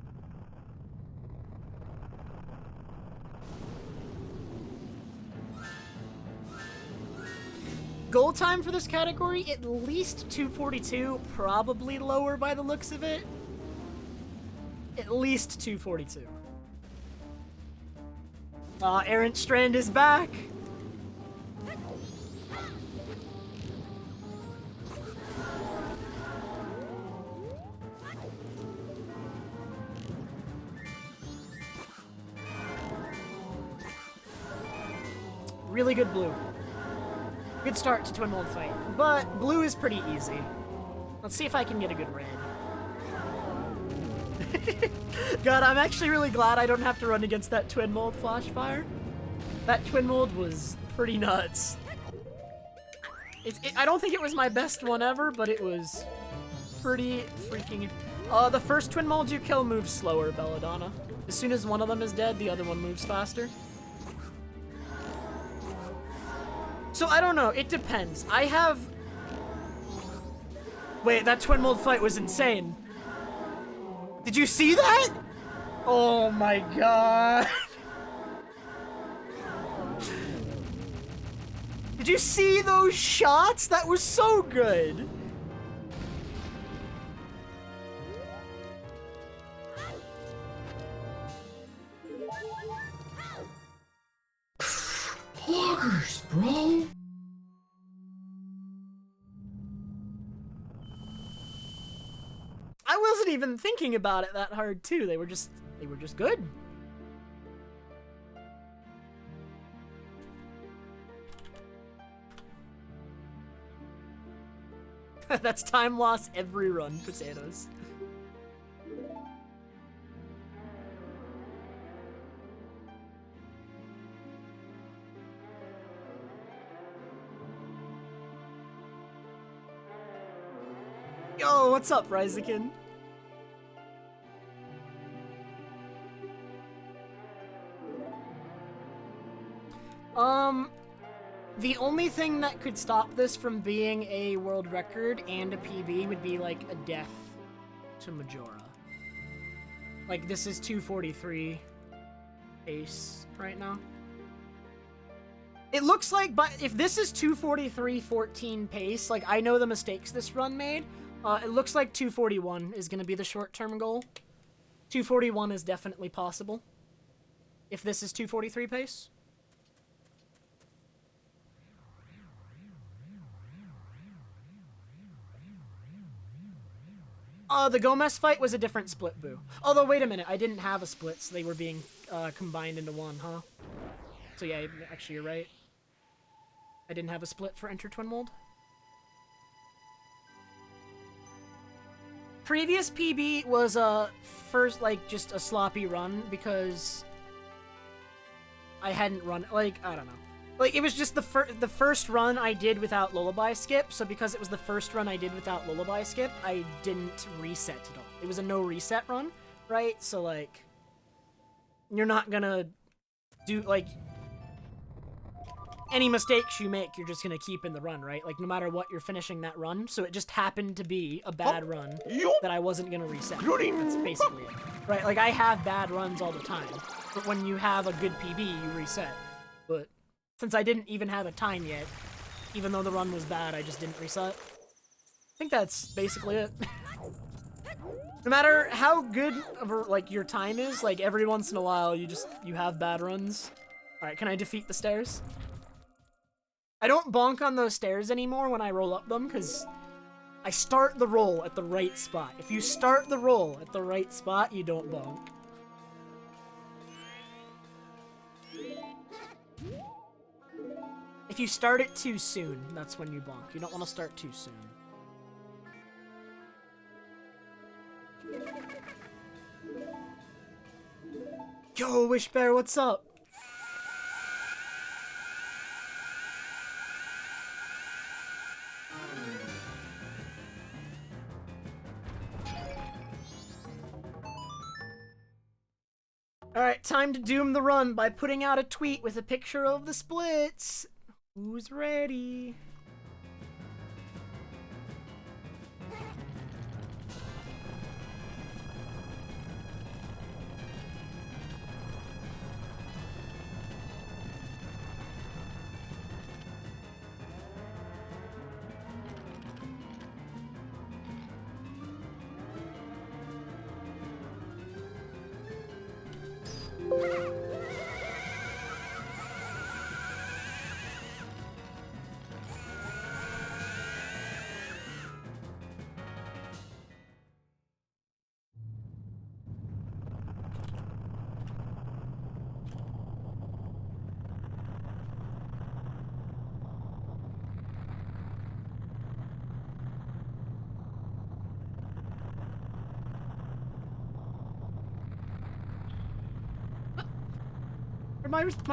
Goal time for this category, at least 242, probably lower by the looks of it. At least 242. Errant Strand is back. Really good blue. Good start to Twin Mold fight, but blue is pretty easy. Let's see if I can get a good red. God, I'm actually really glad I don't have to run against that Twin Mold Flash Fire. That Twin Mold was pretty nuts. I don't think it was my best one ever, but it was pretty freaking... the first Twin Mold you kill moves slower, Belladonna. As soon as one of them is dead, the other one moves faster. So, I don't know. It depends. I have... Wait, that Twin Mold fight was insane. Did you see that? Oh my god. Did you see those shots? That was so good. Blockers, bro. I wasn't even thinking about it that hard too. They were just good. That's time loss every run, potatoes. Yo, what's up, Ryzikin? The only thing that could stop this from being a world record and a PB would be like a death to Majora. Like this is 243 pace right now. It looks like, but if this is 243.14 pace, like I know the mistakes this run made, it looks like 241 is going to be the short-term goal. 241 is definitely possible. If this is 243 pace. The Gomez fight was a different split, boo. Although, wait a minute, I didn't have a split, so they were being combined into one, huh? So yeah, actually you're right. I didn't have a split for Enter Twin Mold. Previous PB was first, like, just a sloppy run because I hadn't run, like, I don't know. Like, it was just the first run I did without Lullaby Skip, so because it was the first run I did without Lullaby Skip, I didn't reset at all. It was a no reset run, right? So, like, you're not gonna do, like, any mistakes you make, you're just gonna keep in the run, right? Like, no matter what, you're finishing that run, so it just happened to be a bad run that I wasn't gonna reset. That's basically it. Right, like, I have bad runs all the time, but when you have a good PB, you reset. But since I didn't even have a time yet, even though the run was bad, I just didn't reset. I think that's basically it. No matter how good of a, like, your time is, like, every once in a while, you have bad runs. Alright, can I defeat the stairs? I don't bonk on those stairs anymore when I roll up them, because I start the roll at the right spot. If you start the roll at the right spot, you don't bonk. If you start it too soon, that's when you bonk. You don't want to start too soon. Yo, Wish Bear, what's up? Alright, time to doom the run by putting out a tweet with a picture of the splits. Who's ready?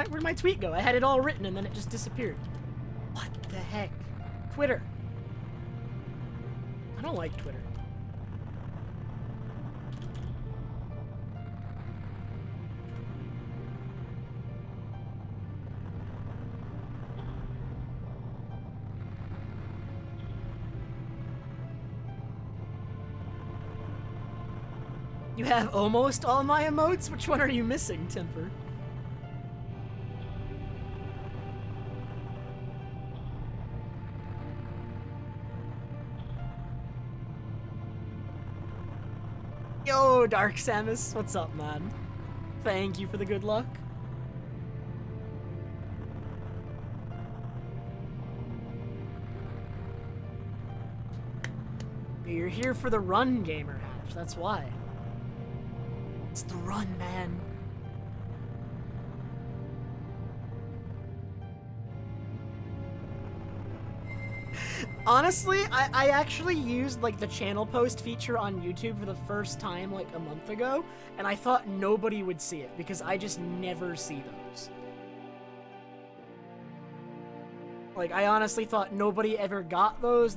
Where'd my tweet go? I had it all written and then it just disappeared. What the heck? Twitter. I don't like Twitter. You have almost all my emotes? Which one are you missing, Temper? Yo, Dark Samus, what's up, man? Thank you for the good luck. You're here for the run, Gamer Hash, that's why. It's the run, man. Honestly, I actually used like the channel post feature on YouTube for the first time like a month ago, and I thought nobody would see it because I just never see those. Like, I honestly thought nobody ever got those.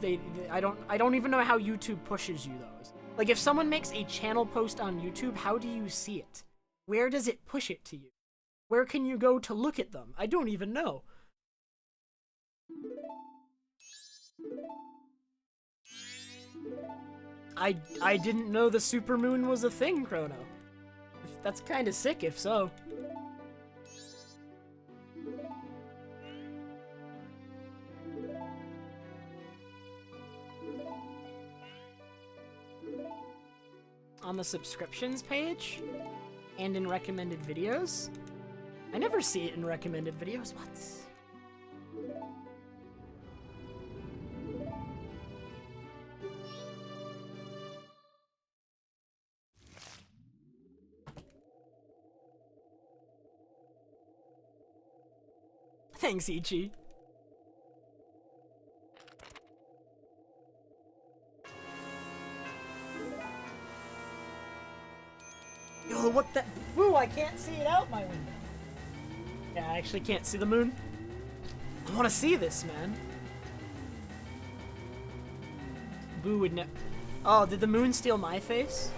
I don't even know how YouTube pushes you those. Like, if someone makes a channel post on YouTube, how do you see it? Where does it push it to you? Where can you go to look at them? I don't even know. I didn't know the supermoon was a thing, Chrono. That's kind of sick, if so. On the subscriptions page? And in recommended videos? I never see it in recommended videos. What? Thanks, Ichi. Yo, what the? Woo, I can't see it out my window. Yeah, I actually can't see the moon. I want to see this, man. Boo would never. Oh, did the moon steal my face?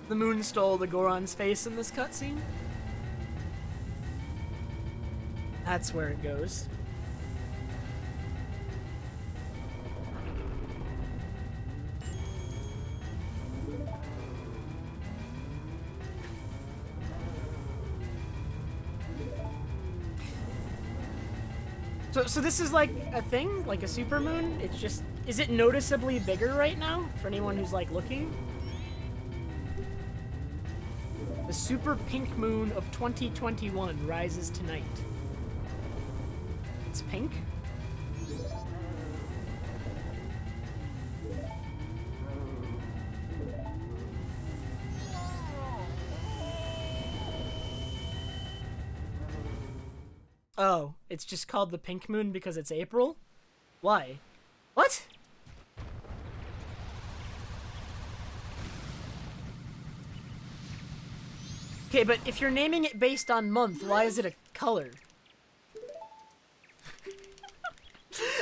The moon stole the Goron's face in this cutscene? That's where it goes. So this is like a thing? Like a supermoon? It's just... Is it noticeably bigger right now? For anyone who's like looking? The super pink moon of 2021 rises tonight. It's pink? Oh, it's just called the pink moon because it's April? Why? What? Okay, but if you're naming it based on month, why is it a color?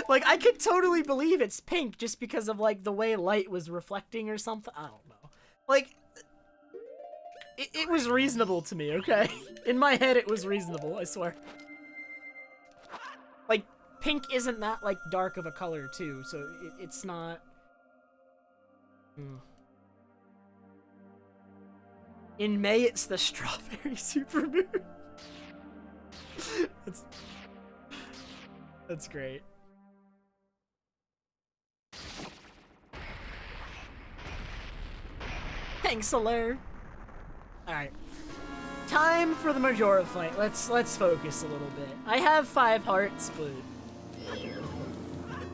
Like, I could totally believe it's pink just because of, like, the way light was reflecting or something. I don't know. Like, it was reasonable to me, okay? In my head, it was reasonable, I swear. Like, pink isn't that, like, dark of a color, too, so it's not... In May, it's the strawberry supermoon. That's great. Thanks, Solaire. Alright. Time for the Majora fight. Let's focus a little bit. I have 5 hearts, but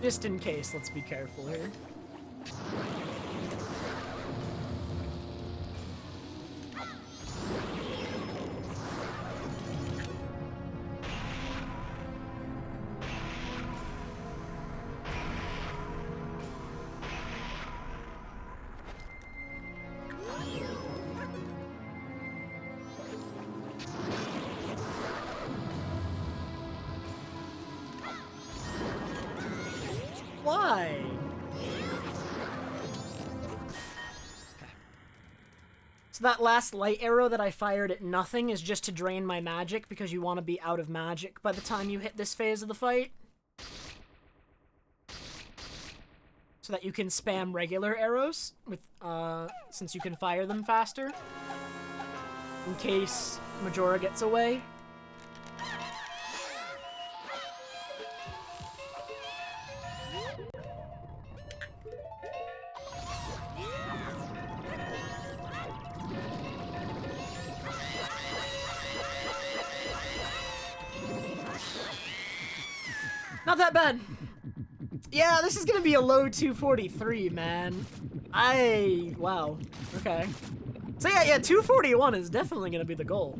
just in case, let's be careful here. Why? Okay. So that last light arrow that I fired at nothing is just to drain my magic because you want to be out of magic by the time you hit this phase of the fight. so that you can spam regular arrows with since you can fire them faster in case Majora gets away. Not that bad. Yeah, this is gonna be a low 243, man. Wow. Okay. So yeah, 241 is definitely gonna be the goal.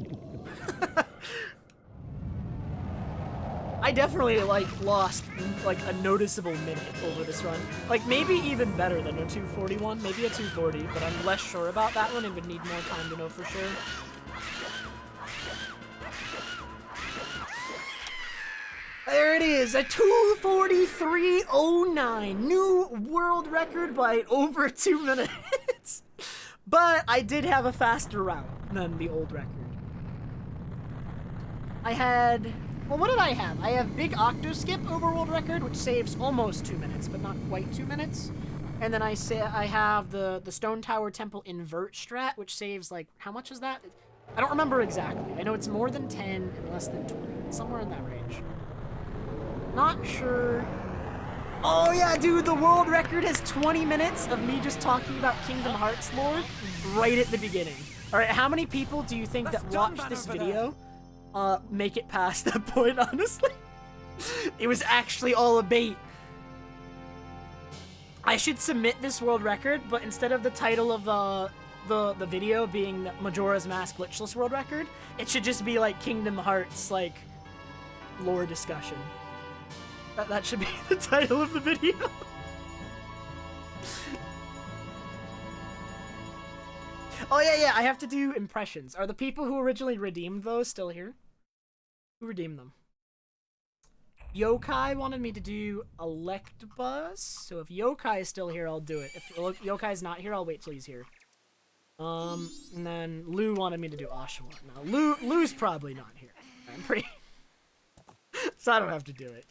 I definitely, like, lost, like, a noticeable minute over this run. Like, maybe even better than a 241, maybe a 240, but I'm less sure about that one and would need more time to know for sure. There it is, a 2:43:09, new world record by over 2 minutes. But I did have a faster route than the old record. I had, well, what did I have? I have big octo skip over world record, which saves almost 2 minutes, but not quite 2 minutes. And then I have the Stone Tower Temple invert strat, which saves, like, how much is that? I don't remember exactly. I know it's more than 10 and less than 20, somewhere in that range. Not sure. Oh yeah, dude, the world record has 20 minutes of me just talking about Kingdom Hearts lore right at the beginning. All right, how many people do you think that watch this video make it past that point, honestly? It was actually all a bait. I should submit this world record, but instead of the title of the video being Majora's Mask Glitchless world record, it should just be like Kingdom Hearts, like, lore discussion. That should be the title of the video. Oh yeah, I have to do impressions. Are the people who originally redeemed those still here? Who redeemed them? Yokai wanted me to do Electabuzz, so if Yokai is still here, I'll do it. If Yokai's not here, I'll wait till he's here. And then Lou wanted me to do Oshawott. Now, Lou's probably not here. I'm pretty... so I don't have to do it.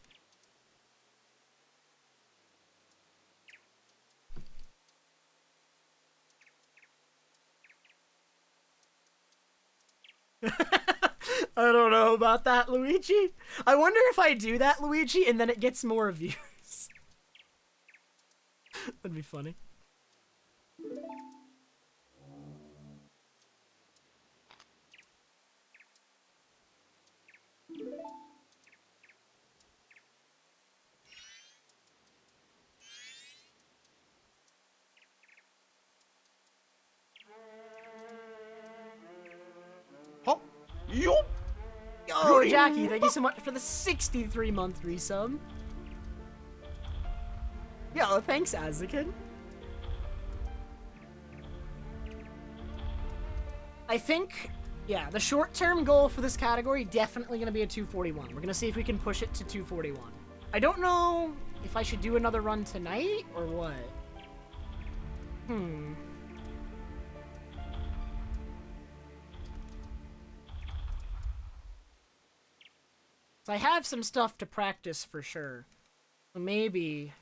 I don't know about that, Luigi. I wonder if I do that, Luigi, and then it gets more views. That'd be funny. Hop, yop. Oh, Jackie, thank you so much for the 63-month resub. Yo, thanks, Azakin. I think, yeah, the short-term goal for this category definitely going to be a 241. We're going to see if we can push it to 241. I don't know if I should do another run tonight or what. So I have some stuff to practice for sure. So maybe...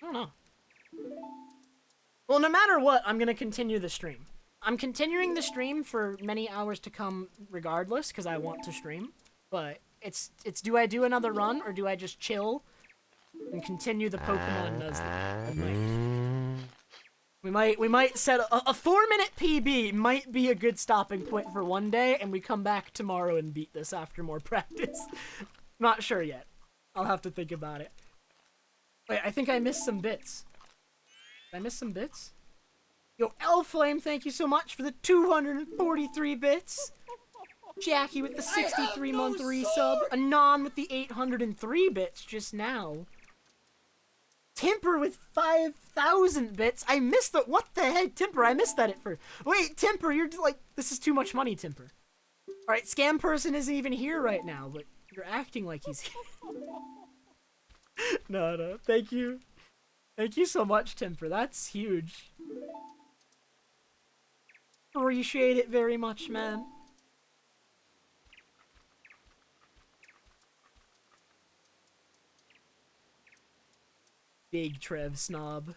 I don't know. Well, no matter what, I'm going to continue the stream. I'm continuing the stream for many hours to come regardless, because I want to stream. But it's do I do another run, or do I just chill and continue the Pokemon Nuzlocke? We might set a 4-minute PB might be a good stopping point for one day, and we come back tomorrow and beat this after more practice. Not sure yet. I'll have to think about it. Wait, I think I missed some bits. Did I miss some bits? Yo, Elflame, thank you so much for the 243 bits. Jackie with the 63-month resub. Anon with the 803 bits just now. Timper with 5,000 bits. I missed the... What the heck, Timper? I missed that at first. Wait, Timper, you're like... This is too much money, Timper. Alright, Scam Person isn't even here right now, but you're acting like he's here. No. Thank you. Thank you so much, Timper. That's huge. Appreciate it very much, man. Big Trev snob.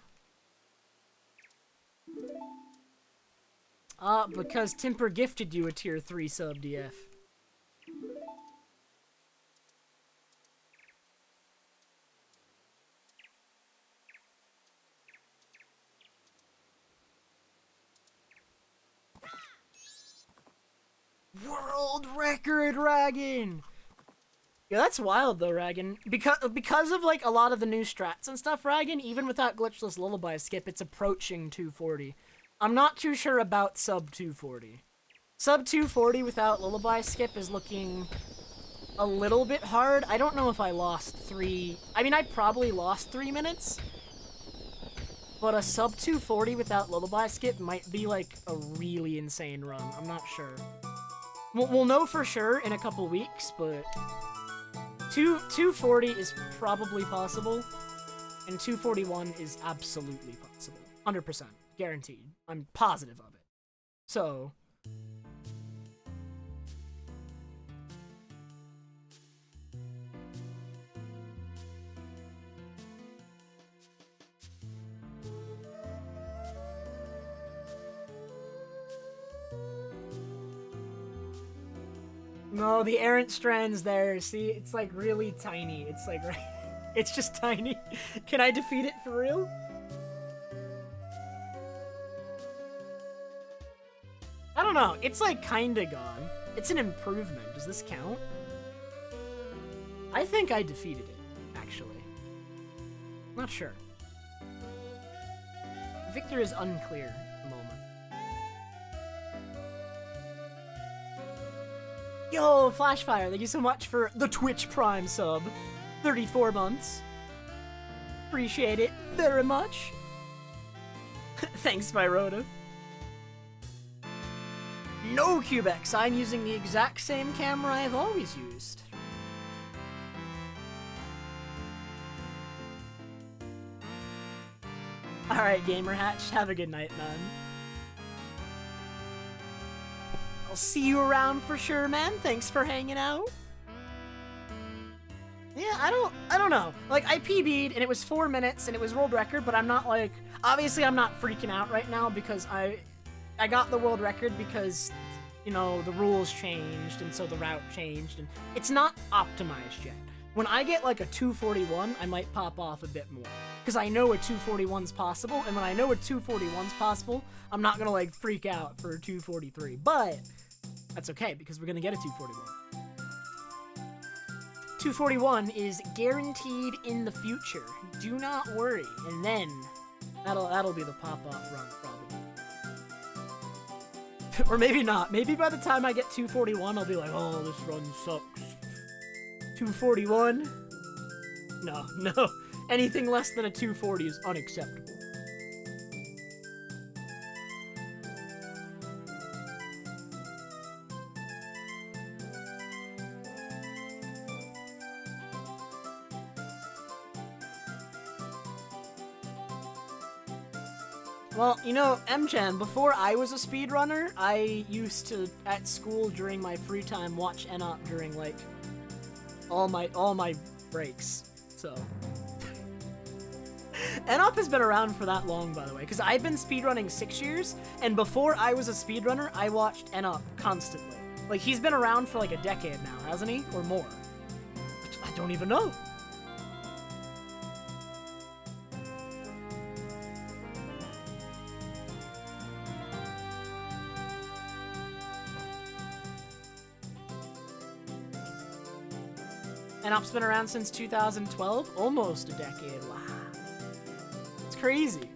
Because Timper gifted you a tier 3 sub, DF. World record, Ragan! Yeah, that's wild though, Ragan. Because of like a lot of the new strats and stuff, Ragan, even without Glitchless Lullaby Skip, it's approaching 240. I'm not too sure about sub 240. Sub 240 without Lullaby Skip is looking a little bit hard. I don't know if I lost 3... I mean, I probably lost 3 minutes. But a sub 240 without Lullaby Skip might be like a really insane run. I'm not sure. We'll know for sure in a couple weeks, but 240 is probably possible, and 241 is absolutely possible. 100%. Guaranteed. I'm positive of it. So... No, the errant strand's there. See, it's like really tiny. It's like, it's just tiny. Can I defeat it for real? I don't know. It's like kinda gone. It's an improvement. Does this count? I think I defeated it, actually. Not sure. Victor is unclear at the moment. Yo, Flashfire, thank you so much for the Twitch Prime sub. 34 months. Appreciate it very much. Thanks, Myrota. No, Cubex, I'm using the exact same camera I've always used. Alright, Gamer Hatch, have a good night, man. I'll see you around for sure, man. Thanks for hanging out. Yeah, I don't know. Like, I PB'd, and it was 4 minutes, and it was world record, but I'm not, like... Obviously, I'm not freaking out right now, because I got the world record because, you know, the rules changed, and so the route changed, and it's not optimized yet. When I get, like, a 241, I might pop off a bit more. Because I know a 241's possible, and when I know a 241's possible, I'm not gonna, like, freak out for a 243. But... that's okay, because we're gonna get a 241. 241 is guaranteed in the future. Do not worry. And then, that'll be the pop-off run, probably. Or maybe not. Maybe by the time I get 241, I'll be like, oh, this run sucks. 241? No. Anything less than a 240 is unacceptable. Well, you know, MChan, before I was a speedrunner, I used to, at school during my free time, watch NOP during, like, all my breaks, so. NOP has been around for that long, by the way, because I've been speedrunning 6 years, and before I was a speedrunner, I watched NOP constantly. Like, he's been around for like a decade now, hasn't he? Or more. I don't even know. NOP's been around since 2012, almost a decade. Wow. It's crazy.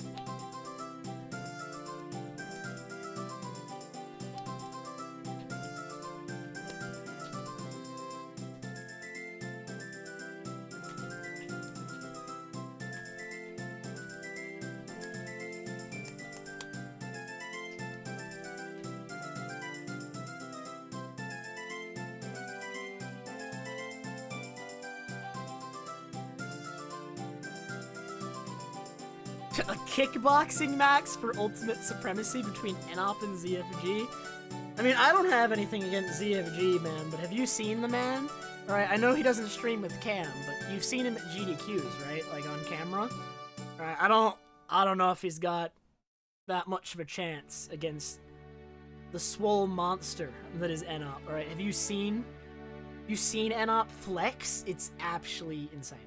A kickboxing max for ultimate supremacy between NOP and ZFG? I mean, I don't have anything against ZFG, man, but have you seen the man? Alright, I know he doesn't stream with Cam, but you've seen him at GDQs, right? Like, on camera? Alright, I don't know if he's got that much of a chance against the swole monster that is Enop. Alright, have you seen Enop flex? It's actually insane.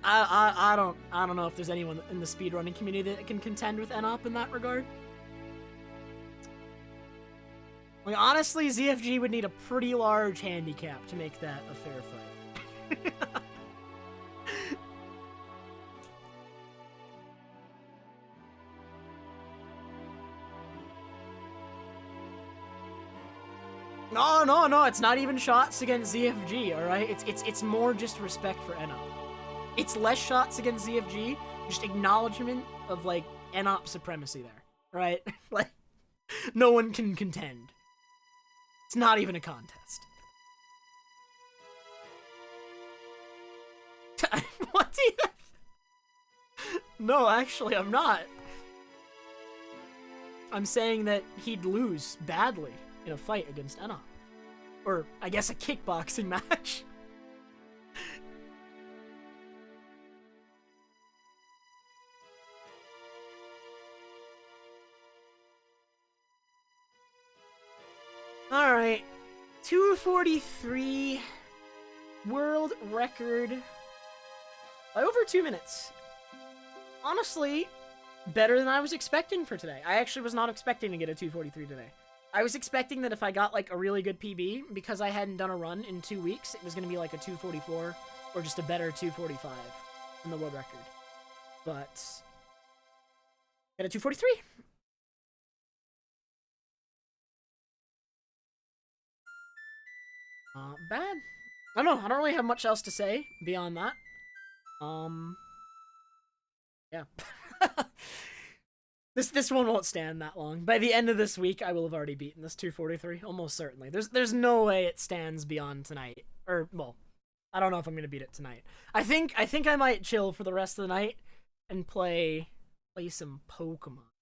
I don't know if there's anyone in the speedrunning community that can contend with Enop in that regard. Like, honestly, ZFG would need a pretty large handicap to make that a fair fight. No, it's not even shots against ZFG, alright? It's more just respect for Enop. It's less shots against ZFG, just acknowledgement of, like, Enop supremacy there, right? Like, no one can contend. It's not even a contest. What do you... No, actually, I'm not. I'm saying that he'd lose badly in a fight against Enop. Or, I guess, a kickboxing match. Alright. 2:43. World record. By over 2 minutes. Honestly, better than I was expecting for today. I actually was not expecting to get a 2:43 today. I was expecting that if I got, like, a really good PB, because I hadn't done a run in 2 weeks, it was going to be, like, a 2:44, or just a better 2:45 than the world record. But, got a 2:43. Not bad. I don't know, I don't really have much else to say beyond that. Yeah. This one won't stand that long. By the end of this week, I will have already beaten this 2:43, almost certainly. There's no way it stands beyond tonight. Or, well, I don't know if I'm gonna beat it tonight. I think I might chill for the rest of the night and play some Pokemon.